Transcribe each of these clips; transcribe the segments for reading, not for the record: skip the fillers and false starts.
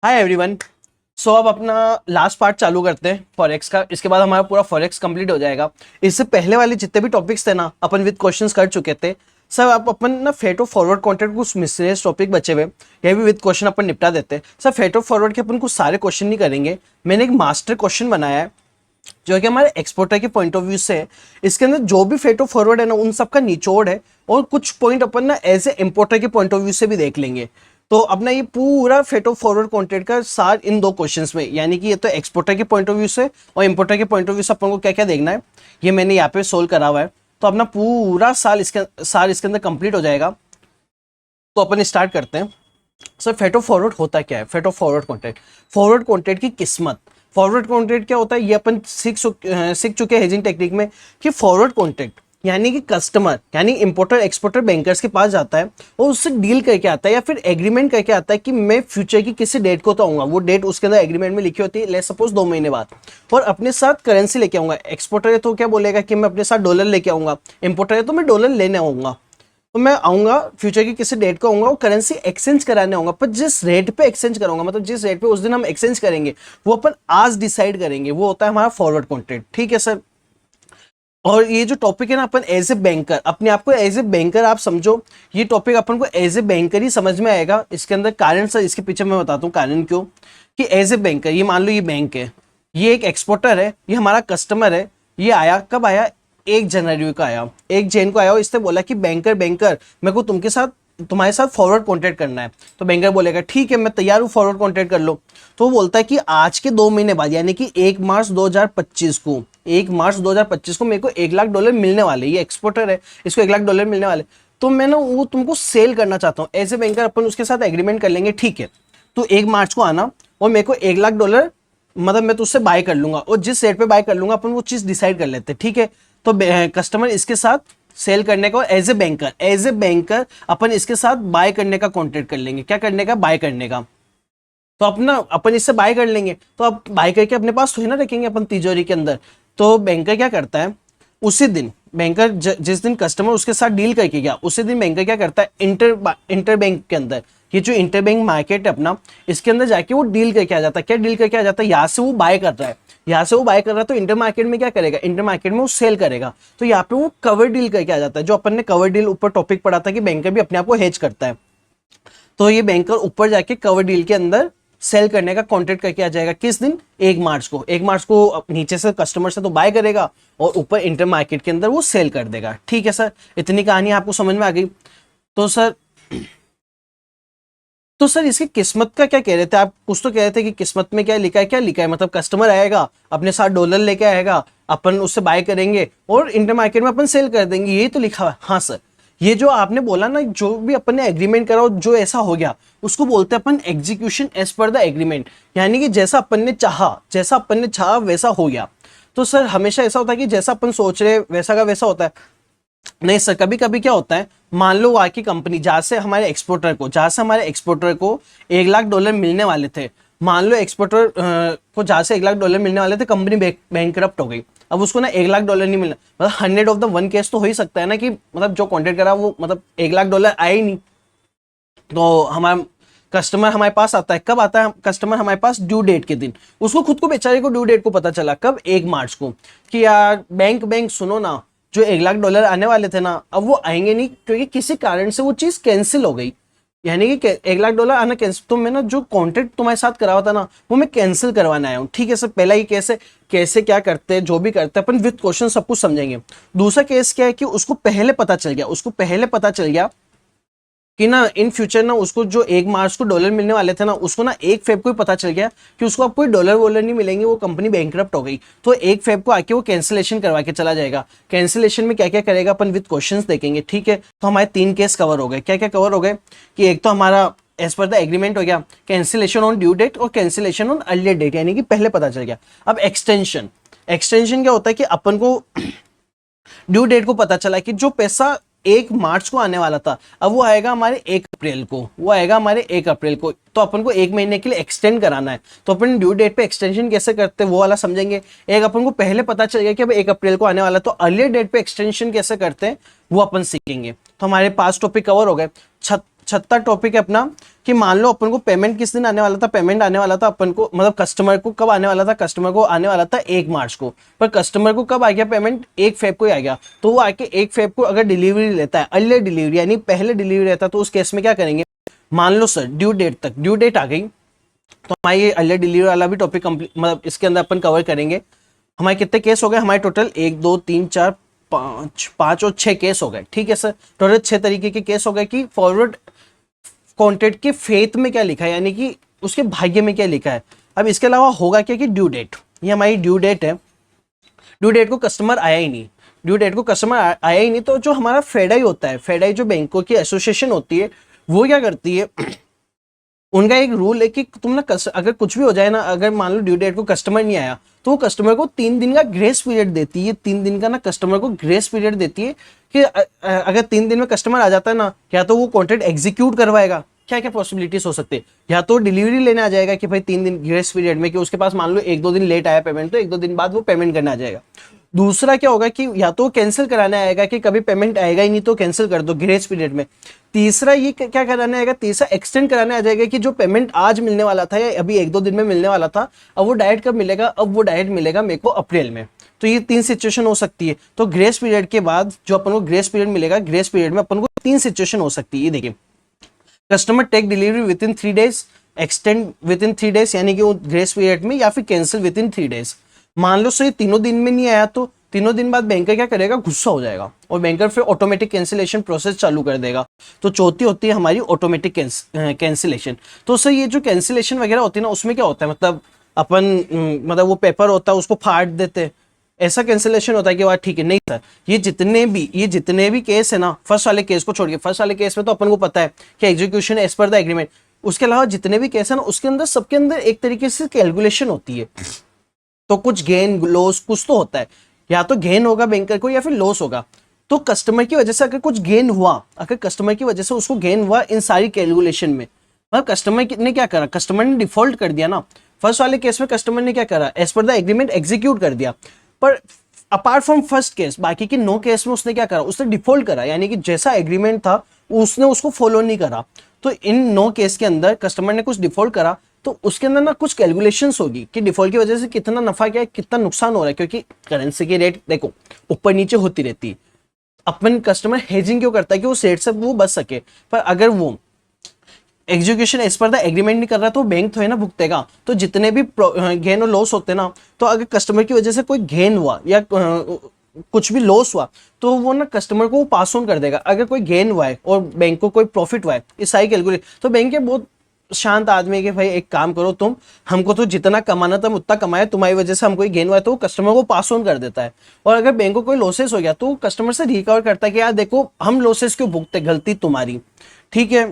Hi everyone. सो अब अपना last part चालू करते हैं फॉरेक्स का। इसके बाद हमारा पूरा फॉरेक्स कंप्लीट हो जाएगा। इससे पहले वाले जितने भी टॉपिक्स थे ना, अपन विद क्वेश्चंस कर चुके थे। सर अब अपन ना फेट ऑफ फॉरवर्ड कॉन्ट्रैक्ट कुछ मिसलेनियस टॉपिक बचे हुए, ये भी विद क्वेश्चन अपन निपटा देते हैं। सर फेट ऑफ फॉरवर्ड के अपन कुछ सारे क्वेश्चन नहीं करेंगे। मैंने एक मास्टर क्वेश्चन बनाया है जो कि हमारे एक्सपोर्टर के पॉइंट ऑफ व्यू से है। इसके अंदर जो भी फेट ऑफ फॉरवर्ड है ना, उन सब का निचोड़ है और कुछ पॉइंट अपन ना एज ए इंपोर्टर के पॉइंट ऑफ व्यू से भी देख लेंगे। तो अपना ये पूरा फेट ऑफ फॉरवर्ड कॉन्ट्रैक्ट का सार इन दो क्वेश्चंस में, यानी कि ये तो एक्सपोर्टर के पॉइंट ऑफ व्यू से और इंपोर्टर के पॉइंट ऑफ व्यू से अपन को क्या क्या देखना है, ये मैंने यहाँ पे सोल्व करा हुआ है। तो अपना पूरा साल इसके अंदर कंप्लीट हो जाएगा। तो अपन स्टार्ट करते हैं। सर फेट ऑफ फॉरवर्ड होता क्या है? फेट ऑफ फॉरवर्ड कॉन्ट्रैक्ट की किस्मत। फॉरवर्ड कॉन्ट्रैक्ट क्या होता है, ये अपन सीख चुके हैं हेजिंग टेक्निक में कि फॉरवर्ड कॉन्ट्रैक्ट यानी कि कस्टमर यानी इंपोर्टर एक्सपोर्टर बैंकर्स के पास जाता है और उससे डील करके आता है या फिर एग्रीमेंट करके आता है कि मैं फ्यूचर की किसी डेट को तो आऊंगा। वो डेट उसके अंदर एग्रीमेंट में लिखी होती है, लेट्स सपोज 2 महीने बाद, और अपने साथ करेंसी लेके आऊंगा। एक्सपोर्टर है तो क्या बोलेगा कि मैं अपने साथ डॉलर लेके आऊंगा, इंपोर्टर है तो मैं डॉलर लेने आऊंगा। तो मैं आऊंगा फ्यूचर की किसी डेट को आऊंगा और करेंसी एक्सचेंज कराने आऊंगा, पर जिस रेट पे एक्सचेंज करूंगा, मतलब जिस रेट पे उस दिन हम एक्सचेंज करेंगे, वो अपन आज डिसाइड करेंगे। वो होता है हमारा फॉरवर्ड कॉन्ट्रैक्ट। ठीक है सर। और ये जो टॉपिक है ना, अपन एज ए बैंकर, अपने आप को एज ए बैंकर आप समझो। ये टॉपिक अपन को एज ए बैंकर ही समझ में आएगा। इसके अंदर कारण सर, इसके पीछे मैं बताता हूँ कारण क्यों। कि एज ए बैंकर, ये मान लो ये बैंक है, ये एक एक्सपोर्टर है, ये हमारा कस्टमर है। ये आया कब आया? 1 जनवरी को आया। 1 जन को आया और इसने बोला कि बैंकर मेरे को तुम्हारे साथ फॉरवर्ड कॉन्ट्रैक्ट करना है। तो बैंकर बोलेगा ठीक है, मैं तैयार हूँ, फॉरवर्ड कॉन्ट्रैक्ट कर लो। तो वो बोलता है कि आज के 2 महीने बाद यानी कि 1 मार्च 2025 को मेरे को $1 लाख मिलने वाले। ये एक्सपोर्टर है, इसको $1 लाख मिलने वाले। तो मैं ना वो तुमको सेल करना चाहता हूँ। एज ए बैंकर अपन उसके साथ एग्रीमेंट कर लेंगे, ठीक है तो 1 मार्च को आना और मेरे को $1 लाख, मतलब मैं तुझसे बाय कर लूंगा, और जिस रेट पे बाय कर लूंगा अपन वो चीज डिसाइड कर लेते हैं। ठीक है। तो कस्टमर इसके साथ सेल करने का, एज ए बैंकर अपन इसके साथ बाय करने का कॉन्ट्रैक्ट कर लेंगे। क्या करने का? बाय करने का। तो अपना अपन इससे बाय कर लेंगे, तो अब बाय करके अपने पास थोड़ी ना रखेंगे अपन तिजोरी के अंदर। तो बैंकर क्या करता है, उसी दिन बैंकर जिस दिन कस्टमर उसके साथ डील करके गया, उसी दिन बैंकर क्या करता है, इंटर बैंक के अंदर, ये जो इंटर बैंक मार्केट है अपना, इसके अंदर जाके वो डील करके आ जाता है। क्या डील करके आ जाता है? यहाँ से वो बाय कर रहा है, तो इंटर मार्केट में क्या करेगा, इंटर मार्केट में वो सेल करेगा। तो यहाँ पे वो कवर डील करके आ जाता है। जो अपन ने कवर डील ऊपर टॉपिक पढ़ा था कि बैंकर भी अपने आप को हेज करता है। तो ये बैंकर ऊपर जाके कवर डील के अंदर सेल करने का कॉन्ट्रैक्ट करके आ जाएगा। किस दिन? 1 मार्च को। 1 मार्च को नीचे से कस्टमर से तो बाय करेगा और ऊपर इंटर मार्केट के अंदर वो सेल कर देगा। ठीक है सर, इतनी कहानी आपको समझ में आ गई। तो सर इसकी किस्मत का क्या कह रहे थे आप? कुछ तो कह रहे थे कि किस्मत में क्या लिखा है, क्या लिखा है? मतलब कस्टमर आएगा, अपने साथ डॉलर लेके आएगा, अपन उससे बाय करेंगे और इंटर मार्केट में अपन सेल कर देंगे, यही तो लिखा हुआ है। हाँ सर, ये जो आपने बोला ना, जो भी अपन ने एग्रीमेंट करा और जो ऐसा हो गया, उसको बोलते हैं अपन execution as per the agreement. यानी कि जैसा अपन ने चाहा वैसा हो गया। तो सर हमेशा ऐसा होता है कि जैसा अपन सोच रहे वैसा का वैसा होता है? नहीं सर, कभी कभी क्या होता है, मान लो वहां की कंपनी जहां से हमारे एक्सपोर्टर को $1 लाख मिलने वाले थे, मान लो एक्सपोर्टर को जहां से $1 लाख मिलने वाले थे, कंपनी बैंकरप्ट हो गई। अब उसको ना $1 लाख नहीं मिलना, मतलब 100 ऑफ द 1 केस तो हो ही सकता है ना कि मतलब जो कॉन्ट्रैक्ट करा वो मतलब $1 लाख आया ही नहीं। तो हमारा कस्टमर हमारे पास आता है, कब आता है कस्टमर हमारे पास? ड्यू डेट के दिन। उसको खुद को बेचारे को ड्यू डेट को पता चला कब? 1 मार्च को, कि यार बैंक सुनो ना, जो $1 लाख आने वाले थे ना, अब वो आएंगे नहीं क्योंकि किसी कारण से वो चीज कैंसिल हो गई। यानी कि $1 लाख आना कैंसिल। तो मैं ना जो कॉन्ट्रैक्ट तुम्हारे साथ करा हुआ था ना, वो मैं कैंसिल करवाने आया हूँ। ठीक है सर, पहला ही कैसे कैसे क्या करते हैं, जो भी करते हैं अपन विद क्वेश्चन सब कुछ समझेंगे। दूसरा केस क्या है कि उसको पहले पता चल गया कि ना इन फ्यूचर ना उसको जो 1 मार्च को डॉलर मिलने वाले थे ना, उसको ना 1 फेब को ही पता चल गया कि उसको अब कोई डॉलर वॉलर नहीं मिलेंगे, वो कंपनी बैंकरप्ट हो गई। तो 1 फेब को आके वो कैंसिलेशन करवा के चला जाएगा। कैंसिलेशन में क्या क्या करेगा अपन विद क्वेश्चंस देखेंगे। ठीक है, तो हमारे 3 केस कवर हो गए। क्या क्या कवर हो गए? कि एक तो हमारा एज पर द एग्रीमेंट हो गया, कैंसिलेशन ऑन ड्यू डेट और कैंसिलेशन ऑन अर्लियर डेट, यानी कि पहले पता चल गया। अब एक्सटेंशन क्या होता है कि अपन को ड्यू डेट को पता चला कि जो पैसा 1 मार्च को आने वाला था, अब वो आएगा हमारे 1 अप्रैल को। तो अपन को 1 महीने के लिए एक्सटेंड कराना है। तो अपन ड्यू डेट पे एक्सटेंशन कैसे करते हैं वो वाला समझेंगे। एक अपन को पहले पता चल गया कि अब 1 अप्रैल को आने वाला, तो अर्लियर डेट पे एक्सटेंशन कैसे करते हैं वो अपन सीखेंगे। तो हमारे 5 टॉपिक कवर हो गए। छठा टॉपिक है अपना कि मान लो अपन को पेमेंट किस दिन आने वाला था, पेमेंट आने वाला था अपन को, मतलब कस्टमर को कब आने वाला था, कस्टमर को आने वाला था 1 मार्च को, पर कस्टमर को कब आ गया पेमेंट, 1 फेब को ही आ गया। तो वो आके 1 फेब को अगर डिलीवरी लेता है, अर्लियर डिलीवरी यानी पहले डिलीवरी रहता है, तो उस केस में क्या करेंगे, मान लो सर ड्यू डेट तक, ड्यू डेट आ गई तो हमारी ये अर्लियर डिलीवरी वाला भी टॉपिक कंप्लीट, मतलब इसके अंदर अपन कवर करेंगे। हमारे कितने केस हो गए, हमारे टोटल 1 2 3 4 5 और 6 केस हो गए, ठीक है सर। टोटल 6 तरीके के केस हो गए कि फॉरवर्ड कॉन्ट्रैक्ट के फेथ में क्या लिखा है, यानी कि उसके भाग्य में क्या लिखा है। अब इसके अलावा होगा क्या कि ड्यू डेट, ये हमारी ड्यू डेट है, ड्यू डेट को कस्टमर आया ही नहीं, ड्यू डेट को कस्टमर आया ही नहीं, तो जो हमारा फेडाई होता है, फेडाई जो बैंकों की एसोसिएशन होती है, वो क्या करती है, उनका एक रूल है कि तुम ना अगर कुछ भी हो जाए ना, अगर मान लो ड्यू डेट को कस्टमर नहीं आया, तो वो कस्टमर को 3 दिन का ग्रेस पीरियड देती है, 3 दिन का ना कस्टमर को ग्रेस पीरियड देती है कि अगर 3 दिन में कस्टमर आ जाता है ना, या तो वो कॉन्ट्रैक्ट एग्जीक्यूट करवाएगा, क्या क्या पॉसिबिलिटीज हो सकती है, या तो डिलीवरी लेने आ जाएगा कि भाई 3 दिन ग्रेस पीरियड में, कि उसके पास मान लो 1 2 दिन लेट आया पेमेंट, तो 1 2 दिन बाद वो पेमेंट करने आ जाएगा। दूसरा क्या होगा कि या तो कैंसिल कराने आएगा कि कभी पेमेंट आएगा ही नहीं तो कैंसिल कर दो ग्रेस पीरियड में। तीसरा ये क्या कराने आएगा, तीसरा एक्सटेंड कराने आ जाएगा कि जो पेमेंट आज मिलने वाला था या अभी 1 2 दिन में मिलने वाला था, अब वो डायरेक्ट कब मिलेगा, अब वो डायरेक्ट मिलेगा मेरे को अप्रैल में। तो ये 3 सिचुएशन हो सकती है। तो ग्रेस पीरियड के बाद जो अपन को ग्रेस पीरियड मिलेगा, ग्रेस पीरियड में अपन को 3 सिचुएशन हो सकती है। देखिए, customer take delivery within 3 days, extend within 3 days यानी कि वो ग्रेस पीरियड में, या फिर कैंसिल विद इन 3 डेज। मान लो सो ये तीनों दिन में नहीं आया तो तीनों दिन बाद बैंकर क्या करेगा, गुस्सा हो जाएगा और बैंकर फिर ऑटोमेटिक कैंसिलेशन प्रोसेस चालू कर देगा। तो चौथी होती है हमारी ऑटोमेटिक कैंसिलेशन। तो सर ये जो कैंसिलेशन वगैरह होती है ना, उसमें क्या होता है, मतलब अपन मतलब वो पेपर होता है उसको फाड़ देते हैं, ऐसा कैंसिलेशन होता है कि वाह ठीक है। नहीं सर, ये जितने भी केस है ना, फर्स्ट वाले केस को छोड़ के, फर्स्ट वाले केस में तो अपन को पता है कि execution as per the agreement, उसके अलावा जितने भी केस है ना, उसके अंदर सबके अंदर एक तरीके से कैलकुलेशन होती है। तो कुछ गेन लॉस कुछ तो होता है, या तो गेन होगा बैंकर को या फिर लॉस होगा। तो कस्टमर की वजह से अगर कुछ गेन हुआ, अगर कस्टमर की वजह से उसको गेन हुआ इन सारी कैलकुलेशन में, मतलब कस्टमर ने क्या करा, कस्टमर ने डिफॉल्ट कर दिया ना। फर्स्ट वाले केस में कस्टमर ने क्या करा, as per the agreement execute कर दिया, पर अपार्ट फ्रॉम फर्स्ट केस, बाकी के 9 केस में उसने क्या करा, उसने डिफॉल्ट करा, यानी कि जैसा एग्रीमेंट था उसने उसको फॉलो नहीं करा। तो इन 9 केस के अंदर कस्टमर ने कुछ डिफॉल्ट करा, तो उसके अंदर ना कुछ कैलकुलेशंस होगी कि डिफॉल्ट की वजह से कितना नफा क्या है, कितना नुकसान हो रहा है, क्योंकि करेंसी की रेट देखो ऊपर नीचे होती रहती है। अपन कस्टमर हेजिंग क्यों करता है कि उस रेट से वो बच सके, पर अगर वो execution as per the agreement नहीं कर रहा तो बैंक तो है ना भुगतेगा। तो जितने भी गेन और लॉस होते हैं ना, तो अगर कस्टमर की वजह से कोई गेन हुआ या कुछ भी लॉस हुआ, तो वो ना कस्टमर को पास ऑन कर देगा। अगर कोई गेन हुआ है और बैंक को कोई प्रॉफिट हुआ है, इस सारी कैलकुलेट, तो बैंक के बहुत शांत आदमी है कि भाई एक काम करो तुम, हमको तो जितना कमाना था उतना कमाया, तुम्हारी वजह से हमको गेन हुआ है, तो कस्टमर को पास ऑन कर देता है। और अगर बैंक को कोई लॉसेस हो गया तो कस्टमर से रिकवर करता है कि यार देखो हम लॉसेस क्यों भुगते, गलती तुम्हारी, ठीक है।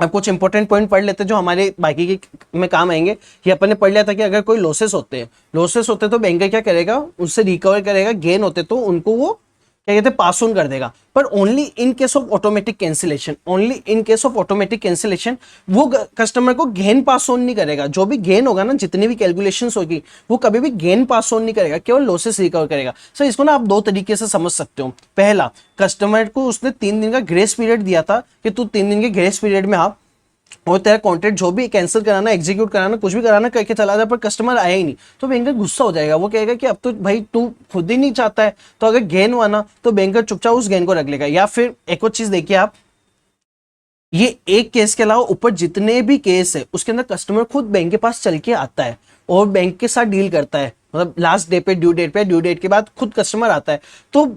अब कुछ इंपॉर्टेंट पॉइंट पढ़ लेते हैं जो हमारे बाकी के में काम आएंगे। कि अपन ने पढ़ लिया था कि अगर कोई लॉसेस होते तो बैंकर क्या करेगा, उससे रिकवर करेगा, गेन होते तो उनको वो क्या कहते हैं पास ऑन कर देगा। पर only in case of automatic cancellation, only in case of automatic cancellation वो कस्टमर को गेन पास ऑन नहीं करेगा। जो भी गेन होगा ना, जितनी भी कैलकुलेशंस होगी, वो कभी भी गेन पास ऑन नहीं करेगा, केवल लॉसेस रिकवर करेगा। सर इसको ना आप 2 तरीके से समझ सकते हो। पहला, कस्टमर को उसने 3 दिन का ग्रेस पीरियड दिया था कि तू 3 दिन के ग्रेस पीरियड में आप और तेरा कॉन्ट्रैक्ट जो भी कैंसिल कराना, एग्जीक्यूट कराना, कुछ भी कराना करके चला जाए, पर कस्टमर आया ही नहीं, तो बैंकर गुस्सा हो जाएगा। वो कहेगा कि अब तो भाई तू खुद ही नहीं चाहता है, तो अगर गेन हुआ ना तो बैंकर चुपचाप उस गेन को रख लेगा। या फिर एक और चीज देखिए आप, ये एक केस के अलावा ऊपर जितने भी केस है उसके अंदर कस्टमर खुद बैंक के पास चल के आता है और बैंक के साथ डील करता है, मतलब लास्ट डे पे, ड्यू डेट के बाद खुद कस्टमर आता है। तो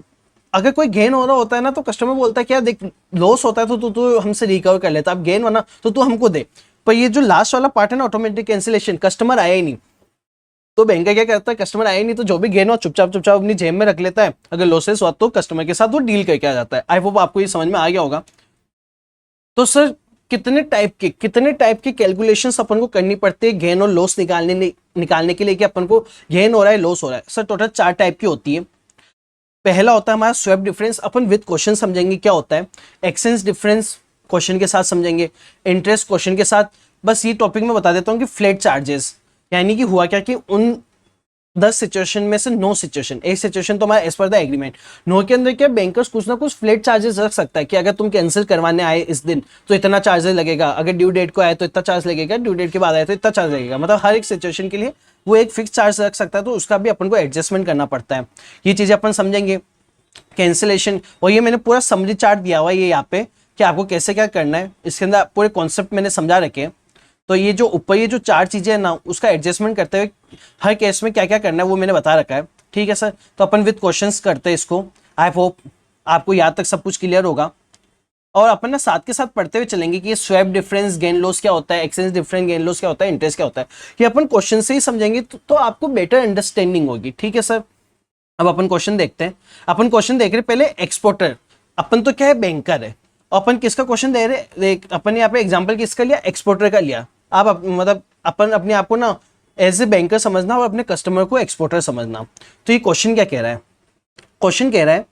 अगर कोई गेन हो रहा होता है ना, तो कस्टमर बोलता है कि यार देख लॉस होता है तो तू हमसे रिकवर कर लेता, अब गेन होना तो तू हमको दे। पर ये जो लास्ट वाला पार्ट है ना, ऑटोमेटिक कैंसिलेशन, कस्टमर आया ही नहीं, तो बैंक क्या करता है, कस्टमर आया ही नहीं तो जो भी गेन हो चुपचाप अपनी जेब में रख लेता है। अगर लॉसेस हुआ तो कस्टमर के साथ वो डील करके आ जाता है। आई होप आपको ये समझ में आ गया होगा। तो सर कितने टाइप के कैलकुलेशंस अपन को करनी पड़ती है गेन और लॉस निकालने के लिए कि अपन को गेन हो रहा है, लॉस हो रहा है। सर टोटल 4 टाइप की होती है। पहला होता है हमारा swap difference, upon with question समझेंगे क्या होता है। एक्सचेंज डिफरेंस क्वेश्चन के साथ समझेंगे, इंटरेस्ट क्वेश्चन के साथ। बस ये टॉपिक में बता देता हूँ कि फ्लैट चार्जेस, यानी कि हुआ क्या कि उन 10 सिचुएशन में से 9 सिचुएशन, एक सिचुएशन तो हमारा as per the agreement. No के अंदर क्या बैंकर्स कुछ ना कुछ फ्लेट चार्जेस रख सकता है कि अगर तुम कैंसिल करवाने आए इस दिन तो इतना चार्जेस लगेगा, अगर ड्यू डेट को आए तो इतना चार्ज लगेगा, ड्यू डेट के बाद आए तो इतना चार्ज लगेगा। मतलब हर एक सिचुएशन के लिए वो एक फिक्स चार्ज रख सकता है, तो उसका भी अपन को एडजस्टमेंट करना पड़ता है। ये चीजें अपन समझेंगे कैंसिलेशन। और ये मैंने पूरा समरी चार्ट दिया हुआ है ये यहाँ पे कि आपको कैसे क्या करना है, इसके अंदर पूरे कॉन्सेप्ट मैंने समझा रखे हैं। तो ये जो ऊपर ये जो 4 चीजें हैं ना, उसका एडजस्टमेंट करते हुए हर केस में क्या क्या करना है वो मैंने बता रखा है। ठीक है सर, तो अपन विद क्वेश्चंस करते हैं इसको। आई होप आपको यहाँ तक सब कुछ क्लियर होगा। और अपन ना साथ के साथ पढ़ते हुए चलेंगे कि ये स्वैप डिफरेंस गेन लॉस क्या होता है, एक्सचेंज डिफरेंस गेन लॉस क्या होता है, इंटरेस्ट क्या होता है। ये अपन क्वेश्चन से ही समझेंगे तो आपको बेटर अंडरस्टैंडिंग होगी। ठीक है सर, अब अपन क्वेश्चन देखते हैं। अपन क्वेश्चन देख रहे पहले एक्सपोर्टर, अपन तो क्या है बैंकर है, अपन किसका क्वेश्चन दे रहे, अपन यहाँ पे एग्जांपल किसका लिया, एक्सपोर्टर का लिया। आप मतलब अपन अपने आप को ना एज ए बैंकर समझना और अपने कस्टमर को एक्सपोर्टर समझना। तो ये क्वेश्चन क्या कह रहा है, क्वेश्चन कह रहा है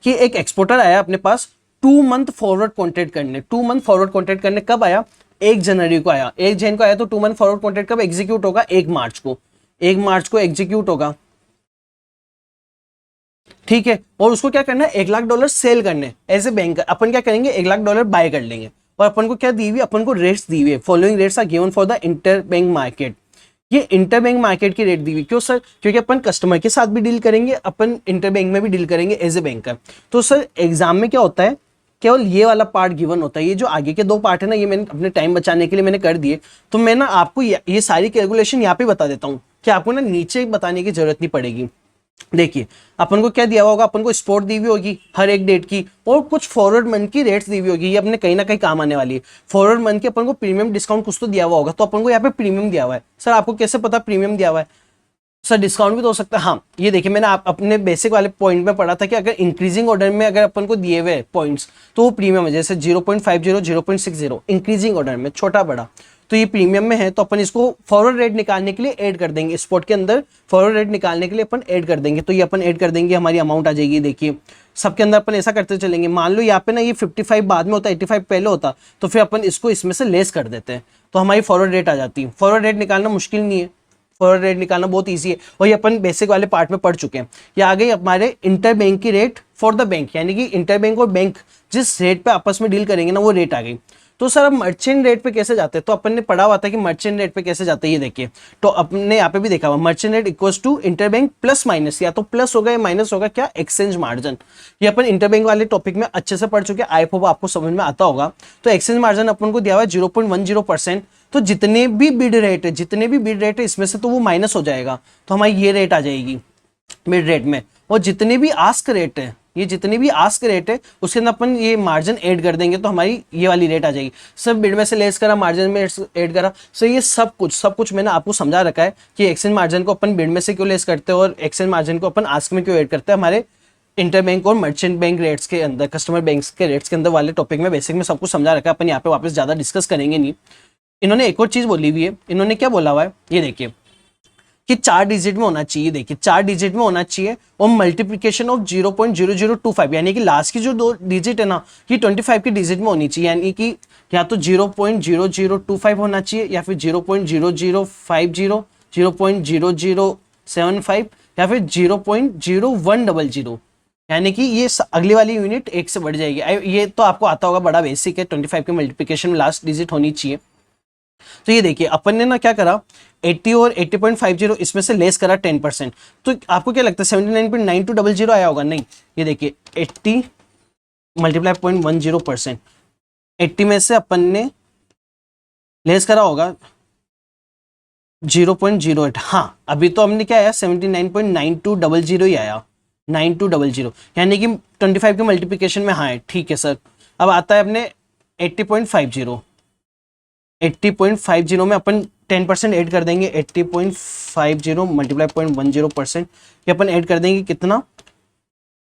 कि एक एक्सपोर्टर आया अपने पास 2 मंथ फॉरवर्ड कॉन्ट्रैक्ट करने। 2 मंथ फॉरवर्ड कॉन्ट्रैक्ट करने कब आया, 1 जनवरी को आया। 1 जन को आया तो 2 मंथ फॉरवर्ड कॉन्ट्रैक्ट कब एग्जीक्यूट होगा, 1 मार्च को। 1 मार्च को एग्जीक्यूट होगा। ठीक है, और उसको क्या करना है, $1,00,000 सेल करने। एज ए बैंकर अपन क्या करेंगे, $1,00,000 बाय कर लेंगे। और अपन को क्या दी हुई, अपन को रेट्स दी हुई है, following rates are given for the inter bank market. ये इंटर बैंक मार्केट की रेट दी हुई, क्यों सर, क्योंकि अपन कस्टमर के साथ भी डील करेंगे, अपन इंटर बैंक में भी डील करेंगे एज ए बैंकर। तो सर एग्जाम में क्या होता है, केवल ये वाला पार्ट गिवन होता है। ये जो आगे के 2 पार्ट है ना, ये मैंने अपने टाइम बचाने के लिए मैंने कर दिए। तो मैं ना आपको ये सारी कैलकुलेशन यहाँ पे बता देता हूँ कि आपको ना नीचे बताने की जरूरत नहीं पड़ेगी। देखिए अपन को क्या दिया हुआ होगा, अपन को स्पॉट दी हुई होगी हर एक डेट की, और कुछ फॉरवर्ड मंथ की रेट्स दी हुई होगी। ये अपने कहीं ना कहीं काम आने वाली है। फॉरवर्ड मंथ के अपन को प्रीमियम डिस्काउंट कुछ तो दिया हुआ होगा, तो अपन को यहाँ पे प्रीमियम दिया हुआ है। सर आपको कैसे पता प्रीमियम दिया हुआ है, सर डिस्काउंट भी तो हो सकता है। हाँ ये देखिए मैंने अपने बेसिक वाले पॉइंट में पढ़ा था कि अगर इंक्रीजिंग ऑर्डर में अगर अपन को दिए हुए पॉइंट्स तो वो प्रीमियम है, जैसे 0.50 0.60 इंक्रीजिंग ऑर्डर में छोटा बड़ा, तो ये प्रीमियम में है। तो अपन इसको फॉरवर्ड रेट निकालने के लिए ऐड कर देंगे, स्पॉट के अंदर फॉरवर्ड रेट निकालने के लिए अपन ऐड कर देंगे। तो ये अपन ऐड कर देंगे, हमारी अमाउंट आ जाएगी। देखिए सबके अंदर अपन ऐसा करते चलेंगे। मान लो यहाँ पे ना ये 55 बाद में होता, 85 पहले होता, तो फिर अपन इसको इसमें से लेस कर देते हैं, तो हमारी फॉरवर्ड रेट आ जाती है। फॉरवर्ड रेट निकालना मुश्किल नहीं है, फॉरवर्ड रेट निकालना बहुत ईजी है, और ये अपन बेसिक वाले पार्ट में पढ़ चुके हैं। ये आ गई हमारे इंटर बैंक की रेट फॉर द बैंक, यानी कि इंटर बैंक और बैंक जिस रेट पे आपस में डील करेंगे ना वो रेट आ गई। तो सर अब मर्चेंट रेट पे कैसे जाते हैं, तो अपन ने पढ़ा हुआ था कि मर्चेंट रेट पे कैसे जाते हैं। ये देखिए तो अपने यहाँ पे भी देखा हुआ, merchant rate equals to inter bank plus minus, या तो प्लस होगा या माइनस होगा क्या, एक्सचेंज मार्जिन। ये अपन इंटर बैंक वाले टॉपिक में अच्छे से पढ़ चुके हैं, आई होप आपको समझ में आता होगा। तो एक्सचेंज मार्जिन अपन को दिया हुआ है 0.10%। तो जितने भी बिड रेट है, जितने भी बिड रेट है इसमें से तो वो माइनस हो जाएगा, तो हमारी ये रेट आ जाएगी मिड रेट में। और जितने भी आस्क रेट है, ये जितने भी आस्क रेट है उसके अंदर अपन ये मार्जिन ऐड कर देंगे, तो हमारी ये वाली रेट आ जाएगी। सब बिड में से लेस करा, मार्जिन में ऐड करा। सो ये सब कुछ मैंने आपको समझा रखा है कि एक्सचेंज मार्जिन को अपन बिड में से क्यों लेस करते हैं और एक्सचेंज मार्जिन को अपन आस्क में क्यों ऐड करते हैं। हमारे इंटर बैंक और मर्चेंट बैंक रेट्स के अंदर, कस्टमर बैंक्स के रेट्स के अंदर वाले टॉपिक में बेसिक में सब कुछ समझा रखा है। अपन यहाँ पे वापस ज्यादा डिस्कस करेंगे नहीं। इन्होंने एक और चीज बोली हुई है, इन्होंने क्या बोला हुआ है, ये देखिए कि 4 डिजिट में होना चाहिए। देखिए 4 डिजिट में होना चाहिए और मल्टीप्लिकेशन ऑफ 0.0025, यानी कि लास्ट की जो 2 डिजिट है ना ये 25 की डिजिट में होनी चाहिए, यानी कि या तो 0.0025 होना चाहिए, या फिर 0.0050, 0.0075, या फिर 0.0100, यानी कि ये अगली वाली यूनिट 1 से बढ़ जाएगी। ये तो आपको आता होगा, बड़ा बेसिक है। 25 के मल्टीप्लिकेशन में लास्ट डिजिट होनी चाहिए। तो ये देखिए अपन ने ना क्या करा, 80 और 80.50 इसमें से लेस करा 10%। तो आपको क्या लगता है 79.9200 आया होगा, नहीं। ये देखिए 80 मल्टीप्लाई 0.10%, 80 में से अपन ने लेस करा होगा 0.08। हाँ अभी तो हमने क्या आया 79.9200 ही आया, 9200, यानी कि 25 के मल्टीप्लिकेशन में। हाँ ठीक है सर। अब आता है अपने 80.50, 80.50 में अपन 10% ऐड कर देंगे। 80.50 मल्टीप्लाई 0.10%, ये अपन ऐड कर देंगे कितना,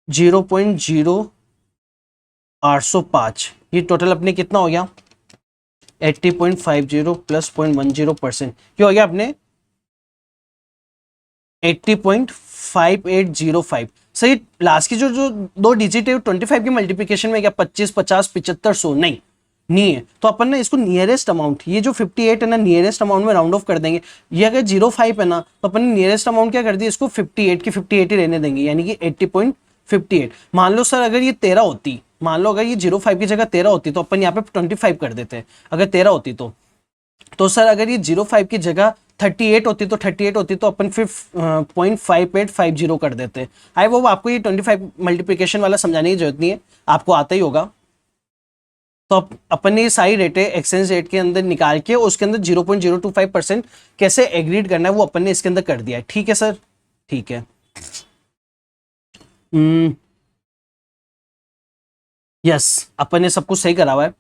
0.0805। ये टोटल अपने कितना हो गया, 80.50 प्लस 0.10%, ये हो गया अपने 80.5805। सही, लास्ट की जो 2 डिजिट है 25 की मल्टीप्लिकेशन में क्या 25, 50, 75, 100, नहीं नहीं है, तो अपन ने इसको नियरेस्ट अमाउंट, ये जो 58 है ना, नियरेस्ट अमाउंट में राउंड ऑफ कर देंगे। ये अगर 05 है ना, तो अपन ने नियरेस्ट अमाउंट क्या कर दिया, इसको 58 की 58 ही रहने देंगे, यानी कि 80.58। मान लो सर अगर ये 13 होती, मान लो अगर ये 05 की जगह 13 होती, तो अपन यहाँ पे 25 कर देते हैं। अगर 13 होती तो सर अगर ये 05 की जगह 38 होती, तो 38 होती तो अपन फिर 0.5850 कर देते। आई वो आपको ये 25 मल्टीप्लिकेशन वाला समझाने की जरूरत नहीं है, आपको आता ही होगा। तो अपन ने ये सारी रेटें एक्सचेंज रेट के अंदर निकाल के उसके अंदर 0.025% कैसे एग्रीड करना है वो अपन ने इसके अंदर कर दिया है। ठीक है सर, ठीक है। यस, अपन ने सब कुछ सही करा हुआ है।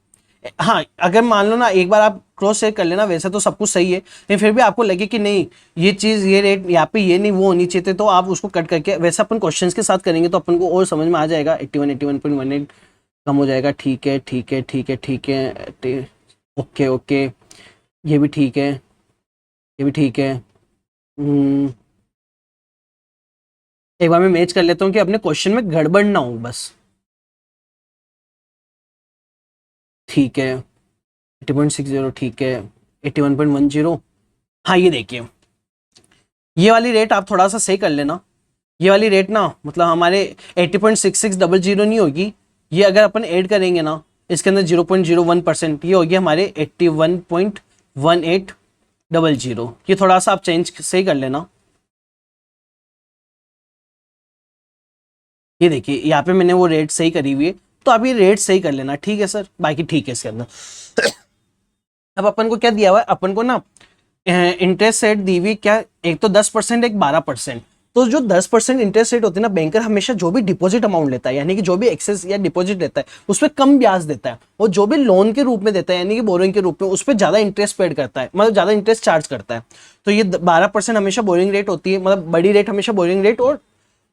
हाँ, अगर मान लो ना एक बार आप क्रॉस चेक कर लेना, वैसे तो सब कुछ सही है, लेकिन फिर भी आपको लगे कि नहीं ये चीज़, ये रेट यहाँ पे ये नहीं वो होनी चाहिए थे, तो आप उसको कट करके, वैसे अपन क्वेश्चंस के साथ करेंगे तो अपन को और समझ में आ जाएगा। 81 81.18 कम हो जाएगा। ठीक है ठीक है ठीक है ठीक है, ओके ओके, ये भी ठीक है, ये भी ठीक है। एक बार मैं मैच कर लेता हूँ कि अपने क्वेश्चन में गड़बड़ ना हो बस। ठीक है, 80.60 ठीक है, 81.10। हाँ ये देखिए, ये वाली रेट आप थोड़ा सा सही कर लेना। ये वाली रेट ना मतलब हमारे 80.6600 नहीं होगी, ये अगर अपन ऐड करेंगे ना इसके अंदर 0.01%, ये होगी हमारे 81.1800। ये थोड़ा सा आप चेंज सही कर लेना। ये देखिए यहाँ पे मैंने वो रेट सही करी हुई है, तो आप ये रेट सही कर लेना। ठीक है सर, बाकी ठीक है इसके अंदर। अब अपन को क्या दिया हुआ है, अपन को ना इंटरेस्ट रेट दी हुई क्या, एक तो 10%, एक 12%। तो जो 10% इंटरेस्ट रेट होती है ना, बैंकर हमेशा जो भी डिपॉजिट अमाउंट लेता है, यानी कि जो भी एक्सेस या डिपॉजिट लेता है उस पर कम ब्याज देता है, और जो भी लोन के रूप में देता है यानी कि बोरिंग के रूप में, उस पर ज्यादा इंटरेस्ट पेड करता है, मतलब ज्यादा इंटरेस्ट चार्ज करता है। तो ये 12% हमेशा बोरिंग रेट होती है, मतलब बड़ी रेट हमेशा बोरिंग रेट और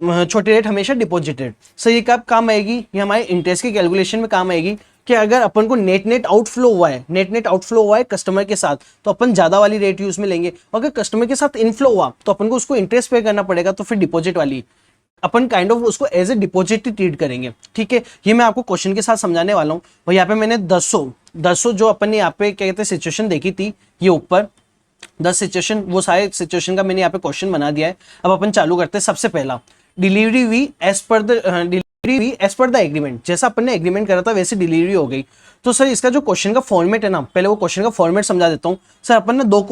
छोटी रेट हमेशा डिपॉजिट रेट। सर ये कब काम आएगी, ये हमारे इंटरेस्ट की कैलकुलेशन में काम आएगी कि अगर अपन को नेट आउटफ्लो हुआ है, नेट आउटफ्लो हुआ है कस्टमर के साथ, तो अपन ज्यादा वाली रेट यूज में लेंगे। और अगर कस्टमर के साथ इनफ्लो हुआ तो अपन को उसको इंटरेस्ट पे करना पड़ेगा, तो फिर डिपॉजिट वाली अपन काइंड ऑफ उसको एज ए डिपॉजिट ही ट्रीट करेंगे। ठीक है, ये मैं आपको क्वेश्चन के साथ समझाने वाला हूँ। और यहाँ पे मैंने 10 जो अपन ने यहाँ पे क्या कहते हैं सिचुएशन देखी थी, ये ऊपर 10 सिचुएशन, वो सारे सिचुएशन का मैंने यहाँ पे क्वेश्चन बना दिया है। अब अपन चालू करते हैं। सबसे पहला, डिलीवरी हुई एज पर द एग्रीमेंट, जैसा अपन ने एग्रीमेंट करा था वैसे डिलीवरी हो गई। तो सर इसका जो क्वेश्चन का फॉर्मेट है ना, पहले वो क्वेश्चन का फॉर्मेट समझा देता हूँ। सर अपन ना दो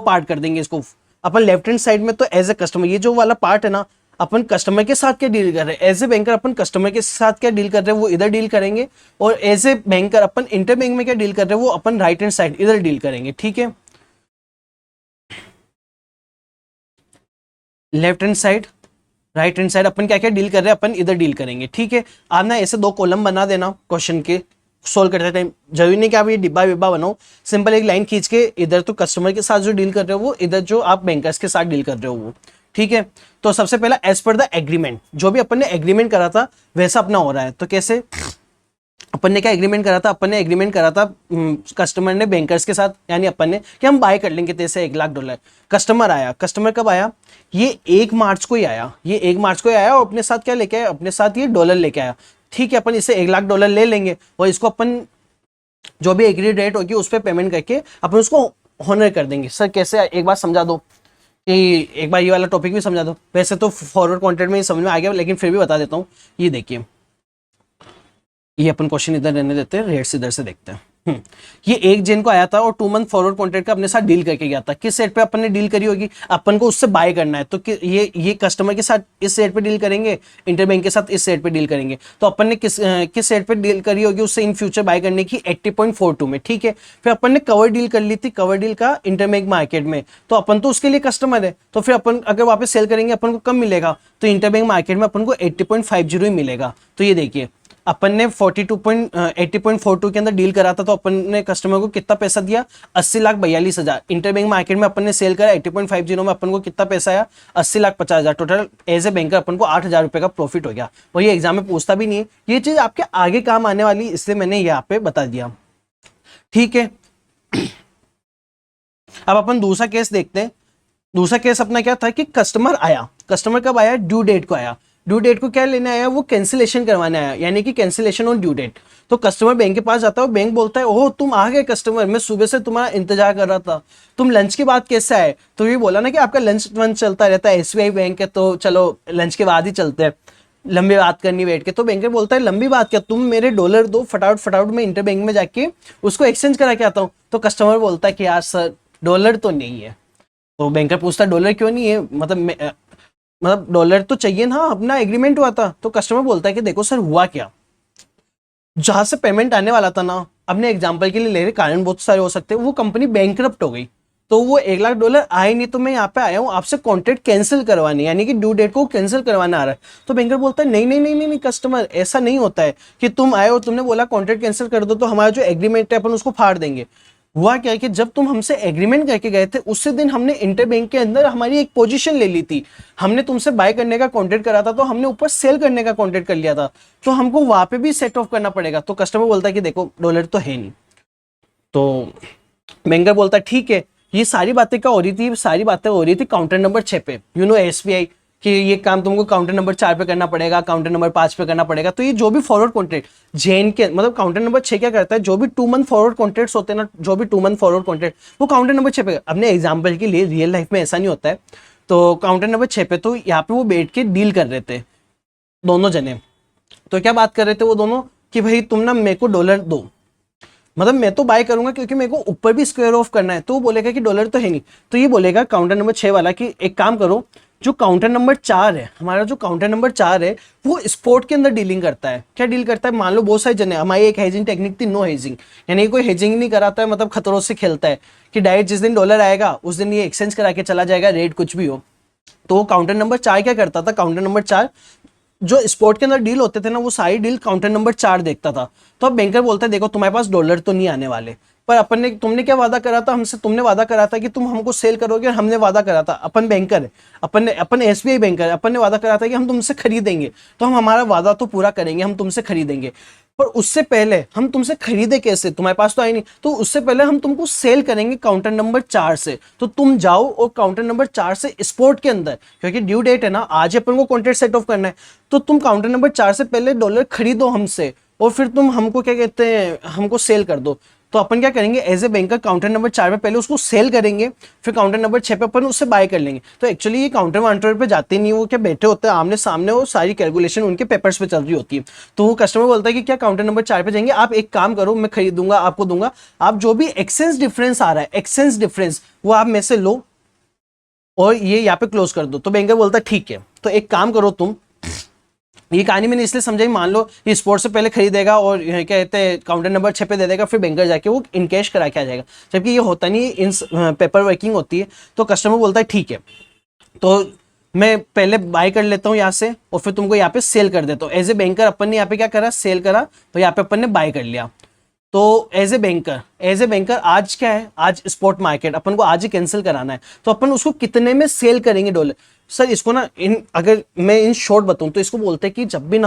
पार्ट कर देंगे इसको। अपन लेफ्ट हैंड साइड में तो एज ए कस्टमर, ये जो वाला पार्ट है ना, अपन कस्टमर के साथ क्या डील कर रहे हैं, एज ए बैंकर अपन कस्टमर के साथ क्या डील कर रहे हैं वो इधर डील करेंगे, और एज ए बैंकर अपन इंटर बैंक में क्या डील कर रहे हैं वो अपन राइट हैंड साइड इधर डील करेंगे। ठीक है, left hand side right hand side अपन क्या क्या डील कर रहे हैं अपन इधर डील करेंगे। ठीक है, आप ना ऐसे 2 कॉलम बना देना क्वेश्चन के सोल्व करते टाइम। जरूरी नहीं कि आप ये डिब्बा विब्बा बनाओ, सिंपल एक लाइन खींच के इधर तो कस्टमर के साथ जो डील कर रहे हो वो, इधर जो आप बैंकर्स के साथ डील कर रहे हो वो। ठीक है, तो सबसे पहला एज पर द एग्रीमेंट, जो भी अपन ने एग्रीमेंट करा था वैसा अपना हो रहा है। तो कैसे, अपन ने क्या एग्रीमेंट करा था, अपन ने एग्रीमेंट करा था कस्टमर ने बैंकर्स के साथ, यानी अपन ने कि हम बाय कर लेंगे तेरे से $1,00,000। कस्टमर आया, कस्टमर कब आया, ये 1 मार्च को ही आया, ये 1 मार्च को ही आया, और अपने साथ क्या लेके आया, अपने साथ ये डॉलर लेके आया। ठीक है, अपन इसे $1,00,000 ले लेंगे, और इसको अपन जो भी एग्री रेट होगी उस पर पेमेंट करके अपन उसको होनर कर देंगे। सर कैसे, एक बार समझा दो कि एक बार ये वाला टॉपिक भी समझा दो। वैसे तो फॉरवर्ड कॉन्ट्रैक्ट में ही समझ में आ गया, लेकिन फिर भी बता देता हूँ। ये देखिए, ये अपन क्वेश्चन इधर रहने देते हैं, रेट्स इधर से देखते हैं। ये 1 जन को आया था और 2 मंथ फॉरवर्ड कॉन्ट्रैक्ट का अपने साथ डील करके गया था। किस रेट पे अपन ने डील करी होगी, अपन को उससे बाय करना है, तो ये कस्टमर के साथ इस रेट पे डील करेंगे, इंटरबैंक के साथ इस रेट पे डील करेंगे। तो अपन ने किस रेट पे डील करी होगी उससे इन फ्यूचर बाय करने की, 80.42 में। ठीक है, फिर अपन ने कवर डील कर ली थी, कवर डील का इंटरबैंक मार्केट में, तो अपन तो उसके लिए कस्टमर है, तो फिर अपन अगर वापस सेल करेंगे अपन को कम मिलेगा, तो इंटरबैंक मार्केट में अपन को 80.50 ही मिलेगा। तो ये देखिए अपन ने 80.42 के अंदर डील करा था, तो अपन ने कस्टमर को कितना पैसा दिया, 80,42,000। इंटरबैंक मार्केट में अपन ने सेल करा 80.50 में, अपन को कितना पैसा आया, 80,50,000। टोटल एज ए बैंकर अपन को 8,000 रुपए का प्रॉफिट हो गया। और ये एग्जाम में पूछता भी नहीं है, ये चीज आपके आगे काम आने वाली, इसलिए मैंने यहाँ पे बता दिया। ठीक है, अब अपन दूसरा केस देखते हैं। दूसरा केस अपना क्या था कि कस्टमर आया, कस्टमर कब आया, ड्यू डेट को आया। ड्यू डेट को क्या लेने आया, वो कैंसिलेशन करवाने आया, यानी कि कैंसिलेशन ऑन ड्यू डेट। तो कस्टमर बैंक के पास जाता है, बैंक बोलता है ओह तुम आ गए कस्टमर, मैं सुबह से तुम्हारा इंतजार कर रहा था, तुम लंच के बाद कैसे आए। तो ये बोला ना कि आपका लंच वंच चलता रहता है, एसबीआई बैंक है तो चलो लंच के बाद ही चलते हैं, लंबी बात करनी बैठ के। तो बैंकर बोलता है लंबी बात क्या, तुम मेरे डॉलर दो फटाफट फटाफट, मैं इंटर बैंक में जाके उसको एक्सचेंज करा के आता हूँ। तो कस्टमर बोलता है कि यार सर डॉलर तो नहीं है। तो बैंकर पूछता है डॉलर क्यों नहीं है, मतलब डॉलर तो चाहिए ना, अपना एग्रीमेंट हुआ था। तो कस्टमर बोलता है कि देखो सर हुआ क्या, जहां से पेमेंट आने वाला था ना, अपने एग्जांपल के लिए ले रहे, कारण बहुत सारे हो सकते हैं, वो कंपनी बैंकरप्ट हो गई, तो वो $1,00,000 आए नहीं, तो मैं यहाँ पे आया हूँ आपसे कॉन्ट्रैक्ट कैंसिल करवाने, यानी कि ड्यू डेट को कैंसिल करवाना आ रहा है। तो बैंकर बोलता है नहीं नहीं नहीं नहीं नहीं कस्टमर, ऐसा नहीं होता है कि तुम आए और तुमने बोला कॉन्ट्रैक्ट कैंसिल कर दो तो हमारा जो एग्रीमेंट है अपन उसको फाड़ देंगे। हुआ क्या कि जब तुम हमसे एग्रीमेंट करके गए थे उसी दिन हमने इंटरबैंक के अंदर हमारी एक पोजीशन ले ली थी, हमने तुमसे बाय करने का कॉन्ट्रैक्ट करा था, तो हमने ऊपर सेल करने का कॉन्ट्रैक्ट कर लिया था, तो हमको वहां पे भी सेट ऑफ करना पड़ेगा। तो कस्टमर बोलता है कि देखो डॉलर तो है नहीं। तो बैंकर बोलता है ठीक है, ये सारी बातें क्या हो रही थी, सारी बातें हो रही थी काउंटर नंबर 6 पे, एसबीआई कि ये काम तुमको काउंटर नंबर 4 पे करना पड़ेगा, काउंटर नंबर 5 पे करना पड़ेगा। तो ये जो भी फॉरवर्ड कॉन्ट्रैक्ट जेन के मतलब काउंटर नंबर 6 क्या करता है, जो भी 2 मंथ फॉरवर्ड कॉन्ट्रैक्ट्स होते हैं ना, जो भी 2 मंथ फॉरवर्ड कॉन्ट्रैक्ट वो काउंटर नंबर 6 पे, अपने एग्जाम्पल के लिए रियल लाइफ में ऐसा नहीं होता है। तो काउंटर नंबर 6 पे तो यहाँ पे वो बैठ के डील कर रहे थे दोनों जने। तो क्या बात कर रहे थे वो दोनों कि भाई तुम ना मेरे को डॉलर दो, मतलब मैं तो बाय करूंगा क्योंकि मेरे को ऊपर भी स्क्वायर ऑफ करना है। तो वो बोलेगा कि डॉलर तो है नहीं, तो ये बोलेगा काउंटर नंबर 6 वाला कि एक काम करो, जो काउंटर नंबर 4 है हमारा, जो काउंटर नंबर 4 है वो स्पोर्ट के अंदर डीलिंग करता है। क्या डील करता है, मान लो बहुत सारे जने, हमारी एक हेजिंग टेक्निक थी नो हेजिंग, यानी कोई हेजिंग नहीं कराता है, मतलब खतरों से खेलता है कि डायरेक्ट जिस दिन डॉलर आएगा उस दिन ये एक्सचेंज करा के चला जाएगा, रेट कुछ भी हो। तो काउंटर नंबर 4 क्या करता था, काउंटर नंबर 4 जो स्पोर्ट के अंदर डील होते थे ना, वो सारी डील काउंटर नंबर 4 देखता था। तो अब बैंकर बोलता है देखो तुम्हारे पास डॉलर तो नहीं आने वाले, पर अपन ने, तुमने क्या वादा करा था हमसे, तुमने वादा करा था कि तुम हमको सेल करोगे, और हमने वादा करा था, अपन बैंकर है, अपन एसबीआई बैंकर है, अपन ने वादा करा था कि हम तुमसे खरीदेंगे, तो हम हमारा वादा तो पूरा करेंगे, हम तुमसे खरीदेंगे। पर उससे पहले हम तुमसे खरीदे कैसे, तुम्हारे पास तो आई नहीं, तो उससे पहले हम तुमको सेल करेंगे काउंटर नंबर 4 से। तो तुम जाओ और काउंटर नंबर 4 से स्पोर्ट के अंदर, क्योंकि ड्यू डेट है ना, आज अपन को कॉन्ट्रैक्ट सेट ऑफ करना है, तो तुम काउंटर नंबर 4 से पहले डॉलर खरीदो हमसे, और फिर तुम हमको क्या कहते हैं, हमको सेल कर दो। तो अपन क्या करेंगे, as a banker counter number 4 में पहले उसको सेल करेंगे, फिर काउंटर नंबर 6 पे अपन उससे बाय कर लेंगे। तो एक्चुअली ये काउंटर वाउंटर पे जाते नहीं, वो क्या बैठे होते हैं आमने सामने, वो सारी कैलकुलेशन उनके पेपर्स पे चल रही होती है। तो वो कस्टमर बोलता है कि क्या काउंटर नंबर 4 पे जाएंगे, आप एक काम करो, मैं खरीदूंगा आपको दूंगा, आप जो भी एक्सचेंज डिफरेंस आ रहा है, एक्सचेंज डिफरेंस वो आप में से लो और ये यहाँ पे क्लोज कर दो। तो बैंकर बोलता है ठीक है, तो एक काम करो तुम, ये कहानी मैंने इसलिए समझाई, मान लो ये स्पोर्ट से पहले खरीदेगा और क्या कहते हैं काउंटर नंबर 6 पे दे देगा, फिर बैंकर जाके वो इनकैश करा के आ जाएगा, जबकि ये होता नहीं, इन पेपर वर्किंग होती है। तो कस्टमर बोलता है ठीक है, तो मैं पहले बाय कर लेता हूँ यहाँ से और फिर तुमको यहाँ पे सेल कर देता हूँ। एज ए बैंकर अपन ने यहाँ पे क्या करा, सेल करा, तो यहाँ पे अपन ने बाय कर लिया। तो एज ए बैंकर आज क्या है, आज स्पॉट मार्केट अपन को आज ही कैंसिल कराना है, तो अपन उसको कितने में सेल करेंगे डॉलर। सर इसको ना, अगर मैं इन शॉर्ट बताऊं तो इसको बोलते हैं कि जब भी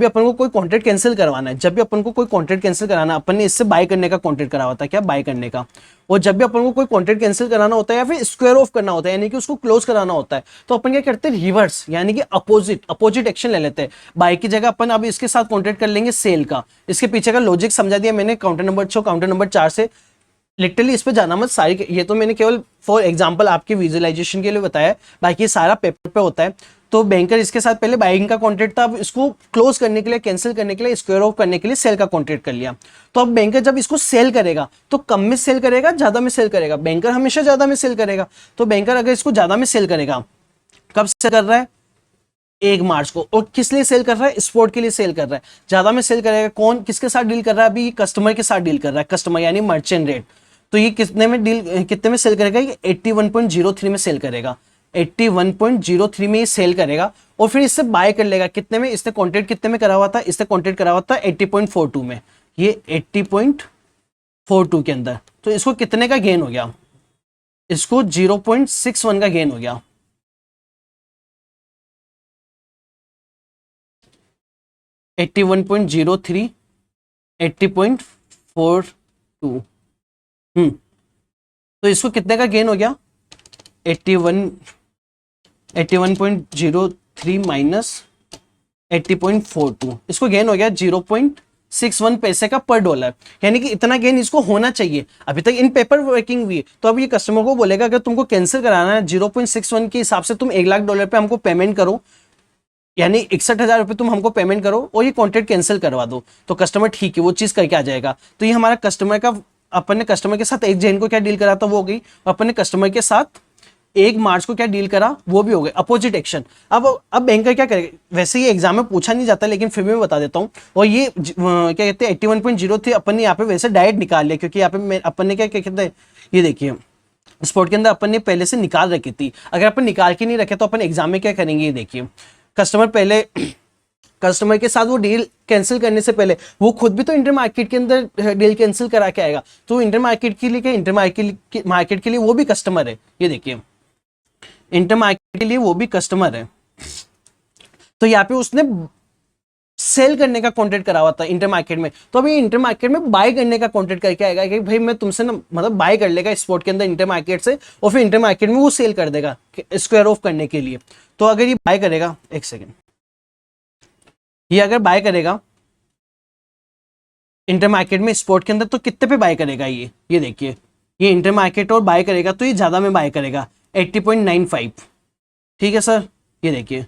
अपन को कोई कॉन्ट्रैक्ट कैंसिल करवाना है, जब भी अपन को कोई कॉन्ट्रैक्ट कैंसिल कराना है, अपन ने इससे बाय करने का कॉन्ट्रैक्ट करा होता है, क्या बाय करने का, और जब भी अपन को कोई कॉन्ट्रैक्ट कैंसिल कराना होता है या फिर स्क्वायर ऑफ करना होता है, यानी कि उसको क्लोज कराना होता है, तो अपन क्या करते हैं, रिवर्स यानी कि अपोजिट एक्शन ले लेते हैं। बाय की जगह अपन अब इसके साथ कॉन्ट्रैक्ट कर लेंगे सेल का। इसके पीछे का लॉजिक समझा दिया मैंने, काउंटर नंबर 6 काउंटर नंबर 4 से लिटरली इस पे जाना मत, सारी ये तो मैंने केवल फॉर एग्जांपल आपके विजुअलाइजेशन के लिए बताया है, बाकी सारा पेपर पे होता है। तो बैंकर इसके साथ पहले बाइंग का कॉन्ट्रैक्ट था, अब इसको क्लोज करने के लिए, कैंसिल करने के लिए, स्क्वायर ऑफ करने के लिए सेल का कॉन्ट्रैक्ट कर लिया। तो अब बैंकर जब इसको सेल करेगा तो कम में सेल करेगा, ज्यादा में सेल करेगा, बैंकर हमेशा ज्यादा में सेल करेगा। तो बैंकर अगर इसको ज्यादा में सेल करेगा, कब सेल कर रहा है, 1 मार्च को, और किस लिए सेल कर रहा है, स्पोर्ट के लिए सेल कर रहा है। ज्यादा में सेल करेगा, कौन किसके साथ डील कर रहा है, अभी कस्टमर के साथ डील कर रहा है, कस्टमर यानी मर्चेंट रेट। तो ये कितने में सेल करेगा, ये 81.03 में सेल करेगा, 81.03 में ये सेल करेगा, और फिर इससे बाय कर लेगा कितने में, इसने कॉन्ट्रैक्ट कितने में करा हुआ था, इसने कॉन्ट्रैक्ट करा हुआ था 80.42 में, ये 80.42 के अंदर। तो इसको कितने का गेन हो गया, इसको 0.61 का गेन हो गया। 81.03 80.42, तो इसको कितने का गेन हो गया, 81.03 माइनस 80.42, इसको गेन हो गया 0.61 पैसे का पर डॉलर, यानी कि इतना गेन इसको होना चाहिए। अभी तक इन पेपर वर्किंग हुई, तो अब ये कस्टमर को बोलेगा अगर तुमको कैंसिल कराना है 0.61 के हिसाब से तुम $1,00,000 पे हमको पेमेंट करो, यानी 61,000 रुपये तुम हमको पेमेंट करो और ये कॉन्ट्रैक्ट कैंसिल करवा दो, तो कस्टमर ठीक है वो चीज़ करके आ जाएगा। तो ये हमारा कस्टमर का, अपन ने कस्टमर के साथ 1 जैन को क्या डील करा था वो हो गई, और अपन ने कस्टमर के साथ 1 मार्च को क्या डील करा वो भी हो गए, अपोजिट एक्शन। अब बैंकर क्या करेगा, वैसे ये एग्जाम में पूछा नहीं जाता लेकिन फिर भी मैं बता देता हूँ। और ये क्या कहते हैं 81.03 अपन ने यहाँ पे वैसे डायरेक्ट निकाल लिया, क्योंकि यहाँ पे अपन ने क्या क्या कहते हैं, ये देखिए स्पोर्ट के अंदर अपन ने पहले से निकाल रखी थी। अगर अपन निकाल के नहीं रखे तो अपन एग्जाम में क्या करेंगे, ये देखिए कस्टमर पहले कस्टमर के साथ वो डील कैंसिल करने से पहले वो खुद भी तो इंटर मार्केट के अंदर डील कैंसिल करा के आएगा, तो इंटर मार्केट के लिए क्या, इंटर मार्केट के लिए वो भी कस्टमर है, ये देखिए इंटर मार्केट के लिए वो भी कस्टमर है। तो यहाँ पे उसने सेल करने का कॉन्ट्रैक्ट करा हुआ था इंटर मार्केट में, तो अभी इंटर मार्केट में बाय करने का कॉन्ट्रैक्ट करके आएगा कि भाई मैं तुमसे ना मतलब बाय कर लेगा स्पॉट के अंदर इंटर मार्केट से, और फिर इंटर मार्केट में वो सेल कर देगा स्क्वायर ऑफ करने के लिए। तो अगर ये बाय करेगा, एक सेकेंड, ये अगर बाय करेगा इंटर मार्केट में स्पॉट के अंदर तो कितने पे बाय करेगा, ये देखिए ये इंटर मार्केट और बाय करेगा तो ये ज्यादा में बाय करेगा 80.95, ठीक है सर, ये देखिए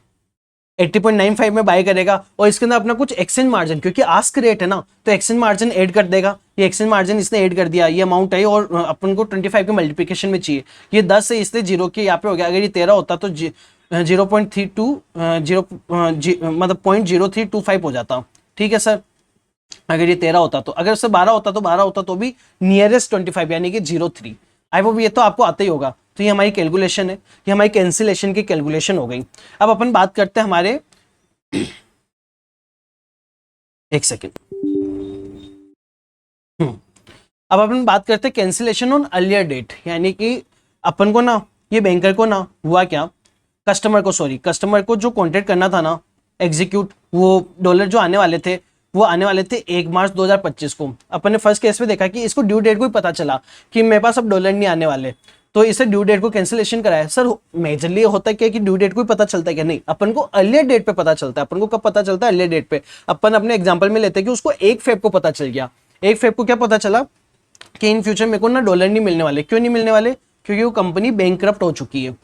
80.95 में बाय करेगा। और इसके अंदर अपना कुछ एक्सचेंज मार्जिन, क्योंकि आस्क रेट है ना तो एक्सचेंज मार्जिन ऐड कर देगा, ये एक्सचेंज मार्जिन इसने ऐड कर दिया, ये अमाउंट है और अपन को 25 के मल्टीप्लिकेशन में चाहिए, ये 10 है इसलिए 0 के यहाँ पे हो गया। अगर ये 13 होता तो 0.32 मतलब 0.0325 हो जाता, ठीक है सर। अगर ये 13 होता तो, अगर उससे 12 होता तो 12 होता तो भी नियरेस्ट 25 यानी कि 0.3। आई वो ये तो आपको आता ही होगा। तो ये हमारी कैलकुलेशन है, ये हमारी कैंसिलेशन की कैलकुलेशन हो गई। अब अपन बात करते हैं हमारे एक सेकेंड, अब अपन बात करते हैं कैंसिलेशन ऑन अर्लियर डेट, यानी कि अपन को ना ये बैंकर को ना हुआ क्या, कस्टमर को जो कॉन्ट्रैक्ट करना था ना एग्जीक्यूट, वो डॉलर जो आने वाले थे वो आने वाले थे 1 मार्च 2025 को। अपन ने फर्स्ट केस में देखा कि इसको ड्यू डेट को ही पता चला कि मेरे पास अब डॉलर नहीं आने वाले, तो इसे ड्यू डेट को कैंसिलेशन कराया। सर मेजरली होता है क्या कि ड्यू डेट को ही पता चलता है क्या, नहीं, अपन को अर्लियर डेट पे पता चलता है। अपन को कब पता चलता है, अर्लियर डेट पे। अपन अपने एग्जांपल में लेते हैं कि उसको 1 फेब को पता चल गया, 1 फेब को क्या पता चला कि इन फ्यूचर मेरे को ना डॉलर नहीं मिलने वाले। क्यों नहीं मिलने वाले, क्योंकि वो कंपनी बैंकरप्ट हो चुकी है।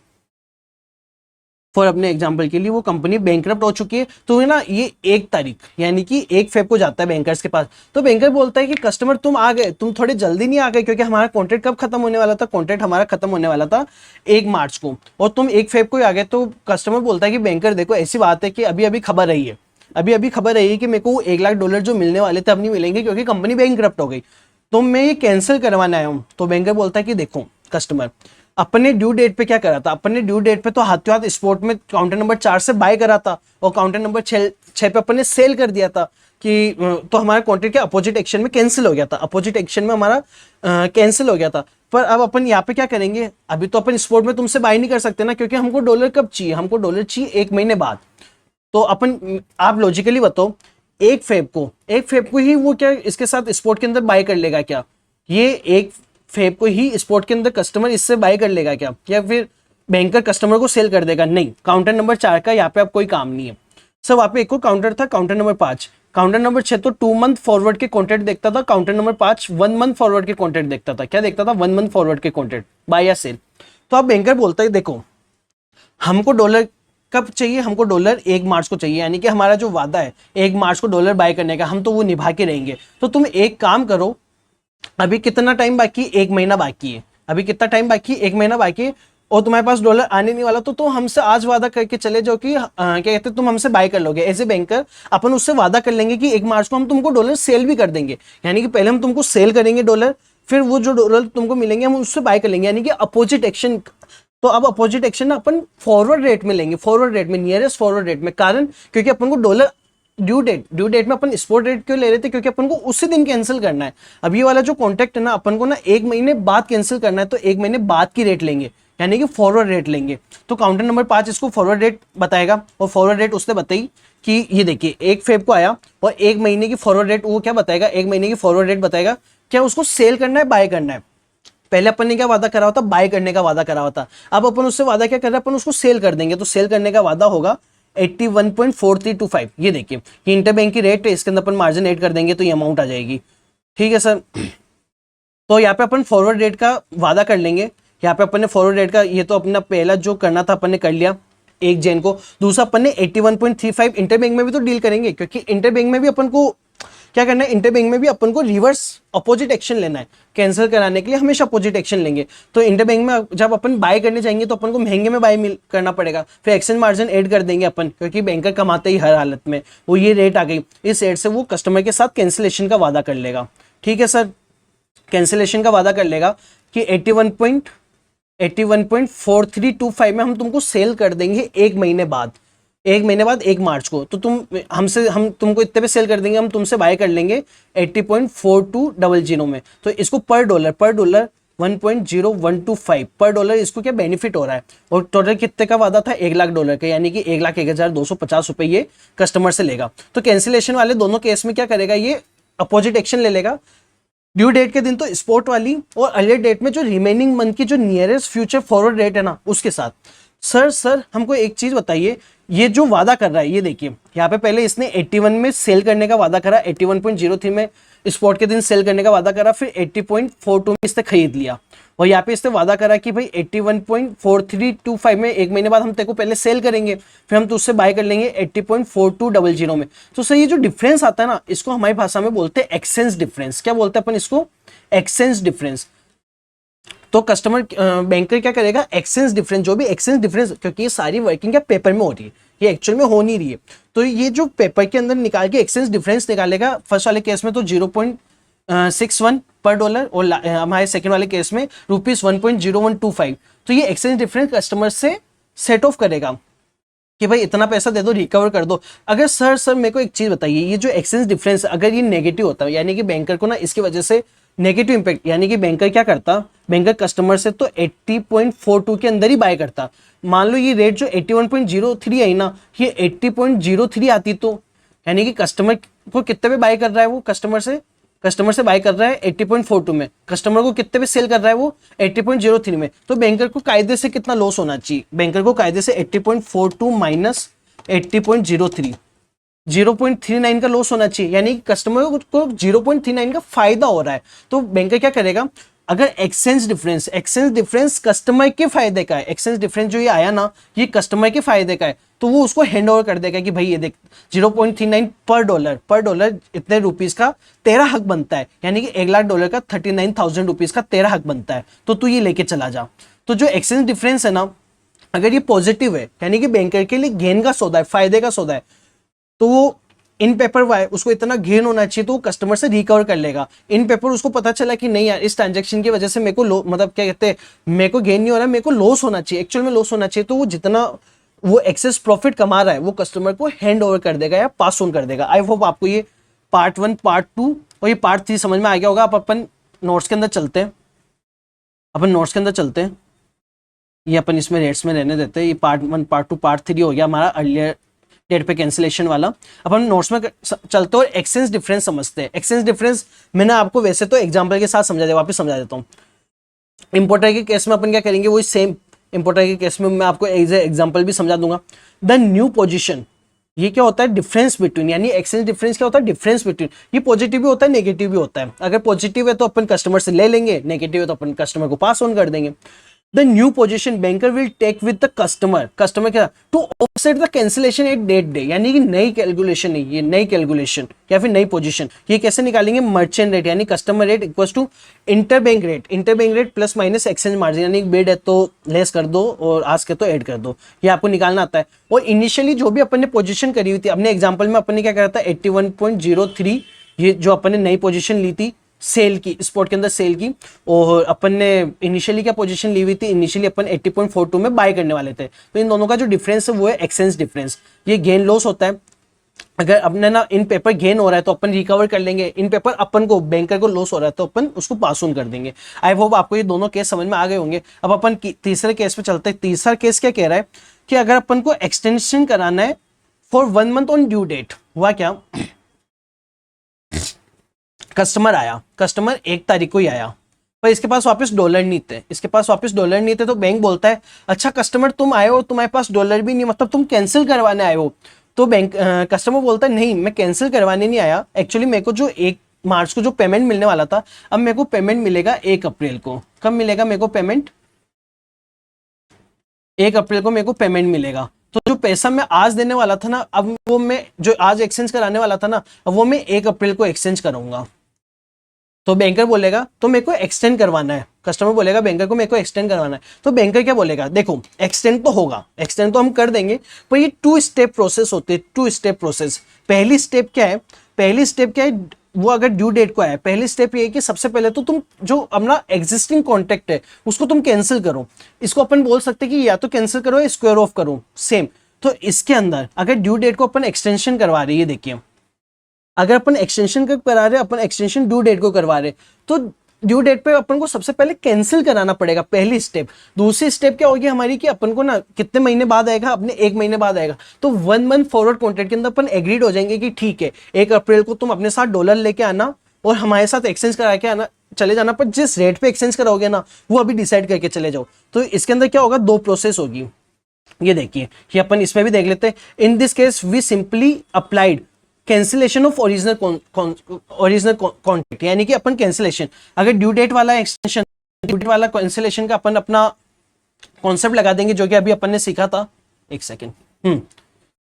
फॉर अपने एग्जांपल के लिए वो कंपनी बैंकरप्ट हो चुकी है, तो ना ये 1 तारीख यानी कि 1 फेब को जाता है बैंकर्स के पास। तो बैंकर बोलता है कि कस्टमर तुम आ गए, तुम थोड़े जल्दी नहीं आ गए, क्योंकि हमारा कॉन्ट्रैक्ट कब खत्म होने वाला था, कॉन्ट्रैक्ट हमारा खत्म होने वाला था 1 मार्च को, और तुम 1 फेब को ही आ गए। तो कस्टमर बोलता है कि बैंकर देखो ऐसी बात है कि अभी अभी खबर रही है, अभी खबर रही है कि मेरे को $1,00,000 जो मिलने वाले थे अब नहीं मिलेंगे, क्योंकि कंपनी बैंकरप्ट हो गई, तो मैं ये कैंसिल करवाने आया हूँ। तो बैंकर बोलता है कि देखो कस्टमर, अपने ड्यू डेट पे क्या करा था, अपने ड्यू डेट पे तो हाथों हाथ स्पोर्ट में काउंटर नंबर 4 से बाय करा था, और काउंटर नंबर 6 पे अपन ने सेल कर दिया था कि तो हमारा कॉन्ट्रैक्ट के अपोजिट एक्शन में कैंसिल हो गया था, अपोजिट एक्शन में हमारा कैंसिल हो गया था। पर अब अपन यहाँ पे क्या करेंगे, अभी तो अपन स्पोर्ट में तुमसे बाय नहीं कर सकते ना, क्योंकि हमको डॉलर कब चाहिए, हमको डॉलर चाहिए 1 महीने बाद। तो अपन, आप लॉजिकली बताओ 1 फेब को ही वो क्या इसके साथ स्पोर्ट के अंदर बाय कर लेगा क्या, ये 1 फेब को ही स्पोर्ट के अंदर कस्टमर इससे बाय कर लेगा क्या, या फिर बैंकर कस्टमर को सेल कर देगा, नहीं। काउंटर नंबर 4 का यहाँ पे अब कोई काम नहीं है। सब वहाँ पे एक और काउंटर था, काउंटर नंबर 5, काउंटर नंबर 6 तो 2 मंथ फॉरवर्ड के कॉन्ट्रैक्ट देखता था, काउंटर नंबर 5 1 मंथ फॉरवर्ड के कॉन्ट्रैक्ट देखता था। क्या देखता था, 1 मंथ फॉरवर्ड के कॉन्ट्रैक्ट, बाय या सेल। तो अब बैंकर बोलता है देखो हमको डॉलर कब चाहिए, हमको डॉलर 1 मार्च को चाहिए, यानी कि हमारा जो वादा है 1 मार्च को डॉलर बाय करने का, हम तो वो निभा के रहेंगे। तो तुम एक काम करो, अभी कितना टाइम बाकी, 1 महीना बाकी है, अभी कितना टाइम बाकी, 1 महीना बाकी है, और तुम्हारे पास डॉलर आने नहीं वाला, तो तुम हमसे आज वादा करके चले जाओ कि क्या कहते हैं तुम हमसे बाय कर लोगे। एज ए बैंकर अपन उससे वादा कर लेंगे कि 1 मार्च को हम तुमको डॉलर सेल भी कर देंगे, यानी कि पहले हम तुमको सेल करेंगे डॉलर, फिर वो जो डॉलर तुमको मिलेंगे हम उससे बाय कर लेंगे, यानी कि अपोजिट एक्शन। तो अब अपोजिट एक्शन ना अपन फॉरवर्ड रेट में लेंगे, फॉरवर्ड रेट में, नियरेस्ट फॉरवर्ड रेट में। कारण क्योंकि अपन को डॉलर ड्यू डेट में अपन स्पॉट रेट क्यों ले रहे थे, क्योंकि अपन को उसी दिन कैंसिल करना है। अब ये वाला जो कॉन्ट्रैक्ट है ना अपन को ना 1 महीने बाद कैंसिल करना है, तो 1 महीने बाद की रेट लेंगे, यानी कि फॉरवर्ड रेट लेंगे। तो काउंटर नंबर 5 इसको फॉरवर्ड रेट बताएगा, और फॉरवर्ड रेट उसने बताई कि ये देखिए 1 फेब को आया, और 1 महीने की फॉरवर्ड रेट वो क्या बताएगा, 1 महीने की फॉरवर्ड रेट बताएगा क्या उसको सेल करना है, बाय करना है। पहले अपन ने क्या वादा करा हुआ था, बाय करने का वादा करा हुआ था। अब अपन उससे वादा क्या कर रहे हैं, अपन उसको सेल कर देंगे। तो सेल करने का वादा होगा 81.4325। ये देखिए ये इंटरबैंक की रेट है, इसके अंदर अपन मार्जिन ऐड कर देंगे तो ये अमाउंट आ जाएगी। ठीक है सर, तो यहाँ पे अपन फॉरवर्ड रेट का वादा कर लेंगे। यहाँ पे अपन ने फॉरवर्ड रेट का, ये तो अपना पहला जो करना था अपन ने कर लिया 1 जैन को। दूसरा अपन ने 81.35 इंटरबैंक में भी तो डील करेंगे, क्योंकि इंटरबैंक में भी अपन को क्या करना है, इंटरबैंक में भी अपन को रिवर्स अपोजिट एक्शन लेना है। कैंसिल कराने के लिए हमेशा अपोजिट एक्शन लेंगे। तो इंटरबैंक में जब अपन बाय करने जाएंगे तो अपन को महंगे में बाय करना पड़ेगा, फिर एक्सचेंज मार्जिन ऐड कर देंगे अपन, क्योंकि बैंकर कमाते ही हर हालत में। वो ये रेट आ गई, इस रेट से वो कस्टमर के साथ कैंसिलेशन का वादा कर लेगा। ठीक है सर, कैंसिलेशन का वादा कर लेगा कि 81.4325 में हम तुमको सेल कर देंगे 1 महीने बाद, 1 मार्च को। तो हम तुमको इतने पे सेल कर देंगे, हम तुमसे बाय कर लेंगे 80.4200 में। तो इसको पर डॉलर 1.0125 पर डॉलर, इसको क्या बेनिफिट हो रहा है। और टोटल कितने का वादा था, $1,00,000 का, यानी कि 1,01,250 ये कस्टमर से लेगा। तो कैंसिलेशन वाले दोनों केस में क्या करेगा, ये अपोजिट एक्शन ले लेगा। ड्यू डेट के दिन तो स्पॉट वाली, और अर्लियर डेट में जो रिमेनिंग मंथ की जो नियरेस्ट फ्यूचर फॉरवर्ड रेट है ना उसके साथ। सर हमको एक चीज बताइए, ये जो वादा कर रहा है, ये देखिए यहाँ पे पहले इसने 81 में सेल करने का वादा करा, 81.03 में स्पॉट के दिन सेल करने का वादा करा, फिर 80.42 में इसने खरीद लिया। और यहाँ पे इसने वादा करा कि भाई 81.4325 में 1 महीने बाद हम तेरे को पहले सेल करेंगे, फिर हम तुझसे बाय कर लेंगे 80.4200 में। तो सर ये जो डिफरेंस आता है ना, इसको हमारी भाषा में बोलते हैं एक्सचेंज डिफरेंस। क्या बोलते हैं अपन इसको, एक्सचेंज डिफरेंस। तो कस्टमर बैंकर क्या करेगा, एक्सचेंज डिफरेंस, जो भी एक्सचेंज डिफरेंस, क्योंकि ये सारी वर्किंग क्या पेपर में हो रही है, ये एक्चुअल में हो नहीं रही है। तो ये जो पेपर के अंदर निकाल के एक्सचेंज डिफरेंस निकालेगा, फर्स्ट वाले केस में तो 0.61 पर डॉलर, और हमारे सेकंड वाले केस में ₹1.0125। तो ये एक्सचेंज डिफरेंस कस्टमर से सेट ऑफ करेगा कि भाई इतना पैसा दे दो, रिकवर कर दो। अगर सर मेरे को एक चीज बताइए, ये जो एक्सचेंज डिफरेंस अगर ये नेगेटिव होता है, यानी कि बैंकर को ना इसकी वजह से नेगेटिव इंपैक्ट, यानी कि बैंकर क्या करता, बैंकर कस्टमर से तो 80.42 के अंदर ही बाय करता। मान लो ये रेट जो 81.03 आई ना, ये 80.03 आती, तो यानी कि कस्टमर को कितने पे बाय कर रहा है, वो कस्टमर से बाय कर रहा है 80.42 में, कस्टमर को कितने पे सेल कर रहा है वो 80.03 में। तो बैंकर को कायदे से कितना लॉस होना चाहिए, बैंकर को कायदे से 80.42 माइनस 80.03, 0.39 का लॉस होना चाहिए, यानी कि कस्टमर को 0.39 का फायदा हो रहा है। तो बैंकर क्या करेगा, अगर एक्सचेंज डिफरेंस कस्टमर के फायदे का है, एक्सचेंज डिफरेंस जो ये आया ना, ये कस्टमर के फायदे का है, तो वो उसको हैंड ओवर कर देगा कि भाई ये देख 0.39 पर डॉलर इतने रुपीस का तेरा हक बनता है, यानी कि $1,00,000 का 39,000 रुपीज का तेरा हक बनता है, तो तू ये लेके चला जा। तो जो एक्सचेंज डिफरेंस है ना, अगर ये पॉजिटिव है, यानी कि बैंकर के लिए गेन का सौदा है, फायदे का सौदा है, तो वो इन पेपर वाई उसको इतना गेन होना चाहिए तो वो कस्टमर से रिकवर कर लेगा। इन पेपर उसको पता चला कि नहीं यार, इस ट्रांजैक्शन की वजह से मेरे को मतलब क्या कहते हैं, मेरे को गेन नहीं हो रहा है, मेरे को लॉस होना चाहिए, एक्चुअल में लॉस होना चाहिए, तो वो जितना वो एक्सेस प्रॉफिट कमा रहा है वो कस्टमर को हैंड ओवर कर देगा या पास ऑन कर देगा। आई होप आपको ये पार्ट 1, पार्ट 2 और ये पार्ट 3 समझ में आ गया होगा। अब अपन नोट्स के अंदर चलते हैं, ये अपन इसमें रेट्स में रहने देते हैं। ये पार्ट 1, पार्ट 2, पार्ट 3 हो गया हमारा अर्लियर डेट पे कैंसिलेशन वाला। अब हम नोट्स में चलते और एक्सचेंज डिफरेंस समझते हैं। एक्सचेंज डिफरेंस मैंने आपको वैसे तो एग्जांपल के साथ समझा दिया, वापस समझा देता हूँ। इंपोर्टर के केस में अपन क्या करेंगे, वही सेम इंपोर्टर के केस में मैं आपको एग्जांपल भी समझा दूंगा। द न्यू पोजीशन, ये क्या होता है, डिफरेंस बिटवीन, यानी एक्सचेंज डिफरेंस क्या होता है, डिफरेंस बिटवीन। ये पॉजिटिव भी होता है, नेगेटिव भी होता है। अगर पॉजिटिव है तो अपन कस्टमर से ले लेंगे, नेगेटिव है तो अपन कस्टमर को पास ऑन कर देंगे। The new position banker will take with the customer क्या, to offset the cancellation at date day, यानी कि नई कैलकुलेशन नहीं, ये नई कैलकुलेशन या फिर नई पोजीशन। ये कैसे निकालेंगे, मर्चेंट रेट यानी customer rate equal to interbank rate plus minus exchange margin, यानी बिड है तो लेस कर दो और आस्क है तो ऐड कर दो, ये आपको निकालना आता है। और इनिशियली जो भी अपन ने पोजीशन करी हुई थी, अपने एग्जाम्पल में अपन ने क्या करा था, 81.03, ये जो अपन ने नई पोजीशन ली थी सेल की, स्पॉट के अंदर सेल की, और अपन ने इनिशियली क्या पोजीशन ली हुई थी, इनिशियली अपन 80.42 में बाय करने वाले थे। तो इन दोनों का जो डिफरेंस है वो है एक्सचेंज डिफरेंस। ये गेन लॉस होता है, अगर अपने ना इन पेपर गेन हो रहा है तो अपन रिकवर कर लेंगे, इन पेपर अपन को बैंकर को लॉस हो रहा है तो अपन उसको पास ऑन कर देंगे। आई होप आपको ये दोनों केस समझ में आ गए होंगे। अब अपन तीसरे केस पे चलते हैं। तीसरा केस क्या कह रहा है कि अगर अपन को एक्सटेंशन कराना है for 1 month on due date. हुआ क्या, कस्टमर 1 तारीख को ही आया, पर इसके पास वापस डॉलर नहीं थे, इसके पास वापस डॉलर नहीं थे। तो बैंक बोलता है अच्छा कस्टमर तुम आए हो, तुम्हारे पास डॉलर भी नहीं, मतलब तुम कैंसिल करवाने आए हो। तो बैंक कस्टमर बोलता है नहीं मैं कैंसिल करवाने नहीं आया, एक्चुअली मेरे को जो 1 मार्च को जो पेमेंट मिलने वाला था, अब मेरे को पेमेंट मिलेगा 1 अप्रैल को। कब मिलेगा मेरे को पेमेंट? 1 अप्रैल को मेरे को पेमेंट मिलेगा। तो जो पैसा मैं आज देने वाला था ना, अब वो मैं जो आज एक्सचेंज कराने वाला था ना, अब वो मैं 1 अप्रैल को एक्सचेंज करूंगा। तो बैंकर बोलेगा तो मेरे को एक्सटेंड करवाना है, कस्टमर बोलेगा बैंकर को मेरे को एक्सटेंड करवाना है। तो बैंकर क्या बोलेगा, देखो एक्सटेंड तो होगा, एक्सटेंड तो हम कर देंगे, पर ये 2 स्टेप प्रोसेस होती है, 2 स्टेप प्रोसेस। पहली स्टेप क्या है, पहली स्टेप क्या है, वो अगर ड्यू डेट को आया, पहली स्टेप ये है कि सबसे पहले तो तुम जो अपना एग्जिस्टिंग कॉन्ट्रैक्ट है उसको तुम कैंसिल करो। इसको अपन बोल सकते हैं कि या तो कैंसिल करो या स्क्वायर ऑफ करो, सेम। तो इसके अंदर अगर ड्यू डेट को अपन एक्सटेंशन करवा रहे हैं, ये देखिए अगर अपन एक्सटेंशन करा रहे, अपन एक्सटेंशन ड्यू डेट को करवा रहे, तो ड्यू डेट पे अपन को सबसे पहले कैंसिल कराना पड़ेगा, पहली स्टेप। दूसरी स्टेप क्या होगी हमारी कि अपन को ना कितने महीने बाद आएगा, अपने 1 महीने बाद आएगा। तो 1 मंथ फॉरवर्ड कॉन्ट्रैक्ट के अंदर अपन एग्रीड हो जाएंगे कि ठीक है 1 अप्रैल को तुम अपने साथ डॉलर लेके आना और हमारे साथ एक्सचेंज करा के आना, चले जाना, पर जिस रेट पे एक्सचेंज कराओगे ना वो अभी डिसाइड करके चले जाओ। तो इसके अंदर क्या होगा, 2 प्रोसेस होगी। ये देखिए ये अपन इसमें भी देख लेते हैं। In this case we simply applied cancellation of original contract, यानी कि अपन कैंसिलेशन, अगर ड्यू डेट वाला एक्सटेंशन, ड्यू डेट वाला कैंसिलेशन का अपन अपना कॉन्सेप्ट लगा देंगे, जो कि अभी अपन ने सीखा था। एक सेकेंड,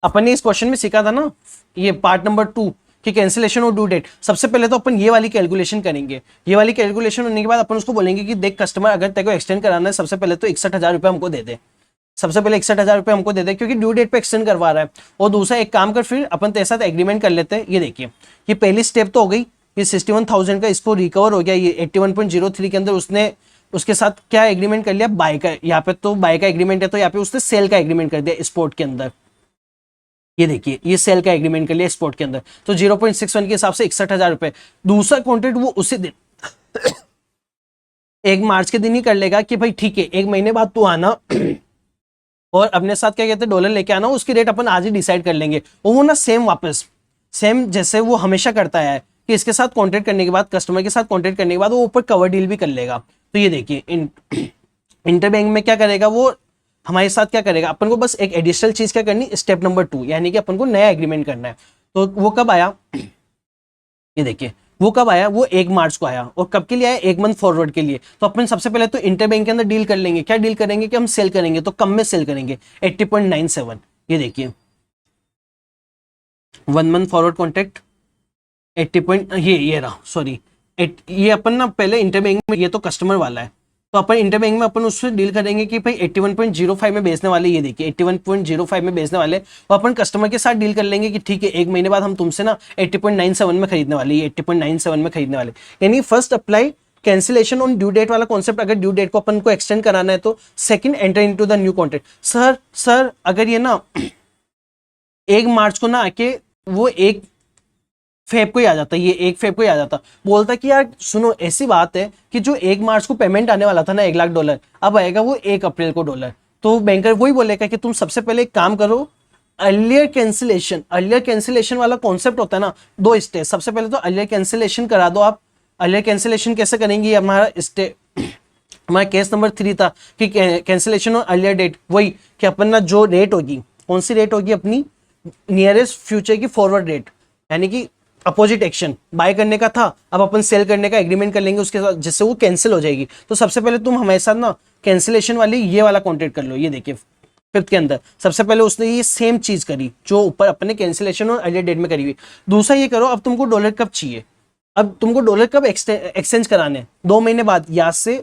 अपन ने इस क्वेश्चन में सीखा था ना, ये पार्ट नंबर 2 कि कैंसिलेशन और ड्यू डेट। सबसे पहले तो अपन ये वाली कैलकुलेशन करेंगे, ये वाली कैलकुलेशन होने के बाद अपन उसको बोलेंगे कि देख कस्टमर अगर तेरे को एक्सटेंड कराना है, सबसे पहले तो 61,000 रुपये हमको दे दे, सबसे पहले 61,000 रुपये हमको दे दे, क्योंकि ड्यू डेट पे एक्सटेंड करवा रहा है। और दूसरा एक काम कर, फिर अपन तेरे साथ एग्रीमेंट कर लेते हैं। ये देखिए ये पहली स्टेप तो हो गई, ये 61,000 का इसको रिकवर हो गया, ये 81.03 के अंदर उसने उसके साथ क्या एग्रीमेंट कर लिया, बाय का। यहाँ पे तो बाय का एग्रीमेंट है, तो यहाँ पे उसने सेल का एग्रीमेंट कर दिया स्पोर्ट के अंदर। ये देखिए ये सेल का एग्रीमेंट कर लिया स्पोर्ट के अंदर, तो 0.61 के हिसाब से 61,000 रुपये। दूसरा कॉन्ट्रैक्ट वो उसी दिन 1 मार्च के दिन ही कर लेगा कि भाई ठीक है 1 महीने बाद तू आना और अपने साथ क्या कहते हैं डॉलर लेके आना, उसकी रेट अपन आज ही डिसाइड कर लेंगे। वो ना सेम वापस सेम जैसे वो हमेशा करता है कि इसके साथ कॉन्ट्रैक्ट करने के बाद, कस्टमर के साथ कॉन्ट्रैक्ट करने के बाद वो ऊपर कवर डील भी कर लेगा। तो ये देखिए इंटर बैंक में क्या करेगा, वो हमारे साथ क्या करेगा, अपन को बस एक एडिशनल चीज क्या करनी, स्टेप नंबर 2, यानी कि अपन को नया एग्रीमेंट करना है। तो वो कब आया, ये देखिए वो कब आया, वो 1 मार्च को आया। और कब के लिए आया, 1 मंथ फॉरवर्ड के लिए। तो अपन सबसे पहले तो इंटर बैंक के अंदर डील कर लेंगे। क्या डील करेंगे कि हम सेल करेंगे, तो कम में सेल करेंगे 80.97। ये देखिए 1 मंथ फॉरवर्ड कॉन्ट्रैक्ट 80 पॉइंट, ये रहा, सॉरी ये अपन ना पहले इंटर बैंक में, ये तो कस्टमर वाला है, तो अपन इंटर बैंक में अपन उससे डील करेंगे कि भाई 81.05 में बेचने वाले, ये देखिए 81.05 में बेचने वाले। और अपन कस्टमर के साथ डील कर लेंगे कि ठीक है 1 महीने बाद हम तुमसे ना 80.97 में खरीदने वाले, ये 80.97 में खरीदने वाले। यानी first apply cancellation on due date वाला कॉन्सेप्ट, अगर ड्यू डेट को अपन को एक्सटेंड कराना है तो। Second enter into the new contract. Sir अगर ये ना 1 मार्च को ना आके वो 1 फेब को ही आ जाता, ये 1 फेब को ही आ जाता, बोलता कि यार सुनो ऐसी बात है कि जो 1 मार्च को पेमेंट आने वाला था ना $1,00,000, अब आएगा वो 1 अप्रैल को डॉलर। तो बैंकर वही बोलेगा कि तुम सबसे पहले एक काम करो, अर्लियर कैंसिलेशन वाला कॉन्सेप्ट होता है ना, 2 स्टेप। सबसे पहले तो अर्लियर कैंसिलेशन करा दो आप। अर्लियर कैंसिलेशन कैसे करेंगे, हमारा केस नंबर 3 था कि कैंसिलेशन और अर्लियर डेट, वही कि अपन ना जो रेट होगी, कौन सी रेट होगी अपनी, नियरेस्ट फ्यूचर की फॉरवर्ड रेट, यानी कि अपोजिट एक्शन बाय करने का था, अब अपन सेल करने का एग्रीमेंट कर लेंगे उसके साथ, जिससे वो कैंसिल हो जाएगी। तो सबसे पहले तुम हमारे साथ ना कैंसिलेशन वाली ये वाला कॉन्ट्रैक्ट कर लो। ये देखिए 5th के अंदर सबसे पहले उसने ये सेम चीज करी जो ऊपर अपने कैंसिलेशन और अर्लियर डेट में करी हुई। दूसरा ये करो, अब तुमको डॉलर कब चाहिए, अब तुमको डॉलर कब एक्सचेंज कराने, 2 महीने बाद या से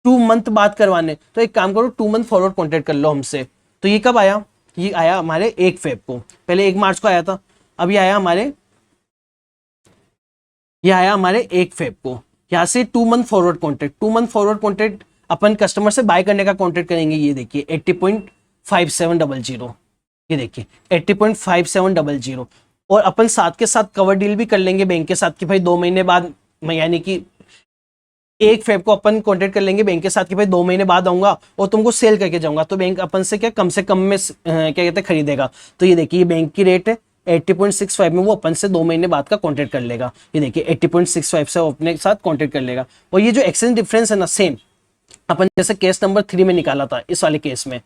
2 मंथ बाद करवाने। तो एक काम करो 2 मंथ फॉरवर्ड कॉन्ट्रैक्ट कर लो हमसे। तो ये कब आया, ये आया हमारे 1 फेब को, पहले 1 मार्च को आया था, अब ये आया हमारे 1 फेब को। यहाँ से 2 month forward contract, 2 month forward contract अपन कस्टमर से बाय करने का कॉन्ट्रैक्ट करेंगे। ये देखिए 80.5700, ये देखिए 80.5700। और अपन साथ के साथ कवर डील भी कर लेंगे बैंक के साथ कि भाई 2 महीने बाद, यानी कि 1 फेब को अपन कॉन्ट्रैक्ट कर लेंगे बैंक के साथ कि भाई 2 महीने बाद आऊंगा और तुमको सेल करके जाऊंगा। तो बैंक अपन से क्या कम में क्या कहते हैं खरीदेगा। तो ये देखिए बैंक की रेट है 80.65 में वो अपन से 2 महीने बाद का कॉन्टेक्ट कर लेगा। ये देखिए 80.65 से वो अपने साथ कॉन्टेक्ट कर लेगा। और ये जो एक्सचेंज डिफरेंस है ना, सेम अपन जैसे केस नंबर 3 में निकाला था, इस वाले केस में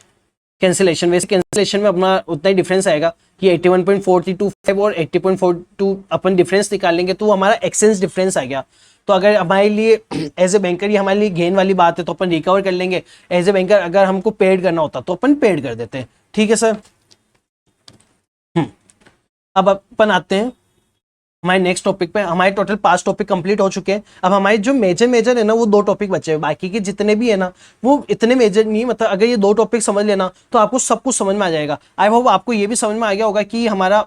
कैंसिलेशन, वैसे कैंसिलेशन में अपना उतना ही डिफरेंस आएगा कि 81.425 और 80.42 अपन डिफरेंस निकाल लेंगे तो वो हमारा एक्सचेंज डिफरेंस आ गया। तो अगर हमारे लिए एज ए बैंकर ये हमारे लिए गेन वाली बात है तो अपन रिकवर कर लेंगे। एज ए बैंकर अगर हमको पेड करना होता तो अपन पेड कर देते हैं। ठीक है सर। अब अपन आते हैं हमारे नेक्स्ट टॉपिक पे। हमारे टोटल 5 टॉपिक कंप्लीट हो चुके हैं। अब हमारे जो मेजर है ना वो 2 टॉपिक बचे हैं, बाकी के जितने भी है ना वो इतने मेजर नहीं। मतलब अगर ये 2 टॉपिक समझ लेना तो आपको सब कुछ समझ में आ जाएगा। आई होप आपको ये भी समझ में आ गया होगा कि हमारा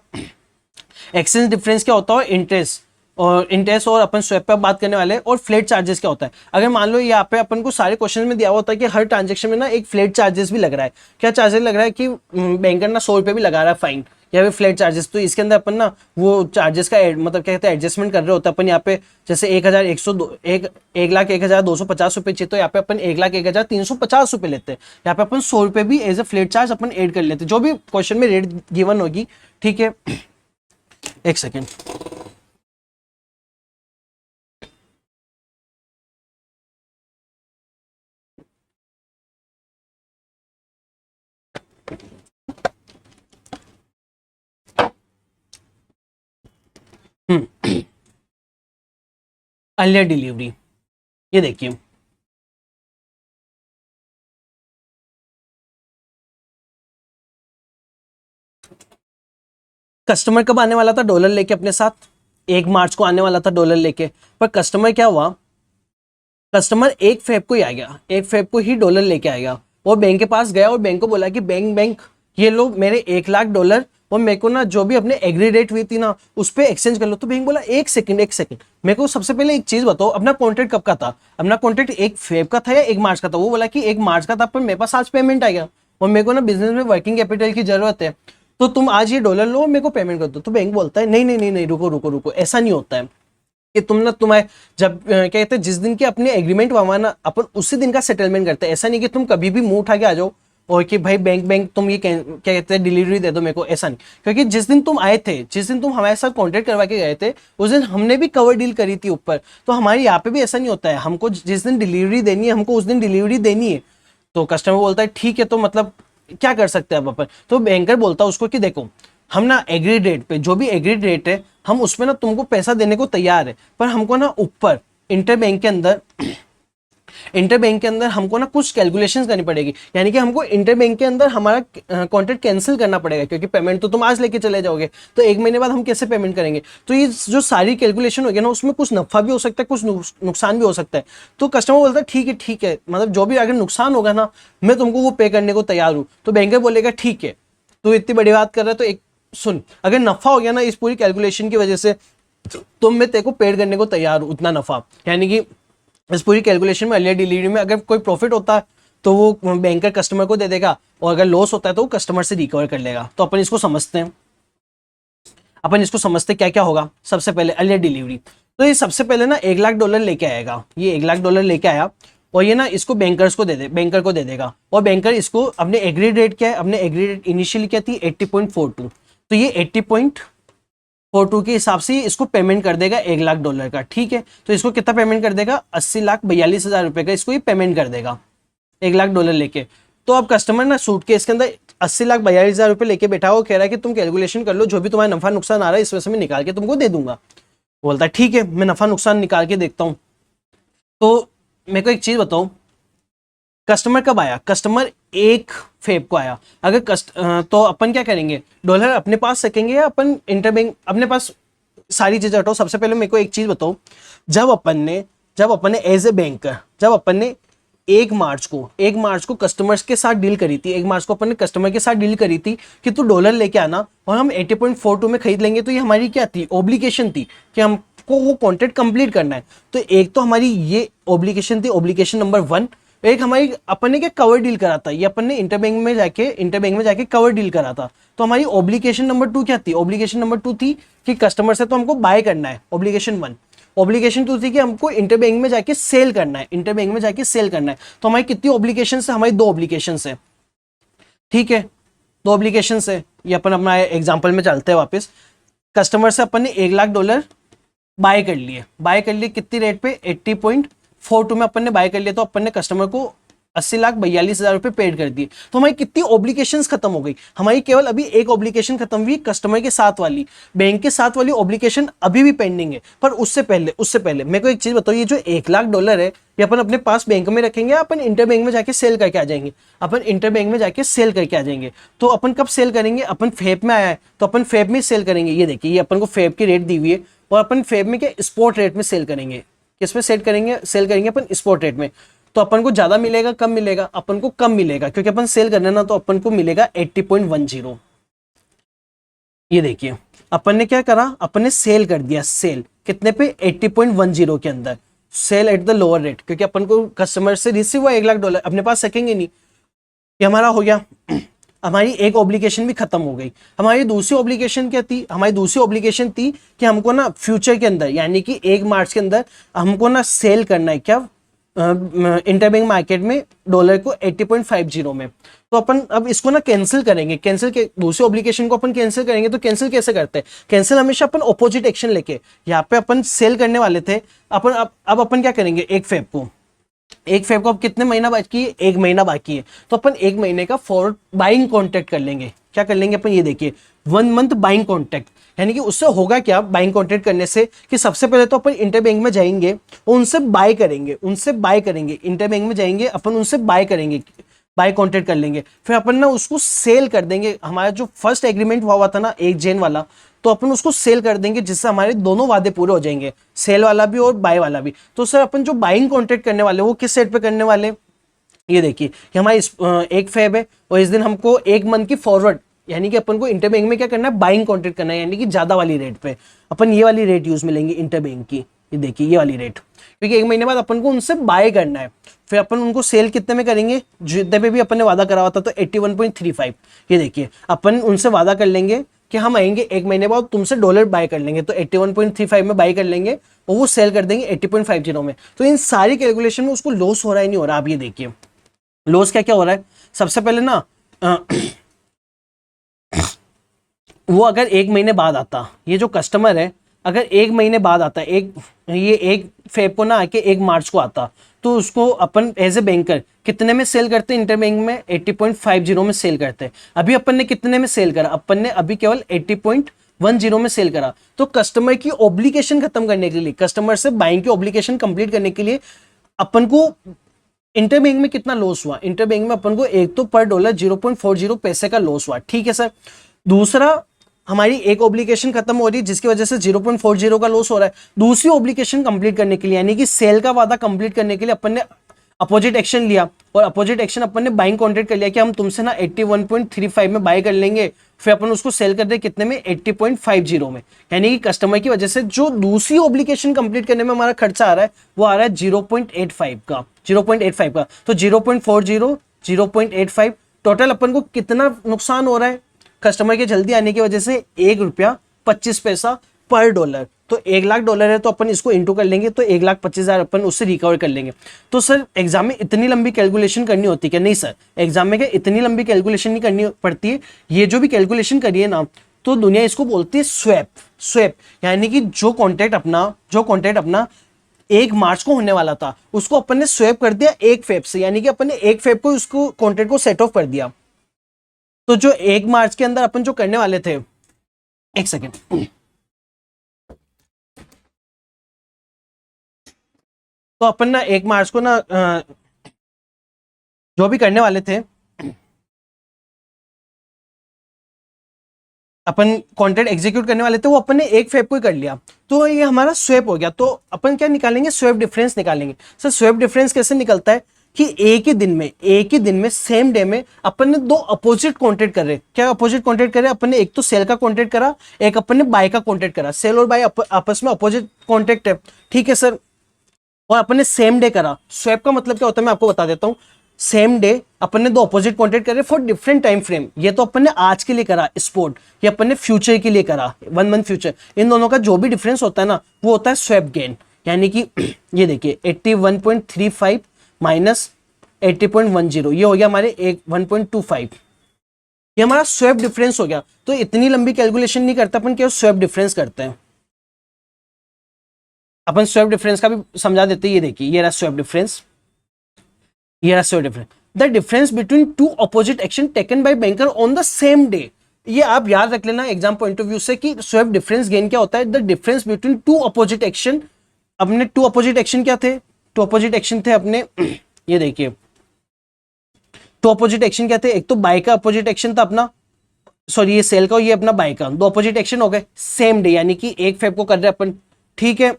एक्सचेंज डिफरेंस क्या होता है, इंटरेस्ट और अपन स्वैप पे बात करने वाले हैं, और फ्लेट चार्जेस क्या होता है। अगर मान लो यहाँ पे अपन को सारे क्वेश्चन में दिया हुआ होता है कि हर ट्रांजेक्शन में ना एक फ्लेट चार्जेस भी लग रहा है। क्या चार्जेस लग रहा है कि बैंकर ना 100 रुपये भी लगा रहा है फाइन या फिर फ्लैट चार्जेस। तो इसके अंदर अपन ना वो चार्जेस का मतलब क्या कहते हैं एडजस्टमेंट कर रहे होते हैं अपन। यहाँ पे जैसे 1,01,0250 रुपये चाहिए तो यहाँ पे अपन 1,01,350 रुपये लेते हैं। यहाँ पे अपन 100 रुपये भी एज ए फ्लैट चार्ज अपन ऐड कर लेते हैं, जो भी क्वेश्चन में रेट गिवन होगी। ठीक है, एक सेकेंड। अर्लियर डिलीवरी, ये देखिए कस्टमर कब आने वाला था डॉलर लेके अपने साथ, 1 मार्च को आने वाला था डॉलर लेके। पर कस्टमर क्या हुआ, कस्टमर 1 फेब को ही आ गया, 1 फेब को ही डॉलर लेके आएगा। और बैंक के पास गया और बैंक को बोला कि बैंक ये लो मेरे 1 लाख डॉलर और मेरे को ना जो भी अपने एग्री रेट हुई थी ना उस पर एक्सचेंज कर लो। तो बैंक बोला एक सेकंड मेरे को सबसे पहले एक चीज बताओ, अपना कॉन्ट्रैक्ट कब का था, अपना कॉन्ट्रैक्ट 1 फेब का था या 1 मार्च का था। वो बोला कि 1 मार्च का था, पर मेरे पास आज पेमेंट आ गया और मेरे को ना बिजनेस में वर्किंग कैपिटल की जरूरत है, तो तुम आज ये डॉलर लो और मेरे को पेमेंट कर दो। तो बैंक बोलता है नहीं नहीं नहीं नहीं, रुको, ऐसा नहीं होता है कि तुम ना तुम्हें जब क्या कहते हैं जिस दिन की अपने एग्रीमेंट हुआ ना अपन उसी दिन का सेटलमेंट करते हैं। ऐसा नहीं कि तुम कभी भी मुंह उठा के आ जाओ और कि भाई बैंक तुम ये क्या कहते हैं डिलीवरी दे दो मेरे को, ऐसा नहीं। क्योंकि जिस दिन तुम आए थे, जिस दिन तुम हमारे साथ कॉन्ट्रैक्ट करवा के गए थे, उस दिन हमने भी कवर डील करी थी ऊपर। तो हमारे यहाँ पे भी ऐसा नहीं होता है, हमको जिस दिन डिलीवरी देनी है हमको उस दिन डिलीवरी देनी है। तो कस्टमर बोलता है ठीक है, तो मतलब क्या कर सकते हैं अब अपन। तो बैंकर बोलता है उसको कि देखो हम ना एग्रीड रेट पे, जो भी एग्रीड रेट है हम उसमें ना तुमको पैसा देने को तैयार है, पर हमको ना ऊपर इंटर बैंक के अंदर हमको ना कुछ कैलकुलेशंस करनी पड़ेगी। यानी कि हमको इंटर बैंक के अंदर हमारा कॉन्ट्रैक्ट कैंसिल करना पड़ेगा, क्योंकि पेमेंट तो तुम आज लेके चले जाओगे, तो 1 महीने बाद हम कैसे पेमेंट करेंगे। तो ये जो सारी कैलकुलेशन होगी ना उसमें कुछ नफा भी हो सकता है, कुछ नुकसान भी हो सकता है। तो कस्टमर बोलता है ठीक है, मतलब जो भी अगर नुकसान होगा ना मैं तुमको वो पे करने को तैयार हूँ। तो बैंकर बोलेगा ठीक है, तू इतनी बड़ी बात कर रहा है तो एक सुन, अगर नफा हो गया ना इस पूरी कैलकुलेशन की वजह से तो मैं तेरे को पेड करने को तैयार हूं उतना नफा। यानी कि इस पूरी कैलकुलेशन में अर्लियर डिलीवरी में अगर कोई प्रॉफिट होता है तो वो बैंकर कस्टमर को दे देगा, और अगर लॉस होता है तो वो कस्टमर से रिकवर कर लेगा। तो अपन इसको समझते हैं, क्या क्या होगा। सबसे पहले अर्लियर डिलीवरी, तो ये सबसे पहले ना 1 लाख डॉलर लेके आएगा, ये 1 लाख डॉलर लेके आया और ये ना इसको बैंकर को दे देगा। और बैंकर इसको अपने एग्री रेट क्या है, अपने एग्री रेट इनिशियली क्या थी 80.42, तो ये 80.42 के हिसाब से इसको पेमेंट कर देगा 1 लाख डॉलर का। ठीक है, तो इसको कितना पेमेंट कर देगा, 80,42,000 रुपए का इसको ये पेमेंट कर देगा 1 लाख डॉलर लेके। तो अब कस्टमर ना सूटकेस के अंदर 80,42,000 रुपए लेके बैठा हो, कह रहा है कि तुम कैलकुलेशन कर लो, जो भी तुम्हारा नफा नुकसान आ रहा है इस वजह से मैं निकाल के तुमको दे दूंगा। बोलता है ठीक है, मैं नफा नुकसान निकाल के देखता हूँ। तो मेरे को एक चीज बताओ, कस्टमर कब आया, कस्टमर 1 फेब को आया। अगर तो अपन क्या करेंगे, डॉलर अपने पास रखेंगे या अपन इंटरबैंक अपने पास। सारी चीजें हटाओ, सबसे पहले मेरे को एक चीज बताओ, जब अपन ने एज ए बैंकर जब अपन ने 1 मार्च को कस्टमर्स के साथ डील करी थी, 1 मार्च को अपन ने कस्टमर के साथ डील करी थी कि तू डॉलर लेके आना और हम 80.42 में खरीद लेंगे। तो ये हमारी क्या थी, ओब्लिगेशन थी कि हमको वो कॉन्ट्रैक्ट कंप्लीट करना है। तो एक तो हमारी ये ओब्लिगेशन थी, ओब्लिगेशन नंबर 1। एक हमारी अपन ने क्या कवर डील करा था, ये अपन ने इंटरबैंक में जाके कवर डील करा था। तो हमारी ओब्लिगेशन नंबर 2 क्या थी, ओब्लिगेशन नंबर 2 थी कि कस्टमर से तो हमको बाय करना है, ओब्लिगेशन 1। ओब्लिगेशन 2 थी कि हमको इंटरबैंक में जाके सेल करना है। तो हमारी कितनी ओब्लिगेशन है, हमारी 2 ओब्लिगेशन है। ठीक है, दो ऑब्लिगेशन है, ये अपन अपना एग्जांपल में चलते हैं वापस। कस्टमर से अपन ने $1,00,000 बाय कर लिए कितनी रेट पे, 80.42 में अपन ने बाय कर लिया, तो अपन ने कस्टमर को 80,42,000 रुपए पेड कर दिए। तो हमारी कितनी ऑब्लिगेशंस खत्म हो गई, हमारी केवल अभी एक ऑब्लिगेशन खत्म हुई कस्टमर के साथ वाली, बैंक के साथ वाली ऑब्लिगेशन अभी भी पेंडिंग है। पर उससे पहले मेरे को एक चीज बताओ, ये जो $1,00,000 है ये अपन अपने पास बैंक में रखेंगे, अपन इंटर बैंक में जाके सेल करके आ जाएंगे? अपन इंटर बैंक में जाके सेल करके आ जाएंगे। तो अपन कब सेल करेंगे, अपन फेब में आया है तो अपन फेब में सेल करेंगे। ये देखिए, ये अपन को फेब की रेट दी हुई है और अपन फेब में क्या स्पॉट रेट में सेल करेंगे। किस में सेल करेंगे अपन स्पॉट रेट में। तो अपन को ज्यादा मिलेगा कम मिलेगा, अपन को कम मिलेगा, क्योंकि अपन सेल करना ना, तो अपन को मिलेगा 80.10। ये देखिए, अपन ने क्या करा, अपन ने सेल कर दिया, सेल कितने पे, 80.10 के अंदर, sell at the lower rate, क्योंकि अपन को कस्टमर से रिसीव हुआ $1,00,000 अपने पास रखेंगे नहीं। ये हमारा हो गया। हमारी एक ऑब्लिगेशन भी खत्म हो गई। हमारी दूसरी ऑब्लिगेशन क्या थी, हमारी दूसरी ऑब्लिगेशन थी कि हमको ना फ्यूचर के अंदर, यानी कि 1 मार्च के अंदर हमको ना सेल करना है, क्या, इंटरबैंक मार्केट में डॉलर को 80.50 में। तो अपन अब इसको ना कैंसिल करेंगे, कैंसिल के दूसरी ऑब्लिगेशन को अपन कैंसिल करेंगे। तो कैंसिल कैसे करते हैं, कैंसिल हमेशा अपन ऑपोजिट एक्शन लेके, यहाँ पे अपन सेल करने वाले थे, अपन अब अपन क्या करेंगे, 1 फेब को अब कितने महीना बाकी है, 1 महीना बाकी है, तो अपन 1 महीने का फॉरवर्ड बाइंग कॉन्ट्रैक्ट कर लेंगे। क्या कर लेंगे अपन, ये देखिए 1 मंथ बाइंग कॉन्ट्रैक्ट। यानी कि उससे होगा क्या, बाइंग कॉन्ट्रैक्ट करने से कि सबसे पहले तो अपन इंटरबैंक में जाएंगे और उनसे बाय करेंगे, इंटरबैंक में जाएंगे अपन उनसे बाय करेंगे, बाय कॉन्ट्रैक्ट कर लेंगे, फिर अपन ना उसको सेल कर देंगे। हमारा जो फर्स्ट एग्रीमेंट हुआ था ना 1 जन वाला, तो अपन उसको सेल कर देंगे, जिससे हमारे दोनों वादे पूरे हो जाएंगे, सेल वाला भी और बाय वाला भी। तो सर अपन जो बाइंग कॉन्ट्रैक्ट करने वाले वो किस रेट पे करने वाले, ये देखिए कि हमारी 1 फेब है और इस दिन हमको 1 मंथ की फॉरवर्ड, यानी कि अपन को इंटरबैंक में क्या करना है, बाइंग कॉन्ट्रैक्ट करना है, यानी कि ज्यादा वाली रेट पे अपन ये वाली रेट यूज में लेंगे इंटरबैंक की। ये देखिए ये वाली रेट, क्योंकि 1 महीने बाद अपन को उनसे बाय करना है, फिर अपन उनको सेल कितने में करेंगे, जितने पे भी अपन ने वादा करा हुआ था, तो 81.35। ये देखिए अपन उनसे वादा कर लेंगे कि हम आएंगे 1 महीने बाद तुमसे डॉलर बाय कर लेंगे, तो 81.35 में बाय कर लेंगे और वो सेल कर देंगे 80.50 में। तो इन सारी कैलकुलेशन में उसको लॉस हो रहा है नहीं हो रहा, आप ये देखिए लॉस क्या क्या हो रहा है। सबसे पहले ना वो अगर 1 महीने बाद आता, ये जो कस्टमर है अगर 1 महीने बाद आता, ये 1 फेब को ना आके 1 मार्च को आता, तो उसको अपन एज ए बैंकर कितने में सेल करते हैं, इंटरबैंक में 80.50 में सेल करते हैं। अभी अपन ने कितने में सेल करा, अपन ने अभी केवल 80.10 में सेल करा। तो कस्टमर की ऑब्लिगेशन खत्म करने के लिए, कस्टमर से बाइंग की ऑब्लिगेशन कंप्लीट करने के लिए अपन को इंटरबैंक में कितना लॉस हुआ, इंटरबैंक में अपन को एक तो पर डॉलर 0.40 पैसे का लॉस हुआ, ठीक है सर। दूसरा, हमारी एक ऑब्लिगेशन खत्म हो रही है जिसकी वजह से 0.40 का लॉस हो रहा है। दूसरी ऑब्लिगेशन कंप्लीट करने के लिए, यानी कि सेल का वादा कंप्लीट करने के लिए अपन ने अपोजिट एक्शन लिया, और अपोजिट एक्शन अपन ने बाइंग कॉन्ट्रैक्ट कर लिया कि हम तुमसे ना 81.35 में बाय कर लेंगे, फिर अपन उसको सेल कर दे कितने में, 80.50 में। यानी कि कस्टमर की वजह से जो दूसरी ऑब्लिगेशन कंप्लीट करने में हमारा खर्चा आ रहा है वो आ रहा है 0.85 का, 0.85 का। तो 0.40, 0.85, टोटल अपन को कितना नुकसान हो रहा है कस्टमर के जल्दी आने की वजह से, $1.25 पर डॉलर। तो $1,00,000 है तो अपन इसको इंटू कर लेंगे, तो 1,25,000 अपन उससे रिकवर कर लेंगे। तो सर एग्जाम में इतनी लंबी कैलकुलेशन करनी होती है क्या? नहीं सर, एग्जाम में क्या इतनी लंबी कैलकुलेशन नहीं करनी पड़ती है। ये जो भी कैलकुलेशन करिए ना, तो दुनिया इसको बोलती है स्वैप, यानी कि जो कॉन्ट्रैक्ट अपना 1 मार्च को होने वाला था उसको अपन ने स्वैप कर दिया 1 फेब से, यानी कि अपन ने 1 फेब को उसको कॉन्ट्रैक्ट को सेट ऑफ कर दिया। तो जो 1 मार्च के अंदर अपन जो करने वाले थे, एक सेकेंड, तो अपन ना 1 मार्च को ना जो भी करने वाले थे, अपन कॉन्ट्रैक्ट एग्जीक्यूट करने वाले थे, वो अपन ने 1 फेब को ही कर लिया। तो ये हमारा स्वैप हो गया। तो अपन क्या निकालेंगे, स्वैप डिफरेंस निकालेंगे। सर स्वैप डिफरेंस कैसे निकलता है कि एक ही दिन में सेम डे में अपन ने 2 अपोजिट कॉन्ट्रैक्ट कर रहे। क्या अपोजिट कॉन्ट्रैक्ट करे अपन ने, एक तो सेल का कॉन्ट्रैक्ट करा, एक अपन ने बाय का कॉन्ट्रैक्ट करा। सेल और बाय आपस में अपोजिट कॉन्ट्रैक्ट है, ठीक है सर। और अपन ने सेम डे करा। स्वैप का मतलब क्या होता है मैं आपको बता देता हूं। सेम डे अपन ने 2 अपोजिट कॉन्ट्रैक्ट करे फॉर डिफरेंट टाइम फ्रेम। ये तो अपन ने आज के लिए करा स्पॉट, ये अपन ने फ्यूचर के लिए करा 1 मंथ फ्यूचर। इन दोनों का जो भी डिफरेंस होता है ना, वो होता है स्वैप गेन। यानी कि ये देखिए 81.35 माइनस 80.10, ये हो गया हमारे 1.25। ये हमारा स्वैप डिफरेंस हो गया। तो इतनी लंबी कैलकुलेशन नहीं करते अपन, केवल स्वैप डिफरेंस करते हैं। अपन स्वैप डिफरेंस का भी समझा देते हैं। ये देखिए, ये रहा स्वैप डिफरेंस, ये रहा swap difference. The difference between two opposite action taken by banker on the same day. ये आप याद रख लेना एग्जाम पॉइंट ऑफ व्यू से कि स्वैप डिफरेंस गेन क्या होता है, the difference between two opposite action. अपने टू अपोजिट एक्शन क्या थे, टू अपोजिट एक्शन थे अपने ये देखिए, टू अपोजिट एक्शन क्या थे, एक तो बाय का अपोजिट एक्शन था अपना, सॉरी ये सेल का और ये अपना बाय का, दो अपोजिट एक्शन हो गए सेम डे, यानी कि 1 फेब को कर रहे अपन, ठीक है।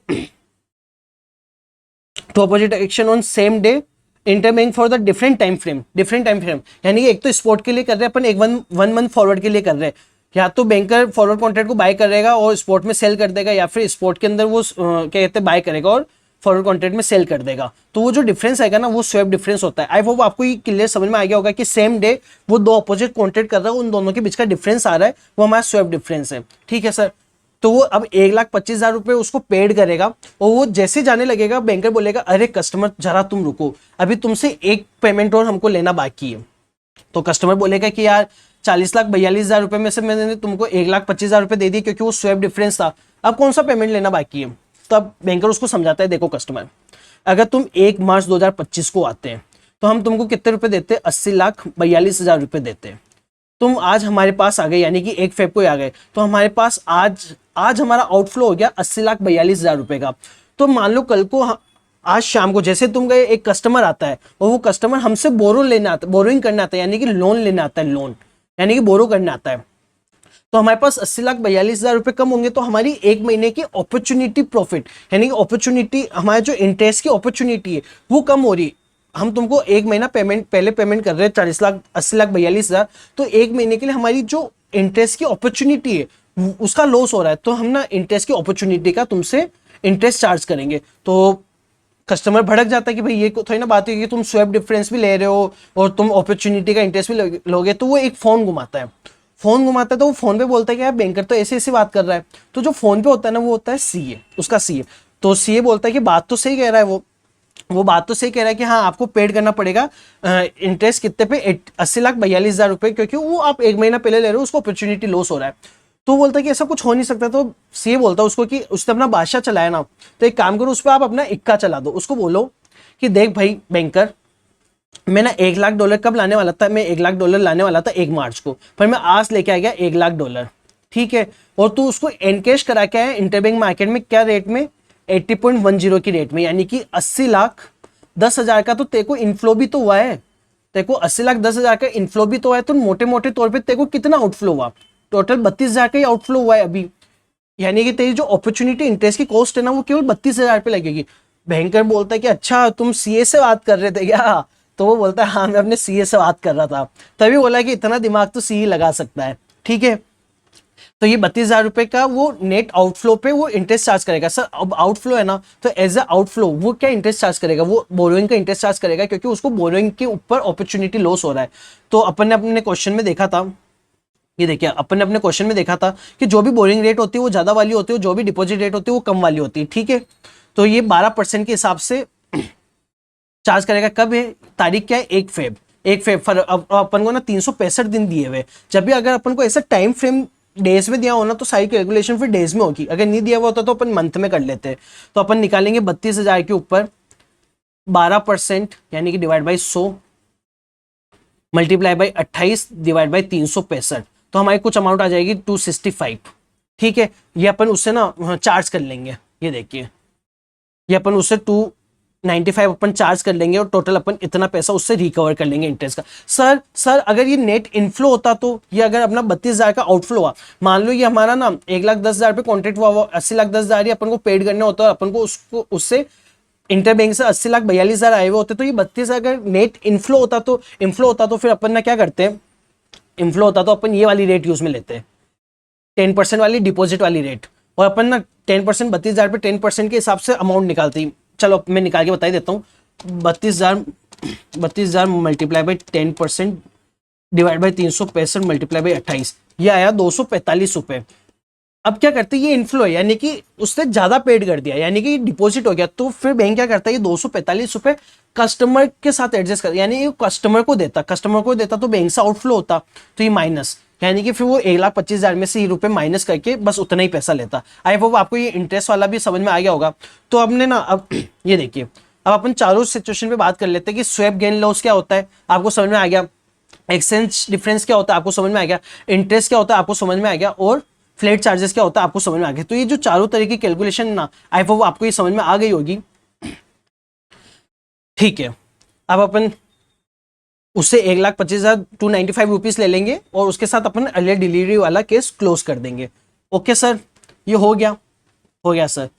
Two opposite action on same day entering for the different time frame, different time frame, यानी कि एक तो स्पॉट के लिए कर रहे हैं अपन, एक वन मंथ फॉरवर्ड के लिए कर रहे हैं। या तो बैंकर फॉरवर्ड कॉन्ट्रैक्ट को बाय करेगा और स्पॉट में सेल कर देगा, या फिर स्पॉट के अंदर वो क्या कहते हैं बाय करेगा और फॉरवर्ड कॉन्ट्रैक्ट में सेल कर देगा। तो वो जो डिफरेंस आएगा ना, वो स्वैप डिफरेंस होता है। आई होप आपको ये क्लियर समझ में आ गया होगा कि सेम डे वो दो अपोजिट कॉन्ट्रैक्ट कर रहा है, उन दोनों के बीच का डिफरेंस आ रहा है, वो हमारा स्वैप डिफरेंस है, ठीक है सर। तो वो अब 1,25,000 रुपए उसको पेड करेगा, और वो जैसे जाने लगेगा बैंकर बोलेगा अरे कस्टमर जरा तुम रुको, अभी तुमसे एक पेमेंट और हमको लेना बाकी है। तो कस्टमर बोलेगा कि यार 40,42,000 रुपए में से मैंने तुमको 1,25,000 रुपए दे दिए क्योंकि वो स्वैप डिफरेंस था, अब कौन सा पेमेंट लेना बाकी है। तब बैंकर उसको समझाता है, देखो कस्टमर, अगर तुम 1 मार्च 2025 को आते हैं तो हम तुमको कितने रुपए देते हैं, 80,42,000 रुपए देते हैं। तुम आज हमारे पास आ गए, यानी कि 1 फेब को आ गए, तो हमारे पास आज हमारा आउटफ्लो हो गया 80,42,000 रुपए का। तो मान लो कल को आज शाम को जैसे तुम गए, एक कस्टमर आता है और वो कस्टमर हमसे बोरोइंग करने आता है, यानी कि लोन लेने आता है, लोन यानी कि बोरो करने आता है। तो हमारे पास 80,42,000 रुपए कम होंगे, तो हमारी एक महीने की अपॉर्चुनिटी प्रॉफिट, यानी कि अपॉर्चुनिटी, हमारे जो इंटरेस्ट की अपॉर्चुनिटी है वो कम हो रही है। हम तुमको एक महीना पहले पेमेंट कर रहे हैं 80,42,000, तो एक महीने के लिए हमारी जो इंटरेस्ट की अपॉर्चुनिटी है उसका लॉस हो रहा है, तो हम ना इंटरेस्ट की अपॉर्चुनिटी का तुमसे इंटरेस्ट चार्ज करेंगे। तो कस्टमर भड़क जाता है कि भाई ये थोड़ी ना बात है कि तुम स्वैप डिफरेंस भी ले रहे हो और तुम अपॉर्चुनिटी का इंटरेस्ट भी लोगे। तो वो एक फोन घुमाता है, तो वो फोन पे बोलता है कि यार बैंकर तो ऐसे ऐसे बात कर रहा है। तो जो फोन पे होता है ना, वो होता है सीए, उसका सीए। तो सीए बोलता है कि बात तो सही कह रहा है, वो बात तो सही कह रहा है कि हाँ आपको पेड करना पड़ेगा इंटरेस्ट कितने पे, 80,42,000 रुपए, क्योंकि वो आप एक महीना पहले ले रहे हो, उसको अपॉर्चुनिटी लॉस हो रहा है। तो बोलता है कि ऐसा कुछ हो नहीं सकता। तो सीए बोलता है उसको कि उसने अपना बादशाह चलाया ना, तो एक काम करो, उस पर आप अपना इक्का चला दो। उसको बोलो कि देख भाई बैंकर, मैं ना $1,00,000 कब लाने वाला था, मैं $1,00,000 लाने वाला था 1 मार्च को, पर मैं आज लेके आ गया $1,00,000, ठीक है। और तू उसको एनकैश करा के आया इंटरबैंक मार्केट में, क्या रेट में, 80.10 की रेट में, यानी कि 80,10,000 का तो तेरे को इनफ्लो भी तो हुआ है, तेरे को 80,10,000 का इनफ्लो भी तो है। तो मोटे मोटे तौर पे तेरे को कितना आउटफ्लो हुआ, टोटल 32,000 का ही आउटफ्लो हुआ है अभी, यानी कि तेरी जो अपॉर्चुनिटी इंटरेस्ट की कॉस्ट है ना, वो केवल 32,000 पे लगेगी। बैंकर बोलता है कि अच्छा तुम सीए से बात कर रहे थे क्या। तो वो बोलता है हाँ मैं अपने सीए से बात कर रहा था। तभी बोला कि इतना दिमाग तो सीए लगा सकता है, ठीक है। तो ये 32,000 रुपए का वो नेट आउटफ्लो पे वो इंटरेस्ट चार्ज करेगा। सर अब आउटफ्लो है ना, तो एज अ आउटफ्लो वो क्या इंटरेस्ट चार्ज करेगा, वो बोरोइंग का इंटरेस्ट चार्ज करेगा, क्योंकि उसको बोरोइंग के ऊपर अपॉर्चुनिटी लॉस हो रहा है। तो अपन ने अपने क्वेश्चन में देखा था, ये देखिए अपन ने अपने क्वेश्चन में देखा था कि जो भी बोरिंग रेट होती है वो ज्यादा वाली होती है, जो भी डिपॉजिट रेट होती है वो कम वाली होती है, ठीक है। तो ये 12% के हिसाब से चार्ज करेगा। कब है, तारीख क्या है, 1 फेब, 1 फेब। अपन को ना 365 दिन दिए हुए, जब भी अगर अपन को ऐसा टाइम फ्रेम डेज में दिया हो ना, तो सारी कैलकुलेशन फिर डेज में होगी। अगर नहीं दिया हुआ होता तो अपन मंथ में कर लेते हैं। तो अपन निकालेंगे 32,000 के ऊपर 12%, यानी कि divide by 100 multiply by 28 divide by 365, तो हमारी कुछ अमाउंट आ जाएगी 265, ठीक है। ये अपन उससे ना चार्ज कर लेंगे, ये देखिए ये अपन उससे 295 अपन चार्ज कर लेंगे, और टोटल अपन इतना पैसा उससे रिकवर कर लेंगे इंटरेस्ट का। सर अगर ये नेट इनफ्लो होता, तो ये अगर अपना 32,000 का आउटफ्लो हुआ, मान लो ये हमारा ना 1,10,000 पे कॉन्ट्रैक्ट हुआ, 80,10,000 ही अपन को पेड करने होता है, अपन को उसको उससे इंटरबैंक से 80,42,000 आए हुए होते। तो ये 32 अगर नेट इनफ्लो होता, तो फिर अपन ना क्या करते हैं, इनफ्लो होता तो अपन ये वाली रेट यूज में लेते हैं, 10% वाली डिपॉजिट वाली रेट। और अपन ना 10%, 32,000 पे 10% के हिसाब से अमाउंट निकालते हैं। चलो मैं निकाल के बता ही देता हूँ। 32,000 multiply by 10% divide by 365 multiply by 28, ये आया 245 रुपए। अब क्या करते हैं, ये इनफ्लो है यानी कि उसने ज्यादा पेड कर दिया, यानी कि डिपॉजिट हो गया, तो फिर बैंक क्या करता है, ये 245 रुपए कस्टमर के साथ एडजस्ट कर, यानी ये कस्टमर को देता तो बैंक से आउटफ्लो होता, तो ये माइनस, यानी कि फिर वो 1,25,000 में से ये रुपए माइनस करके बस उतना ही पैसा लेता। आई होप आपको ये इंटरेस्ट वाला भी समझ में आ गया होगा। तो हमने ना अब ये देखिए, अब अपन चारों सिचुएशन पे बात कर लेते हैं कि स्वैप गेन लॉस क्या होता है, आपको समझ में आ गया, एक्सचेंज डिफरेंस क्या होता है आपको समझ में आ गया, इंटरेस्ट क्या होता है आपको समझ में आ गया, और फ्लैट चार्जेस क्या होता है आपको समझ में आ गया। तो ये जो चारों तरह की कैलकुलेशन ना, आई होप आपको ये समझ में आ गई होगी। ठीक है, अब अपन उससे 1,25,000 295 रुपीज ले लेंगे और उसके साथ अपन अर्लियर डिलीवरी वाला केस क्लोज कर देंगे। ओके सर, ये हो गया सर।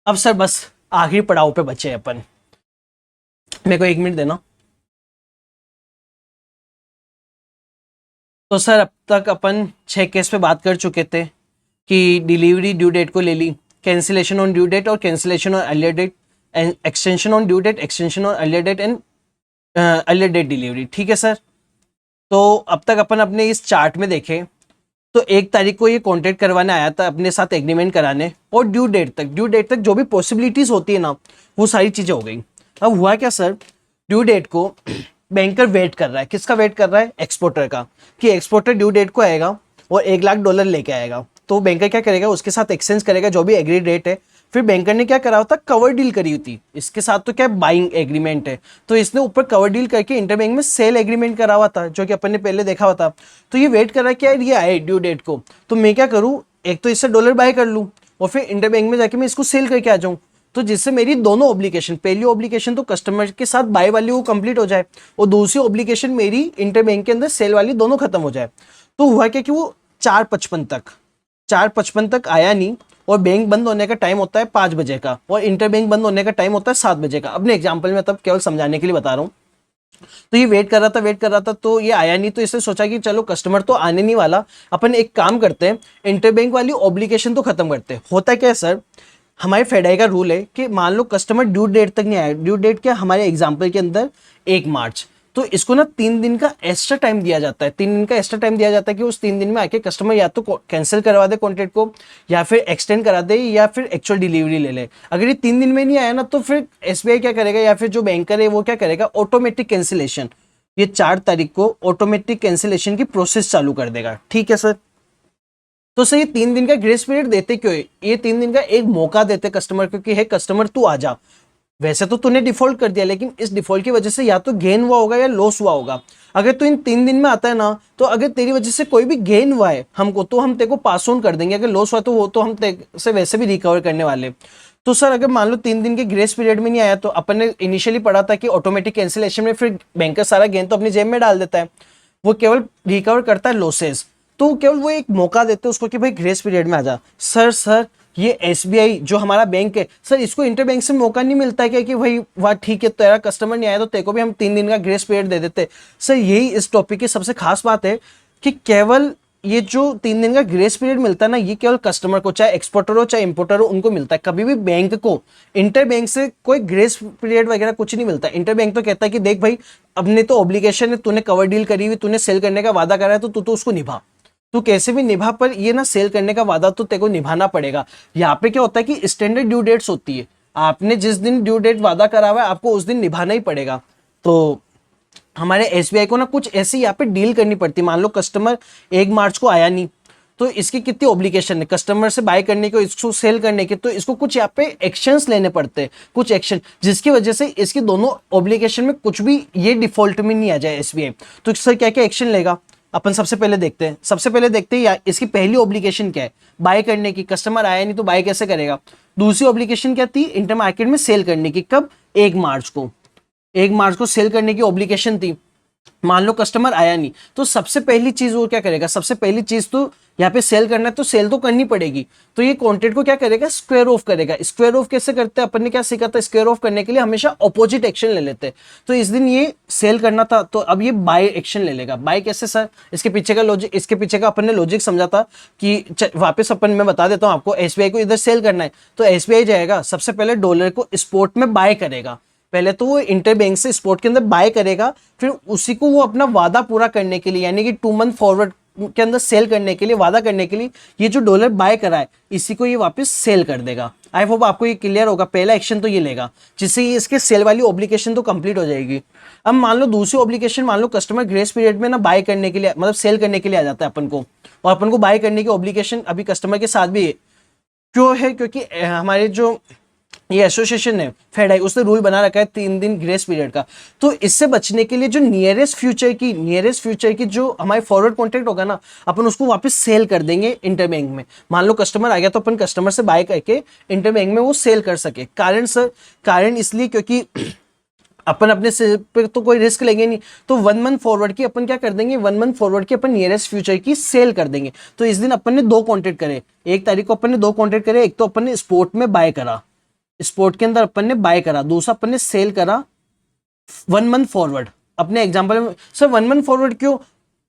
अब सर बस आखिरी पड़ाव पे बचे हैं अपन, मेरे को 1 मिनट देना। तो सर अब तक अपन 6 केस पे बात कर चुके थे कि डिलीवरी ड्यू डेट को ले ली, कैंसिलेशन ऑन ड्यू डेट और cancellation on earlier date, extension on due date, extension on earlier date and earlier date delivery. ठीक है सर, तो अब तक अपन अपने इस चार्ट में देखें तो 1 तारीख को ये कॉन्ट्रैक्ट करवाने आया था अपने साथ एग्रीमेंट कराने, और ड्यू डेट तक जो भी पॉसिबिलिटीज होती है ना, वो सारी चीजें हो गई। अब हुआ क्या सर, ड्यू डेट को बैंकर वेट कर रहा है, किसका वेट कर रहा है, एक्सपोर्टर का, कि एक्सपोर्टर ड्यू डेट को आएगा और $1,00,000 लेके आएगा, तो बैंकर क्या करेगा, उसके साथ एक्सचेंज करेगा जो भी एग्री रेट है। फिर बैंकर ने क्या करा होता, कवर डील करी होती, इसके साथ तो क्या बाइंग एग्रीमेंट है, तो इसने ऊपर कवर डील करके इंटरबैंक में सेल एग्रीमेंट करा हुआ था, जो कि अपन ने पहले देखा हुआ था। तो ये वेट कर रहा है कि यार ये आए ड्यू डेट को, तो मैं क्या करूँ, एक तो इससे डॉलर बाय कर लूँ और फिर इंटरबैंक में जाके मैं इसको सेल करके आ जाऊँ, तो जिससे मेरी दोनों ऑब्लिगेशन, पहली ऑब्लिगेशन तो कस्टमर के साथ बाय वाली वो कंप्लीट हो जाए और दूसरी ऑब्लिगेशन मेरी इंटरबैंक के अंदर सेल वाली दोनों खत्म हो जाए। तो हुआ क्या कि वो 4:55 तक आया नहीं, और बैंक बंद होने का टाइम होता है 5 बजे का और इंटरबैंक बंद होने का टाइम होता है 7 बजे का। अपने एग्जाम्पल में तब केवल समझाने के लिए बता रहा हूँ। तो ये वेट कर रहा था तो ये आया नहीं, तो इसने सोचा कि चलो कस्टमर तो आने नहीं वाला, अपन एक काम करते हैं, इंटरबैंक वाली ऑब्लिगेशन तो खत्म करते हैं। होता क्या है सर, हमारे फेडाई का रूल है कि मान लो कस्टमर ड्यू डेट तक नहीं आया, ड्यू डेट क्या हमारे एग्जाम्पल के अंदर 1 मार्च, तो इसको ना 3 दिन का एक्स्ट्रा टाइम दिया जाता है, 3 दिन का एक्स्ट्रा टाइम दिया जाता है कि उस 3 दिन में आके कस्टमर या तो कैंसिल करवा दे कॉन्ट्रैक्ट को, या फिर एक्सटेंड करा दे, या फिर एक्चुअल डिलीवरी ले ले। अगर ये 3 दिन में नहीं आया ना, तो फिर एसबीआई क्या करेगा या फिर जो बैंकर है वो क्या करेगा, ऑटोमेटिक कैंसिलेशन, ये 4 तारीख को ऑटोमेटिक कैंसिलेशन की प्रोसेस चालू कर देगा। ठीक है सर, तो सर ये 3 दिन का ग्रेस पीरियड देते क्यों है, ये 3 दिन का एक मौका देते कस्टमर को कि है कस्टमर तू आ जा, वैसे तो तूने डिफॉल्ट कर दिया, लेकिन इस डिफॉल्ट की वजह से या तो गेन हुआ होगा या लॉस हुआ होगा। अगर तू इन 3 दिन में आता है ना, तो अगर तेरी वजह से कोई भी गेन हुआ है हमको, तो हम तेरे को पास ऑन कर देंगे, अगर लॉस हुआ तो वो तो हम तेरे से वैसे भी रिकवर करने वाले। तो सर अगर मान लो 3 दिन के ग्रेस पीरियड में नहीं आया, तो अपन ने इनिशियली पढ़ा था कि ऑटोमेटिक कैंसिलेशन में फिर बैंकर सारा गेन तो अपनी जेब में डाल देता है, वो केवल रिकवर करता है लॉसेस। तो केवल वो एक मौका देते हैं उसको कि भाई ग्रेस पीरियड में आ जा। सर ये एसबीआई जो हमारा बैंक है सर, इसको इंटरबैंक से मौका नहीं मिलता है क्या कि भाई वाह ठीक है तेरा कस्टमर नहीं आया तो तेरे को भी हम 3 दिन का ग्रेस पीरियड दे देते। सर यही इस टॉपिक की सबसे खास बात है कि केवल ये जो 3 दिन का ग्रेस पीरियड मिलता है ना, ये केवल कस्टमर को, चाहे एक्सपोर्टर हो चाहे इंपोर्टर हो, उनको मिलता है। कभी भी बैंक को इंटर बैंक से कोई ग्रेस पीरियड वगैरह कुछ नहीं मिलता। इंटर बैंक तो कहता है कि देख भाई, अपने तो ऑब्लिगेशन है, तूने कवर डील करी हुई, तूने सेल करने का वादा करा है, तो तू तो उसको निभा, तू कैसे भी निभा, पर ये ना सेल करने का वादा तो तेरे को निभाना पड़ेगा। यहाँ पे क्या होता है कि स्टैंडर्ड ड्यू डेट्स होती है, आपने जिस दिन ड्यू डेट वादा करा हुआ है आपको उस दिन निभाना ही पड़ेगा। तो हमारे एसबीआई को ना कुछ ऐसी यहाँ पे डील करनी पड़ती है। मान लो कस्टमर 1 मार्च को आया नहीं, तो इसकी कितनी ऑब्लिगेशन है कस्टमर से बाय करने को, इसको सेल करने के, तो इसको कुछ यहाँ पे एक्शंस लेने पड़ते हैं, कुछ एक्शन, जिसकी वजह से इसकी दोनों ऑब्लिगेशन में कुछ भी ये डिफॉल्ट में नहीं आ जाए एसबीआई। तो सर क्या क्या एक्शन लेगा अपन सबसे पहले देखते हैं। सबसे पहले देखते हैं इसकी पहली ऑब्लिगेशन क्या है, बाय करने की। कस्टमर आया नहीं तो बाय कैसे करेगा। दूसरी ऑब्लिगेशन क्या थी, इंटर मार्केट में सेल करने की। कब, 1 मार्च को, 1 मार्च को सेल करने की ऑब्लिगेशन थी। मान लो कस्टमर आया नहीं, तो सबसे पहली चीज वो क्या करेगा, सबसे पहली चीज तो यहाँ पे सेल करना है तो सेल तो करनी पड़ेगी। तो ये कॉन्ट्रैक्ट को क्या करेगा, स्क्वायर ऑफ करेगा। स्क्वायर ऑफ कैसे करते हैं, अपन ने क्या सीखा था, स्क्वायर ऑफ करने के लिए हमेशा ऑपोजिट एक्शन ले लेते हैं। तो इस दिन ये सेल करना था तो अब ये बाय एक्शन ले लेगा। बाय कैसे सर, इसके पीछे का लॉजिक, इसके पीछे का अपन ने लॉजिक समझा था कि वापस अपन मैं बता देता हूँ आपको। एसबीआई को इधर सेल करना है तो एसबीआई जाएगा, सबसे पहले डॉलर को स्पॉट में बाय करेगा। पहले तो वो इंटर बैंक से स्पॉट के अंदर बाय करेगा, फिर उसी को वो अपना वादा पूरा करने के लिए, यानी कि 2 मंथ फॉरवर्ड के अंदर सेल करने के लिए, वादा करने के लिए ये जो डॉलर बाय करा है इसी को ये वापस सेल कर देगा। आई होप आपको ये क्लियर होगा। पहला एक्शन तो ये लेगा जिससे ये इसके सेल वाली ऑब्लिगेशन तो कंप्लीट हो जाएगी। अब मान लो दूसरी ऑब्लिगेशन, मान लो कस्टमर ग्रेस पीरियड में ना बाय करने के लिए, मतलब सेल करने के लिए आ जाता है अपन को, और अपन को बाय करने की ऑब्लिगेशन अभी कस्टमर के साथ भी है। क्यों है? क्योंकि हमारे जो ये एसोसिएशन है फेड, उसने रूल बना रखा है 3 दिन ग्रेस पीरियड का। तो इससे बचने के लिए जो नियरेस्ट फ्यूचर की जो हमारे फॉरवर्ड कॉन्ट्रैक्ट होगा ना, अपन उसको वापस सेल कर देंगे इंटरबैंक में। मान लो कस्टमर आ गया तो अपन कस्टमर से बाय करके इंटरबैंक में वो सेल कर सके। कारण इसलिए क्योंकि अपन अपने सिर पे तो कोई रिस्क लेंगे नहीं, तो 1 मंथ फॉरवर्ड की अपन क्या कर देंगे, 1 मंथ फॉरवर्ड की अपन नियरेस्ट फ्यूचर की सेल कर देंगे। तो इस दिन अपन ने 2 कॉन्ट्रैक्ट करे, 1 तारीख को अपन ने 2 कॉन्ट्रैक्ट करे। एक तो अपन ने स्पोर्ट में बाय करा, स्पोर्ट के अंदर अपन ने बाय करा, दूसरा अपन ने सेल करा 1 मंथ फॉरवर्ड। अपने एग्जांपल में सर 1 मंथ फॉरवर्ड क्यों?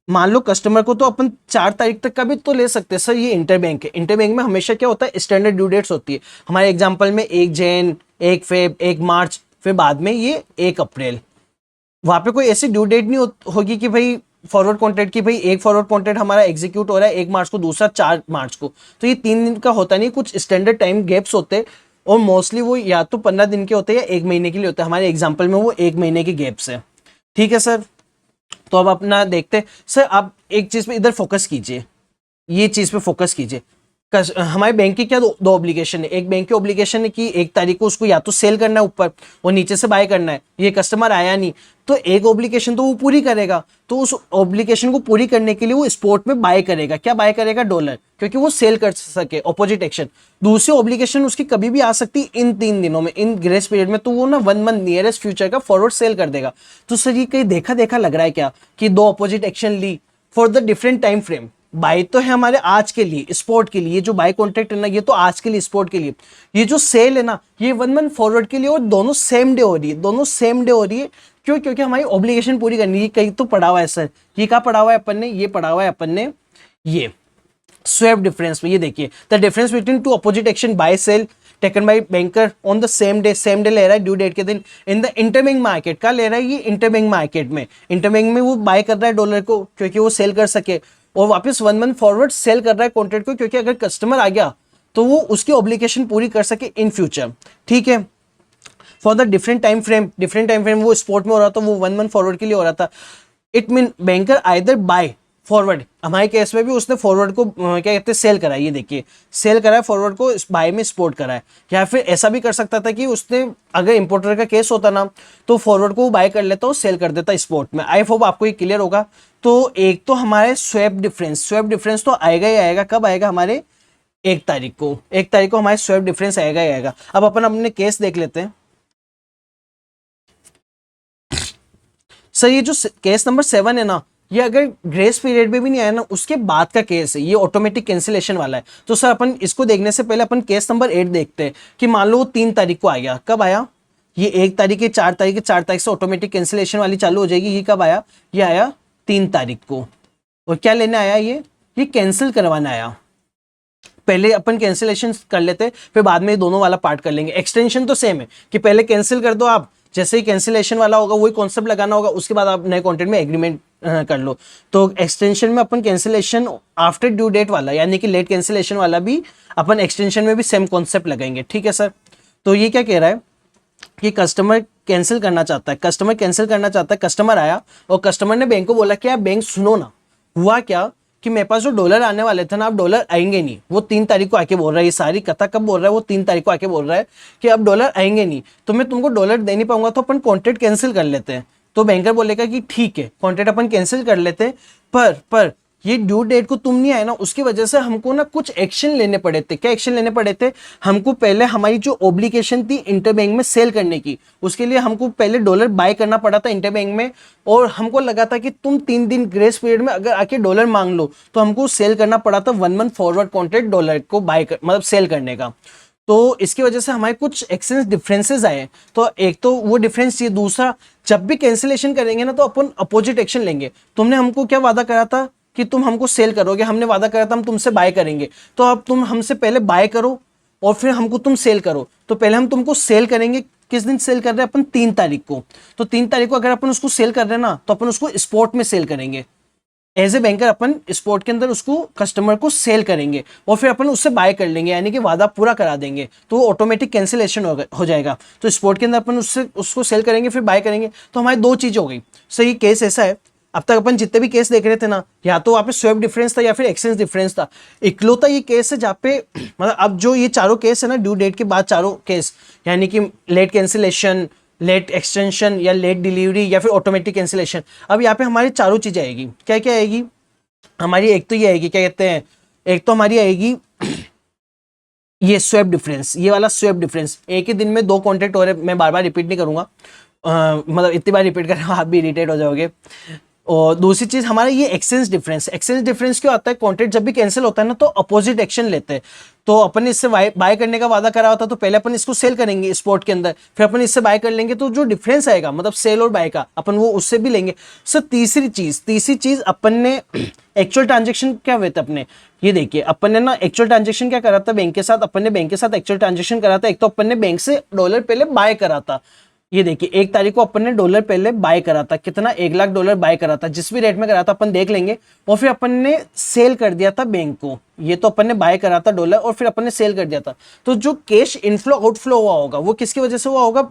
मान लो कस्टमर को तो अपन 4 तारीख तक का भी तो ले सकते हैं सर, ये इंटरबैंक है। इंटरबैंक में हमेशा क्या होता है, स्टैंडर्ड ड्यू डेट्स होती है। हमारे एग्जांपल में 1 जैन, 1 फेब, 1 मार्च, फिर बाद में ये 1 अप्रैल। वहां पे कोई ऐसी ड्यू डेट नहीं होगी कि भाई फॉरवर्ड कॉन्ट्रैक्ट की, भाई एक फॉरवर्ड कॉन्ट्रैक्ट हमारा एग्जीक्यूट हो रहा है 1 मार्च को, दूसरा 4 मार्च को, तो ये 3 दिन का होता नहीं, कुछ स्टैंडर्ड टाइम गैप्स होते हैं, और मोस्टली वो या तो 15 दिन के होते हैं या 1 महीने के लिए होते हैं। हमारे एग्जाम्पल में वो 1 महीने के गैप्स है। ठीक है सर, तो अब अपना देखते हैं सर, आप एक चीज पे इधर फोकस कीजिए, ये चीज पे फोकस कीजिए। हमारे बैंक की क्या दो ऑब्लिगेशन है। एक बैंक की ऑब्लिगेशन है कि 1 तारीख को उसको या तो सेल करना है ऊपर और नीचे से बाय करना है, ये कस्टमर आया नहीं, तो एक ऑब्लिगेशन तो वो पूरी करेगा, तो उस ऑब्लिगेशन को पूरी करने के लिए वो स्पोर्ट में बाय करेगा। क्या बाय करेगा? डॉलर, क्योंकि वो सेल कर सके, ऑपोजिट एक्शन। दूसरी ऑब्लिगेशन उसकी कभी भी आ सकती है इन 3 दिनों में, इन ग्रेस पीरियड में, तो वो ना 1 मंथ नियरेस्ट फ्यूचर का फॉरवर्ड सेल कर देगा। तो सर ये कहीं देखा देखा लग रहा है क्या कि 2 ऑपोजिट एक्शन ली for the different time frame. Buy तो है हमारे आज के लिए, स्पोर्ट के लिए, जो बाय कॉन्ट्रैक्ट है ना ये तो आज के लिए, स्पोर्ट के लिए। ये जो सेल है ना ये 1 मंथ फॉरवर्ड के लिए, और दोनों सेम डे हो रही है, दोनों सेम डे हो रही है। क्यों? क्योंकि हमारी ऑब्लिगेशन पूरी करनी है। कहीं तो पढ़ा हुआ है सर, ये कहाँ पढ़ा हुआ है अपन ने? ये पढ़ा हुआ है अपन ने ये स्वैप डिफरेंस में। ये देखिए, the difference between 2 opposite action buy sell taken by banker on the same day ले रहा है ड्यू डेट के दिन इन द इंटरबैंक मार्केट। का ले रहा है ये इंटरबैंक मार्केट में। इंटरबैंक में वो बाय कर रहा है डॉलर को क्योंकि वो सेल कर सके, और वापस 1 मंथ फॉरवर्ड सेल कर रहा है कॉन्ट्रैक्ट को, क्योंकि अगर कस्टमर आ गया तो वो उसकी ऑब्लिगेशन पूरी कर सके इन फ्यूचर। ठीक है, for the different time frame वो स्पोर्ट में हो रहा था, वो 1 मंथ फॉरवर्ड के लिए हो रहा था। It mean banker either bye forward, हमारे केस में भी उसने फॉरवर्ड को क्या कहते हैं, सेल करा है। ये देखिए, सेल करा है फॉरवर्ड को, बाय में स्पोर्ट करा है। या फिर ऐसा भी कर सकता था कि उसने, अगर इंपोर्टर का केस होता ना, तो फॉरवर्ड को बाय कर लेता और सेल कर देता स्पोर्ट में। आई होप आपको ये क्लियर होगा। तो एक तो हमारे स्वैप डिफरेंस तो आएगा ही आएगा। कब आएगा? हमारे 1 तारीख को, 1 तारीख को हमारे स्वैप डिफरेंस आएगा ही आएगा। अब अपन अपने केस देख लेते हैं सर। ये जो केस नंबर 7 है ना, ये अगर ग्रेस पीरियड में भी नहीं आया ना, उसके बाद का केस है, ये ऑटोमेटिक कैंसिलेशन वाला है। तो सर अपन इसको देखने से पहले अपन केस नंबर 8 देखते हैं कि मान लो वो 3 तारीख को आ गया। कब आया? ये 1 तारीख के 4 तारीख के 4 तारीख से ऑटोमेटिक कैंसिलेशन वाली चालू हो जाएगी। ये कब आया? ये आया 3 तारीख को। और क्या लेने आया? ये कैंसिल करवाना आया। पहले अपन कैंसिलेशन कर लेते, फिर बाद में दोनों वाला पार्ट कर लेंगे। एक्सटेंशन तो सेम है कि पहले कैंसिल कर दो आप, जैसे ही कैंसिलेशन वाला होगा वही कॉन्सेप्ट लगाना होगा, उसके बाद आप नए कॉन्ट्रैक्ट में एग्रीमेंट कर लो। तो एक्सटेंशन में अपन कैंसिलेशन आफ्टर ड्यू डेट वाला, यानी कि लेट कैंसिलेशन वाला भी अपन एक्सटेंशन में भी सेम कॉन्सेप्ट लगाएंगे। ठीक है सर, तो ये क्या कह रहा है कि कस्टमर कैंसिल करना चाहता है, कस्टमर आया और कस्टमर ने बैंक को बोला कि यार बैंक सुनो ना, हुआ क्या कि मेरे पास जो डॉलर आने वाले थे ना, अब डॉलर आएंगे नहीं। वो 3 तारीख को आके बोल रहा है, ये सारी कथा कब बोल रहा है? वो 3 तारीख को आके बोल रहा है कि अब डॉलर आएंगे नहीं, तो मैं तुमको डॉलर दे नहीं पाऊंगा, तो अपन कॉन्ट्रैक्ट कैंसिल कर लेते हैं। तो बैंकर बोलेगा कि ठीक है, कॉन्ट्रैक्ट अपन कैंसिल कर लेते हैं, पर ये ड्यू डेट को तुम नहीं आए ना, उसकी वजह से हमको ना कुछ एक्शन लेने पड़े थे। क्या एक्शन लेने पड़े थे? हमको पहले हमारी जो ऑब्लिगेशन थी इंटरबैंक में सेल करने की, उसके लिए हमको पहले डॉलर बाय करना पड़ा था इंटरबैंक में, और हमको लगा था कि तुम 3 दिन ग्रेस पीरियड में अगर आके डॉलर मांग लो तो हमको सेल करना पड़ा था 1 मंथ फॉरवर्ड कॉन्ट्रैक्ट डॉलर को मतलब सेल करने का। तो इसकी वजह से हमारे कुछ एक्सचेंज डिफरेंसेस आए। तो एक तो वो डिफरेंस ये, दूसरा जब भी कैंसिलेशन करेंगे ना तो अपन अपोजिट एक्शन लेंगे। तुमने हमको क्या वादा करा था कि तुम हमको सेल करोगे, हमने वादा करा था हम तुमसे बाय करेंगे, तो अब तुम हमसे पहले बाय करो और फिर हमको तुम सेल करो। तो पहले हम तुमको सेल करेंगे। किस दिन सेल कर रहे हैं अपन? 3 तारीख को। तो 3 तारीख को अगर अपन उसको सेल कर रहे हैं ना, तो अपन उसको स्पॉट में सेल करेंगे। एज ए बैंकर अपन स्पॉट के अंदर उसको कस्टमर को सेल करेंगे और फिर अपन उससे बाय कर लेंगे, यानी कि वादा पूरा करा देंगे, तो वो ऑटोमेटिक कैंसिलेशन हो जाएगा। तो स्पॉट के अंदर अपन उसको सेल करेंगे फिर बाय करेंगे, तो हमारी दो चीज़ हो गई। सही केस ऐसा है, अब तक अपन जितने भी केस देख रहे थे ना, या तो वहाँ पे स्वैप डिफरेंस था या फिर एक्सचेंज डिफरेंस था। इकलौता ये केस है जहाँ पे मतलब अब जो ये चारों केस है ना, ड्यू डेट के बाद चारों केस, यानी कि लेट कैंसिलेशन, लेट एक्सटेंशन या लेट डिलीवरी या फिर ऑटोमेटिक कैंसिलेशन, अब यहाँ पे हमारी चारों चीजें आएगी। क्या क्या आएगी हमारी? एक तो ये आएगी, क्या कहते हैं, एक तो हमारी आएगी ये स्वैप डिफरेंस, ये वाला स्वैप डिफरेंस। एक ही दिन में दो कॉन्ट्रैक्ट हो रहे, मैं बार बार रिपीट नहीं करूंगा, मतलब इतनी बार रिपीट कर रहा हूं आप भी इरिटेट हो जाओगे। और दूसरी चीज हमारा ये एक्सचेंज डिफरेंस। एक्सचेंज डिफरेंस क्यों आता है? कॉन्ट्रैक्ट जब भी कैंसिल होता है ना, तो अपोजिट एक्शन लेते हैं। तो अपन ने इससे बाय करने का वादा करा होता, तो पहले अपन इसको सेल करेंगे स्पॉट के अंदर, फिर अपन इससे बाय कर लेंगे, तो जो डिफरेंस आएगा मतलब सेल और बाय का, अपन वो उससे भी लेंगे। सर तीसरी चीज अपन ने एक्चुअल ट्रांजेक्शन क्या हुए थे अपने, ये देखिए अपन ने ना एक्चुअल ट्रांजेक्शन क्या करा था बैंक के साथ, अपन ने बैंक के साथ एक्चुअल ट्रांजेक्शन करा था। एक तो अपन ने बैंक से डॉलर पहले बाय करा था, ये देखिए 1 तारीख को अपन ने डॉलर पहले बाय करा था, कितना, 1 लाख डॉलर बाय करा था, जिस भी रेट में करा था अपन देख लेंगे। और फिर अपन ने सेल कर दिया था बैंक को, ये तो अपन ने बाय करा था डॉलर और फिर अपन ने सेल कर दिया था। तो जो कैश इनफ्लो आउटफ्लो हुआ होगा वो किसकी वजह से हुआ होगा?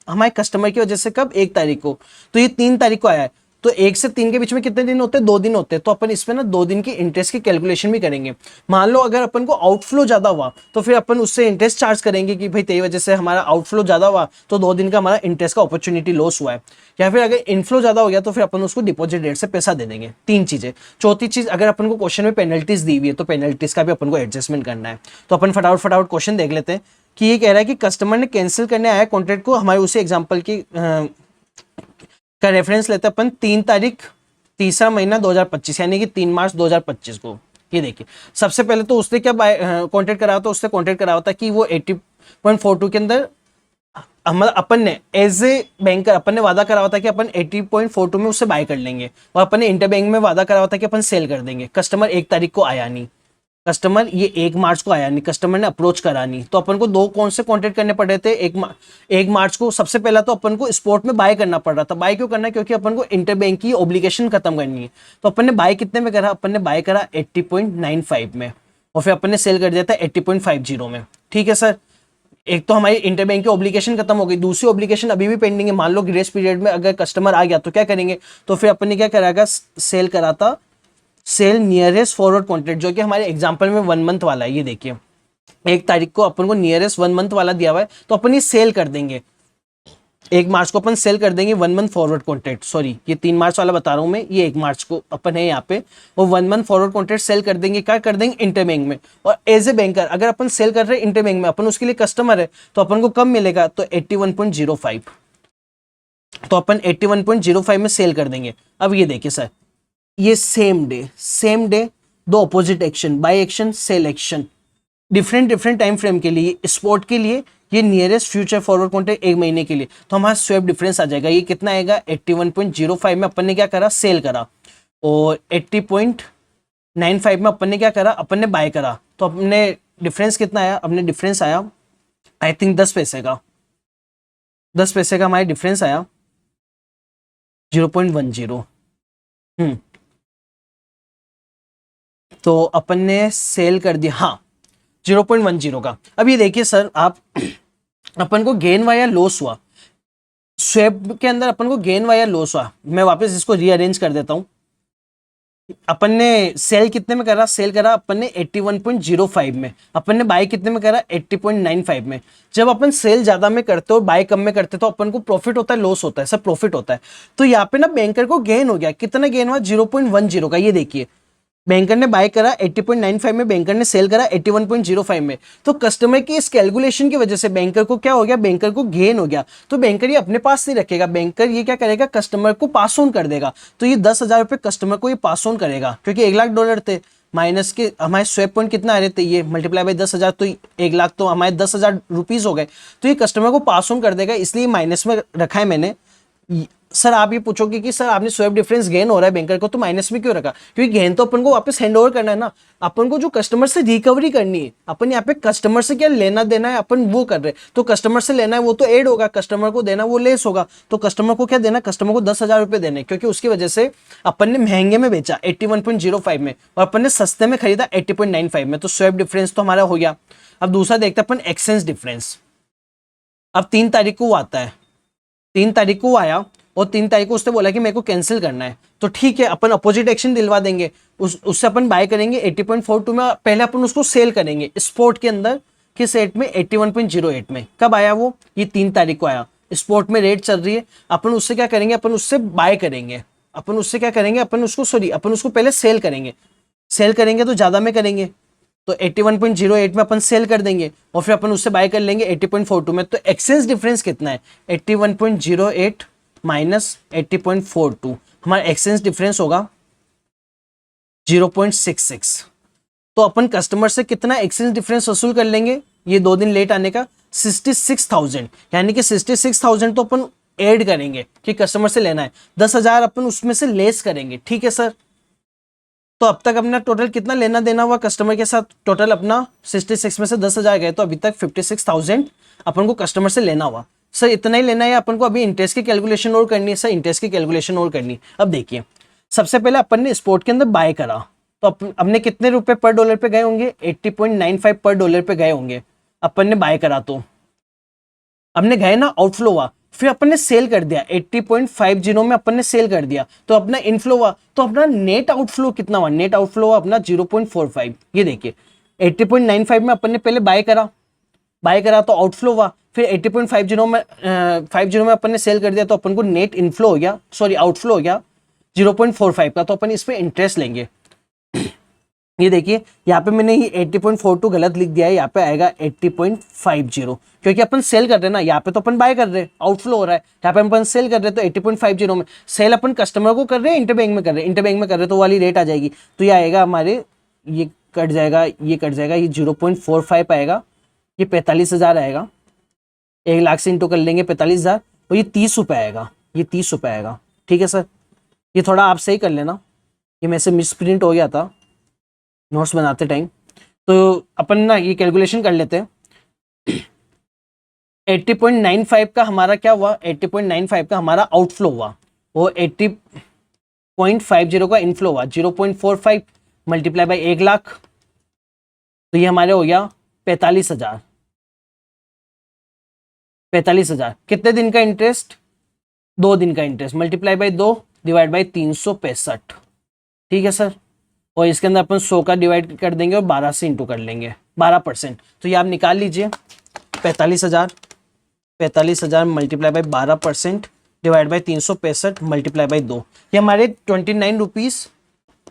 हमारे कस्टमर की वजह से। कब? 1 तारीख को। तो ये 3 तारीख को आया है, तो 1 से 3 के बीच में कितने दिन होते हैं? 2 दिन होते हैं। तो अपन इसमें ना 2 दिन की इंटरेस्ट की कैलकुलेशन भी करेंगे। मान लो अगर अपन को आउटफ्लो ज्यादा हुआ तो फिर अपन उससे इंटरेस्ट चार्ज करेंगे कि भाई तेरी वजह से हमारा आउटफ्लो ज्यादा हुआ, तो 2 दिन का हमारा इंटरेस्ट का अपॉर्चुनिटी लॉस हुआ है। या फिर अगर इनफ्लो ज्यादा हो गया तो फिर अपन उसको डिपॉजिट रेट से पैसा दे देंगे। 3 चीजें। चौथी चीज, अगर अपन को क्वेश्चन में पेनल्टीज दी हुई है तो पेनल्टीज का भी अपन को एडजस्टमेंट करना है। तो अपन फटाफट क्वेश्चन देख लेते हैं कि ये कह रहा है कि कस्टमर ने कैंसिल करने आया कॉन्ट्रैक्ट को, हमारे उसी एग्जांपल की का रेफरेंस लेते हैं अपन, 3 तारीख तीसरा महीना 2025, यानी कि 3 मार्च 2025 को। ये देखिए सबसे पहले तो उसने क्या कॉन्ट्रैक्ट करा था, उसने कॉन्ट्रैक्ट करा था कि वो 80.42 के अंदर, मतलब अपन ने एज ए बैंकर अपन ने वादा करा हुआ था कि अपन 80.42 में उससे बाय कर लेंगे, और अपन ने इंटर बैंक में वादा करा हुआ था कि अपन सेल कर देंगे। कस्टमर 1 तारीख को आया नहीं, कस्टमर ये 1 मार्च को आया नहीं, कस्टमर ने अप्रोच करा नहीं, तो अपन को दो कौन से कॉन्ट्रैक्ट करने पड़ रहे थे? 1 मार्च को सबसे पहला तो अपन को स्पॉट में बाय करना पड़ रहा था। बाय क्यों करना है? क्योंकि अपन को इंटर बैंक की ऑब्लिगेशन खत्म करनी है। तो अपन ने बाय कितने में करा? अपन ने बाय करा 80.95 में, और फिर अपन ने सेल कर दिया था 80.50 में। ठीक है सर, एक तो हमारी इंटर बैंक की ऑब्लिगेशन खत्म हो गई, दूसरी ऑब्लिगेशन अभी भी पेंडिंग है। मान लो ग्रेस पीरियड में अगर कस्टमर आ गया तो क्या करेंगे? तो फिर अपन ने क्या करागा? सेल करा था, सेल नियरेस्ट फॉरवर्ड कॉन्ट्रैक्ट, जो कि हमारे एग्जांपल में 1 मंथ वाला है। ये देखिए 1 तारीख को अपन को नियरेस्ट 1 मंथ वाला दिया हुआ है, तो अपन ये सेल कर देंगे। 1 मार्च को अपन सेल कर देंगे 1 मंथ फॉरवर्ड कॉन्ट्रैक्ट, सॉरी ये 3 मार्च वाला बता रहा हूं मैं, ये 1 मार्च को अपन है यहाँ पे, वो 1 मंथ फॉरवर्ड कॉन्ट्रैक्ट सेल कर देंगे। क्या कर देंगे? इंटर बैंक में। और एज ए बैंकर अगर अपन सेल कर रहे हैं इंटर बैंक में, अपन उसके लिए कस्टमर है, तो अपन को कब मिलेगा? तो 81.05, तो अपन 81.05 में सेल कर देंगे। अब ये देखिए सर, ये सेम डे दो opposite action, buy action, sell action, different time frame के लिए, स्पॉट के लिए ये नियरेस्ट फ्यूचर फॉरवर्ड कॉन्ट्रैक्ट 1 महीने के लिए, तो हमारा स्वैप डिफरेंस आ जाएगा। ये कितना आएगा? 81.05 में अपन ने क्या करा? सेल करा, और 80.95 में अपन ने क्या करा? अपन ने बाय करा। तो अपने डिफरेंस कितना आया? अपने डिफरेंस आया आई थिंक 10 पैसे का, 10 पैसे का हमारे डिफरेंस आया, 0.10। तो अपन ने सेल कर दिया, हाँ 0.10 का। अब ये देखिए सर आप, अपन को गेन हुआ या लॉस हुआ? स्वैप के अंदर अपन को गेन हुआ या लॉस हुआ? मैं वापस इसको रीअरेंज कर देता हूं। अपन ने सेल कितने में करा? सेल करा अपन ने 81.05 में। अपन ने बाय कितने में करा? 80.95 में। जब अपन सेल ज्यादा में करते और बाय कम में करते तो अपन को प्रॉफिट होता है, लॉस होता है? सब प्रॉफिट होता है। तो यहाँ पे ना बैंकर को गेन हो गया। कितना गेन हुआ? 0.10 का। ये देखिए बैंकर ने बाय करा 80.95 में, बैंकर ने सेल करा 81.05 में। तो कस्टमर की इस कैलकुलेशन की वजह से बैंकर को क्या हो गया? बैंकर को गेन हो गया। तो बैंकर ये अपने पास नहीं रखेगा, बैंकर ये क्या करेगा? कस्टमर को पास ऑन कर देगा। तो ये 10,000 रुपये कस्टमर को ये पास ऑन करेगा, क्योंकि 1 लाख डॉलर थे, माइनस के हमारे स्वैप पॉइंट कितना आ रहे थे? ये मल्टीप्लाई बाय 10,000, तो 1 लाख तो हमारे 10,000 रुपीज हो गए। तो ये कस्टमर को पास ऑन कर देगा, इसलिए माइनस में रखा है मैंने। सर आप ये पूछोगे कि सर आपने स्वैप डिफरेंस गेन हो रहा है बैंकर को तो माइनस में क्यों रखा, क्योंकि गेन तो अपन को वापस हैंड ओवर करना है ना, अपन को जो कस्टमर से रिकवरी करनी है, अपन यहाँ पे कस्टमर से क्या लेना देना है अपन वो कर रहे हैं, तो कस्टमर से लेना है वो तो ऐड होगा, कस्टमर को देना वो लेस होगा, तो कस्टमर को क्या देना, कस्टमर को 10,000 रुपए देने, क्योंकि उसकी वजह से अपन ने महंगे में बेचा 81.05 में और अपन ने सस्ते में खरीदा 80.95 में, तो स्वैप डिफरेंस तो हमारा हो गया। अब दूसरा देखते हैं अपन एक्सचेंज डिफरेंस। अब 3 तारीख को वो आता है, 3 तारीख को आया और 3 तारीख को उसने बोला कि मेरे को कैंसिल करना है, तो ठीक है अपन अपोजिट एक्शन दिलवा देंगे, उससे अपन बाय करेंगे 80.42 में, पहले अपन उसको सेल करेंगे स्पोर्ट के अंदर किस रेट में, 81.08 में। कब आया वो, ये 3 तारीख को आया, स्पोर्ट में रेट चल रही है, अपन उससे क्या करेंगे, अपन उससे बाय करेंगे, अपन उससे क्या करेंगे, अपन उसको पहले सेल करेंगे, सेल करेंगे तो ज्यादा में करेंगे, तो 81.08 में अपन सेल कर देंगे और फिर अपन उससे बाय कर लेंगे 80.42 में। तो एक्सचेंज डिफरेंस कितना है, 81.08 माइनस 80.42, हमारा एक्सचेंज डिफरेंस होगा 0.66। तो अपन कस्टमर से कितना एक्सचेंज डिफरेंस वसूल कर लेंगे, ये 2 दिन लेट आने का 66,000, यानी कि 66,000 तो अपन ऐड करेंगे कि कस्टमर से लेना है, 10,000 अपन उसमें से लेस करेंगे, ठीक है सर। तो अब तक अपना टोटल कितना लेना देना हुआ कस्टमर के साथ, टोटल अपना 66 में से 10,000 गए, तो अभी तक 56,000 अपन को कस्टमर से लेना हुआ। सर इतना ही लेना है अपन को, अभी इंटरेस्ट की कैलकुलेशन और करनी है। सर इंटरेस्ट की कैलकुलेशन और करनी है। अब देखिए सबसे पहले अपन ने स्पोर्ट के अंदर बाय करा, तो अपने कितने रुपए पर डॉलर पे गए होंगे, 80.95 पर डॉलर पे गए होंगे, अपन ने बाय करा, तो हमने गए ना, आउटफ्लो हुआ, फिर अपन ने सेल कर दिया 80.50 में अपन ने सेल कर दिया, तो अपना इनफ्लो हुआ, तो अपना नेट आउटफ्लो कितना हुआ, नेट आउटफ्लो हुआ अपना 0.45। ये देखिए 80.95 में अपन ने पहले बाय करा तो आउटफ्लो हुआ, फिर 80.50 में 50 में अपन ने सेल कर दिया, तो अपन को नेट इनफ्लो हो गया, सॉरी आउटफ्लो हो गया 0.45 का, तो अपन इस पे इंटरेस्ट लेंगे। ये देखिए यहाँ पे मैंने ये 80.42 गलत लिख दिया है, यहाँ पे आएगा 80.50, क्योंकि अपन सेल कर रहे हैं ना, यहाँ पे तो अपन बाय कर रहे हैं, आउटफ्लो हो रहा है, यहाँ पे अपन सेल कर रहे हैं, तो 80.50 में सेल अपन कस्टमर को कर रहे हैं, इंटरबैंक में कर रहे हैं, इंटरबैंक में कर रहे हैं तो वाली रेट आ जाएगी, तो ये आएगा हमारे, ये कट जाएगा, ये 0.45 आएगा, ये 45,000 आएगा, 1 लाख से इंटू कर लेंगे 45,000, और ये 30 रुपये आएगा, ये 30 रुपये आएगा, ठीक है सर। ये थोड़ा आप सही कर लेना, ये मेरे से मिस प्रिंट हो गया था नोट्स बनाते टाइम, तो अपन ना ये कैलकुलेशन कर लेते हैं। 80.95 का हमारा क्या हुआ, 80.95 का हमारा आउटफ्लो हुआ, वो 80.50 का इनफ्लो हुआ, 0.45 मल्टीप्लाई बाई 1 लाख, तो ये हमारे हो गया 45,000। 45,000 कितने दिन का इंटरेस्ट, 2 दिन का interest, multiply by 2 divide by 365, ठीक है सर। और इसके अंदर अपन 100 का डिवाइड कर देंगे और 12 से इंटू कर लेंगे, 12%, तो ये आप निकाल लीजिए 45,000 multiply by 12% divide by 365 multiply by 2, ये हमारे 29 रुपीज़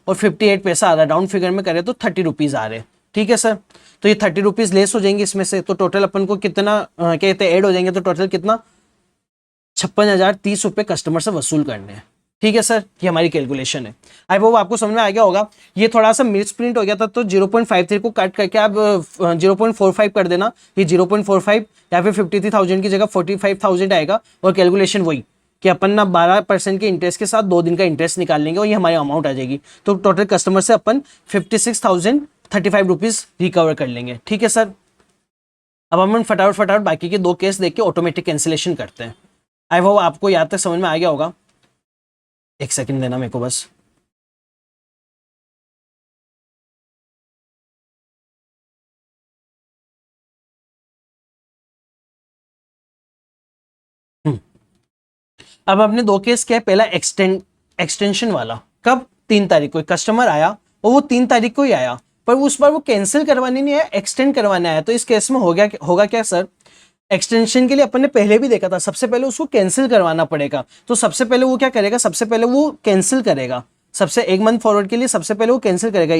और 58 पैसा आ रहा है, राउंड फिगर में करें तो 30 रुपीज़ आ रहे हैं, ठीक है सर। तो ये 30 रुपीज़ लेस हो जाएंगे इसमें से, तो टोटल अपन को कितना क्या कहते हैं ऐड हो जाएंगे, तो टोटल कितना 56,030 रुपये कस्टमर से वसूल करने हैं, ठीक है सर। ये हमारी कैलकुलेशन है, आई होप आपको समझ में आ गया होगा। ये थोड़ा सा मिस प्रिंट हो गया था, तो 0.53 को कट करके आप 0.45 कर देना, ये 0.45 या फिर 53,000 की जगह 45,000 आएगा, और कैलकुलेशन वही कि अपन ना 12% के इंटरेस्ट के साथ 2 दिन का इंटरेस्ट निकाल लेंगे और ये हमारी अमाउंट आ जाएगी, तो टोटल कस्टमर से अपन 56,035 रुपीज़ रिकवर कर लेंगे, ठीक है सर। अब हम फटाफट बाकी के 2 केस देख के ऑटोमेटिक कैंसिलेशन करते हैं। आई होप आपको यहाँ तक समझ में आ गया होगा, 1 सेकंड देना मेरे को बस। अब हमने 2 केस किया है, पहला एक्सटेंशन वाला, कब 3 तारीख को कस्टमर आया और वो 3 तारीख को ही आया, पर उस बार वो कैंसिल करवाने नहीं आया, एक्सटेंड करवाने आया, तो इस केस में होगा क्या सर, एक्सटेंशन के लिए अपन ने पहले भी देखा था, सबसे पहले उसको कैंसिल करवाना पड़ेगा, तो सबसे पहले वो क्या करेगा, सबसे पहले वो कैंसिल करेगा, सबसे 1 मंथ फॉरवर्ड के लिए सबसे पहले वो कैंसिल करेगा।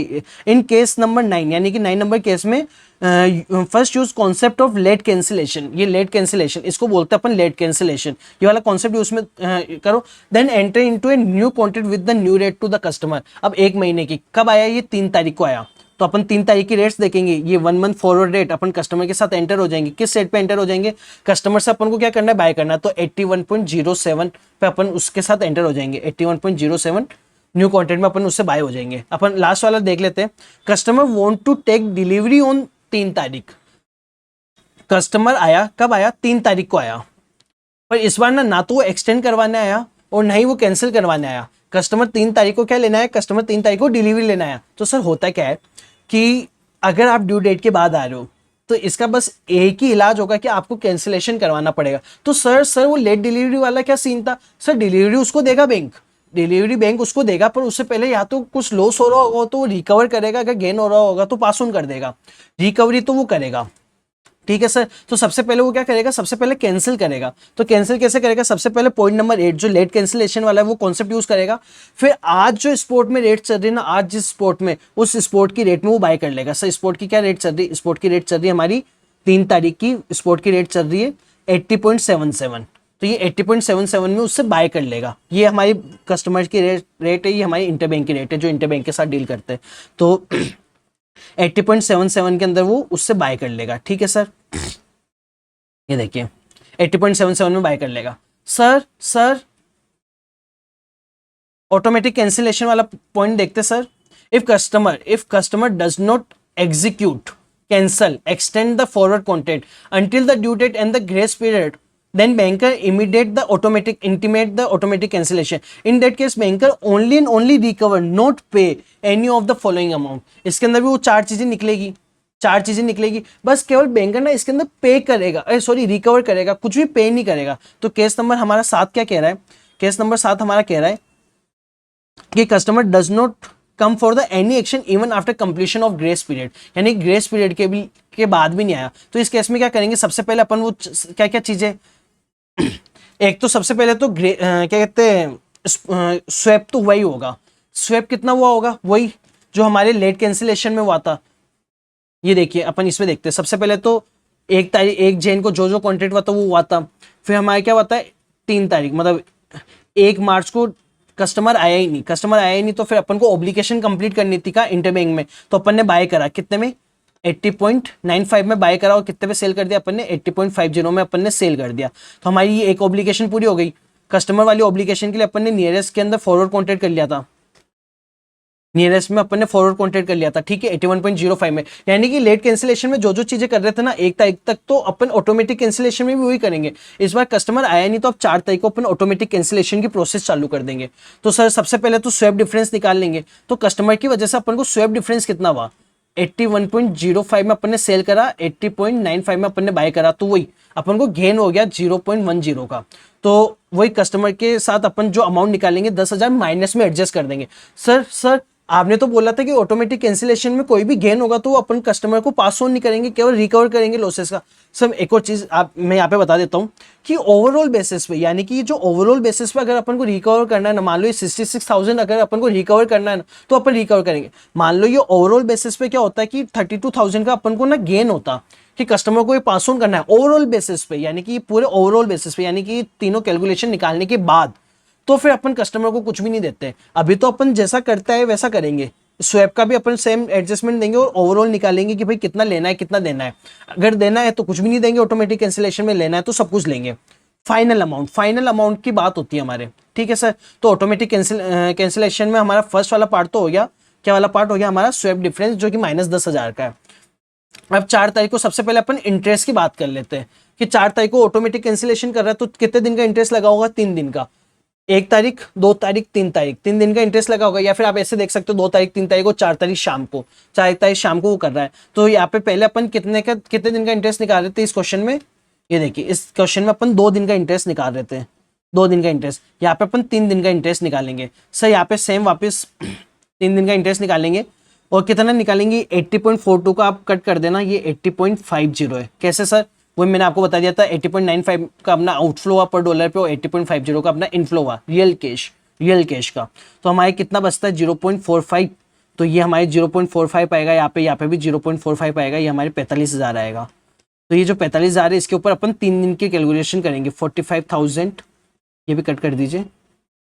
इन केस नंबर 9 यानी कि 9 नंबर केस में first use concept of late cancellation, ये लेट कैंसिलेशन इसको बोलते हैं अपन, लेट कैंसिलेशन, ये वाला कॉन्सेप्ट यूज में करो। Then enter into a new contract with the new rate to the customer. अब 1 महीने की, कब आया ये 3 तारीख को आया, तो अपन 3 तारीख की रेट्स देखेंगे, ये 1 मंथ फॉरवर्ड रेट अपन कस्टमर के साथ एंटर हो जाएंगे। किस रेट पे एंटर हो जाएंगे, कस्टमर से अपन को क्या करना है, बाय करना है, तो 81.07 पे अपन उसके साथ एंटर हो जाएंगे। 81.07 न्यू कॉन्ट्रैक्ट में अपन उससे बाय हो जाएंगे। अपन लास्ट वाला देख लेते हैं, customer want to take delivery on 3 तारीख। कस्टमर आया, कब आया, 3 तारीख को आया, पर इस बार ना तो वो एक्सटेंड करवाने आया और ना ही वो कैंसिल करवाने आया। कस्टमर 3 तारीख को क्या लेना है, कस्टमर 3 तारीख को डिलीवरी लेना है। तो सर होता क्या है कि अगर आप ड्यू डेट के बाद आ रहे हो तो इसका बस एक ही इलाज होगा कि आपको कैंसिलेशन करवाना पड़ेगा। तो सर वो लेट डिलीवरी वाला क्या सीन था, सर डिलीवरी उसको देगा बैंक, डिलीवरी बैंक उसको देगा, पर उससे पहले या तो कुछ लॉस हो रहा होगा तो वो रिकवर करेगा, अगर गेन हो रहा होगा तो पास ऑन कर देगा, रिकवरी तो वो करेगा। ठीक है सर, तो सबसे पहले वो क्या करेगा, सबसे पहले कैंसिल करेगा। तो कैंसिल कैसे करेगा, सबसे पहले पॉइंट नंबर 8 जो लेट कैंसिलेशन वाला है वो कॉन्सेप्ट यूज करेगा। फिर आज जो स्पोर्ट में रेट चल रही है ना, आज जिस स्पोर्ट में, उस स्पोर्ट की रेट में वो बाय कर लेगा। सर स्पोर्ट की क्या रेट चल रही है, स्पोर्ट की रेट चल रही है हमारी 3 तारीख की, स्पोर्ट की रेट चल रही है 80.77, तो ये 80.77 में उससे बाय कर लेगा। ये हमारी कस्टमर की रेट है, ये हमारी इंटरबैंक की रेट है जो इंटरबैंक के साथ डील करते हैं। तो 80.77 के अंदर वो उससे बाय कर लेगा। ठीक है सर, ये देखिए 80.77 में बाय कर लेगा। सर ऑटोमेटिक कैंसिलेशन वाला पॉइंट देखते sir. If customer does not execute, cancel, extend the forward contract until the due date and the grace period, then banker intimate the automatic cancellation. In that case banker only and only recover, not pay any of the following amount. इसके अंदर भी वो चार चीजें निकलेगी, बस केवल banker ना इसके अंदर पे करेगा, रिकवर करेगा, कुछ भी पे नहीं करेगा। तो केस नंबर हमारा 7 क्या कह रहा है, केस नंबर 7 हमारा कह रहा है कि customer does not come for the any action even after completion of grace period, यानी ग्रेस पीरियड के बाद भी नहीं आया। तो इस केस में क्या करेंगे, सबसे पहले अपन वो क्या क्या चीजें, एक तो सबसे पहले तो क्या कहते हैं स्वैप, तो वही होगा। स्वैप कितना हुआ होगा, वही जो हमारे लेट कैंसिलेशन में हुआ था। ये देखिए अपन इसमें देखते हैं, सबसे पहले तो 1 जैन को जो कॉन्ट्रैक्ट हुआ था वो हुआ था। फिर हमारे क्या हुआ था 3 तारीख, मतलब 1 मार्च को कस्टमर आया ही नहीं, तो फिर अपन को ऑब्लिगेशन कंप्लीट करनी थी का इंटरबैंक में, तो अपन ने बाय करा कितने में, 80.95 में बाय करा, और कितने पे सेल कर दिया अपन ने, 80.50 में अपन ने सेल कर दिया। तो हमारी ये एक ऑब्लिगेशन पूरी हो गई। कस्टमर वाली ऑब्लिगेशन के लिए अपन ने नियरेस्ट के अंदर फॉरवर्ड कॉन्ट्रैक्ट कर लिया था, नियरेस्ट में अपन ने फॉरवर्ड कॉन्ट्रैक्ट कर लिया था। ठीक है 81.05 में, यानी कि लेट कैंसिलेशन में जो चीजें कर रहे थे ना 1 तारीख तक, तो अपन ऑटोमेटिक कैंसिलेशन में भी वही करेंगे। इस बार कस्टमर आया नहीं तो अब 4 तारीख को अपन ऑटोमेटिक कैंसिलेशन की प्रोसेस चालू कर देंगे। तो सर सबसे पहले तो स्वैप डिफरेंस निकाल लेंगे। तो कस्टमर की वजह से अपन को स्वैप डिफरेंस कितना हुआ, 81.05 में अपन ने सेल करा, 80.95 में अपन ने बाय करा, तो वही अपन को गेन हो गया 0.10 का। तो वही कस्टमर के साथ अपन जो अमाउंट निकालेंगे 10,000 माइनस में एडजस्ट कर देंगे। सर आपने तो बोला था कि ऑटोमेटिक कैंसिलेशन में कोई भी गेन होगा तो वो अपन कस्टमर को पास ऑन नहीं करेंगे, केवल रिकवर करेंगे लॉसेस का। सब एक और चीज मैं यहाँ पे बता देता हूँ कि ओवरऑल बेसिस पे, यानी कि जो ओवरऑल बेसिस पे अगर अपन को रिकवर करना है ना, मान लो ये 66,000 अगर अपन को रिकवर करना है ना, तो अपन रिकवर करेंगे। मान लो ये ओवरऑल बेसिस पे क्या होता है कि 32,000 का अपन को ना गेन होता कि कस्टमर को ये पास ऑन करना है ओवरऑल बेसिस पे, यानी कि पूरे ओवरऑल बेसिस पे, यानी कि तीनों कैलकुलेशन निकालने के बाद, तो फिर अपन कस्टमर को कुछ भी नहीं देते। अभी तो अपन जैसा करता है वैसा करेंगे, स्वैप का भी अपन सेम एडजस्टमेंट देंगे और ओवरऑल निकालेंगे कि भाई कितना लेना है कितना देना है। अगर देना है तो कुछ भी नहीं देंगे ऑटोमेटिक कैंसिलेशन में, लेना है तो सब कुछ लेंगे। फाइनल अमाउंट की बात होती है हमारे। ठीक है सर, तो ऑटोमेटिक कैंसिलेशन में हमारा फर्स्ट वाला पार्ट तो हो गया, क्या वाला पार्ट हो गया हमारा, स्वैप डिफरेंस, जो कि -10,000 का है। अब 4 तारीख को सबसे पहले अपन इंटरेस्ट की बात कर लेते हैं कि 4 तारीख को ऑटोमेटिक कैंसिलेशन कर रहा है तो कितने दिन का इंटरेस्ट लगा होगा, 3 दिन का। 1 तारीख, 2 तारीख, 3 तारीख, 3 दिन का इंटरेस्ट लगा होगा। या फिर आप ऐसे देख सकते हो 2 तारीख, 3 तारीख को, 4 तारीख शाम को, 4 तारीख शाम को वो कर रहा है। तो यहाँ पे पहले अपन कितने दिन का इंटरेस्ट निकाल रहे थे इस क्वेश्चन में, ये देखिए इस क्वेश्चन में अपन 2 दिन का इंटरेस्ट निकाल रहे थे, 2 दिन का इंटरेस्ट। यहाँ पे अपन 3 दिन का इंटरेस्ट निकालेंगे। सर यहाँ पे सेम वापस 3 दिन का इंटरेस्ट निकालेंगे और कितना निकालेंगे, 80.42 का आप कट कर देना, ये 80.50 है। कैसे सर, वही मैंने आपको बता दिया था, 80.95 का अपना आउटफ्लो हुआ पर डॉलर पे और 80.50 का अपना इनफ्लो हुआ रियल कैश का। तो हमारे कितना बचता है 0.45, तो ये हमारे 0.45 आएगा, यहाँ पे भी 0.45 आएगा, ये हमारे 45,000 आएगा। तो ये जो 45,000 है इसके ऊपर अपन 3 दिन की कैलकुलेशन करेंगे। 45,000 ये भी कट कर दीजिए,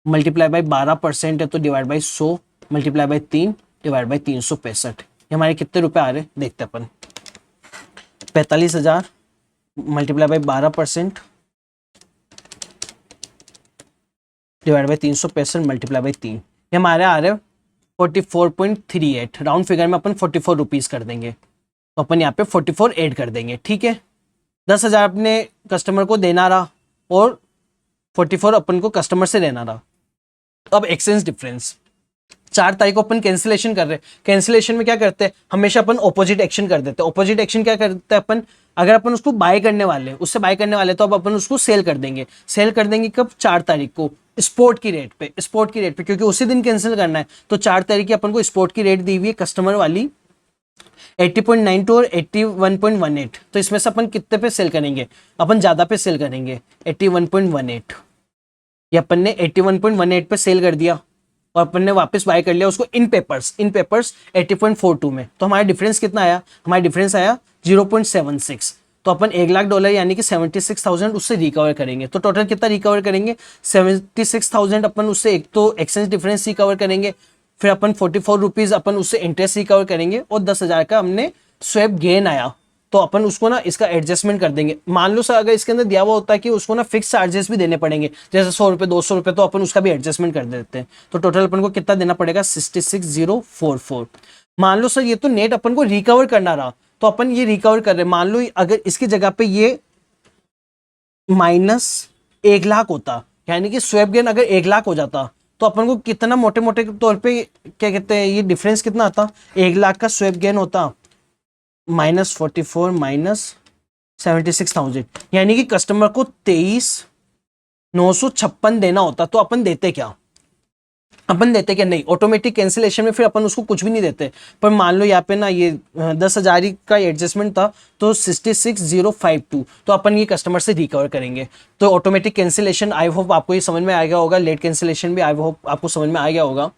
मल्टीप्लाई बाई 12% है तो divide by 100, multiply by 3 divide by 365। ये हमारे कितने रुपए आ रहे हैं देखते हैं अपन। 45,000 multiply by 12% divide by 365 multiply by 3, ये हमारे आ रहे हैं 44.38। राउंड फिगर में अपन 44 रुपीज़ कर देंगे, तो अपन यहाँ पे 44 ऐड कर देंगे। ठीक है, 10,000 अपने कस्टमर को देना रहा और 44 अपन को कस्टमर से लेना रहा। अब एक्सचेंज डिफरेंस, 4 तारीख को अपन कैंसिलेशन कर रहे हैं। कैंसिलेशन में क्या करते हैं, हमेशा अपन ऑपोजिट एक्शन कर देते हैं। ऑपोजिट एक्शन क्या करते हैं अपन, अगर अपन उसको बाय करने वाले उससे बाय करने वाले तो अब अपन उसको सेल कर देंगे। सेल कर देंगे कब, 4 तारीख को स्पॉट की रेट पे। स्पॉट की रेट पे क्योंकि उसी दिन कैंसिल करना है, तो 4 तारीख की अपन को स्पॉट की रेट दी हुई है कस्टमर वाली 80.92 और 81.18। तो इसमें से अपन कितने पे सेल करेंगे, अपन ज्यादा पे सेल करेंगे 81.18। ये अपन ने 81.18 पे सेल कर दिया और अपन ने वापस बाय कर लिया उसको इन पेपर्स 80.42 में। तो हमारा डिफरेंस कितना आया, हमारा डिफरेंस आया 0.76। तो अपन $1,00,000 यानी कि 76,000 उससे रिकवर करेंगे। तो टोटल कितना रिकवर करेंगे, 76,000 अपन उससे एक तो एक्सचेंज डिफरेंस रिकवर करेंगे, फिर अपन 44 रुपीज अपन उससे इंटरेस्ट रिकवर करेंगे और 10,000 का हमने स्वैप गेन आया। तो अपन उसको ना इसका एडजस्टमेंट कर देंगे। मान लो सर अगर इसके अंदर दिया हुआ होता है कि उसको ना फिक्स चार्जेस भी देने पड़ेंगे, जैसे 100 रुपये 200 रुपये, तो अपन उसका भी एडजस्टमेंट कर देते हैं। तो टोटल अपन को कितना देना पड़ेगा, 66,044। मान लो सर ये तो नेट अपन को रिकवर करना रहा, तो अपन ये रिकवर कर रहे हैं। मान लो अगर इसकी जगह पे ये -1,00,000 होता, यानी कि स्वैप गेन अगर 1,00,000 हो जाता, तो अपन को कितना मोटे मोटे तौर पे क्या कहते हैं, ये डिफरेंस कितना आता, 1,00,000 का स्वैप गेन होता -44 -76,000, यानी कि कस्टमर को 23,956 देना होता। तो अपन देते क्या, अपन देते क्या, नहीं ऑटोमेटिक कैंसिलेशन में फिर अपन उसको कुछ भी नहीं देते। पर मान लो यहाँ पे ना ये 10,000 का एडजस्टमेंट था, तो 66,052, तो अपन ये कस्टमर से रिकवर करेंगे। तो ऑटोमेटिक कैंसिलेशन आई होप आपको ये समझ में आ गया होगा, लेट कैंसिलेशन भी आई होप आपको समझ में आ गया होगा।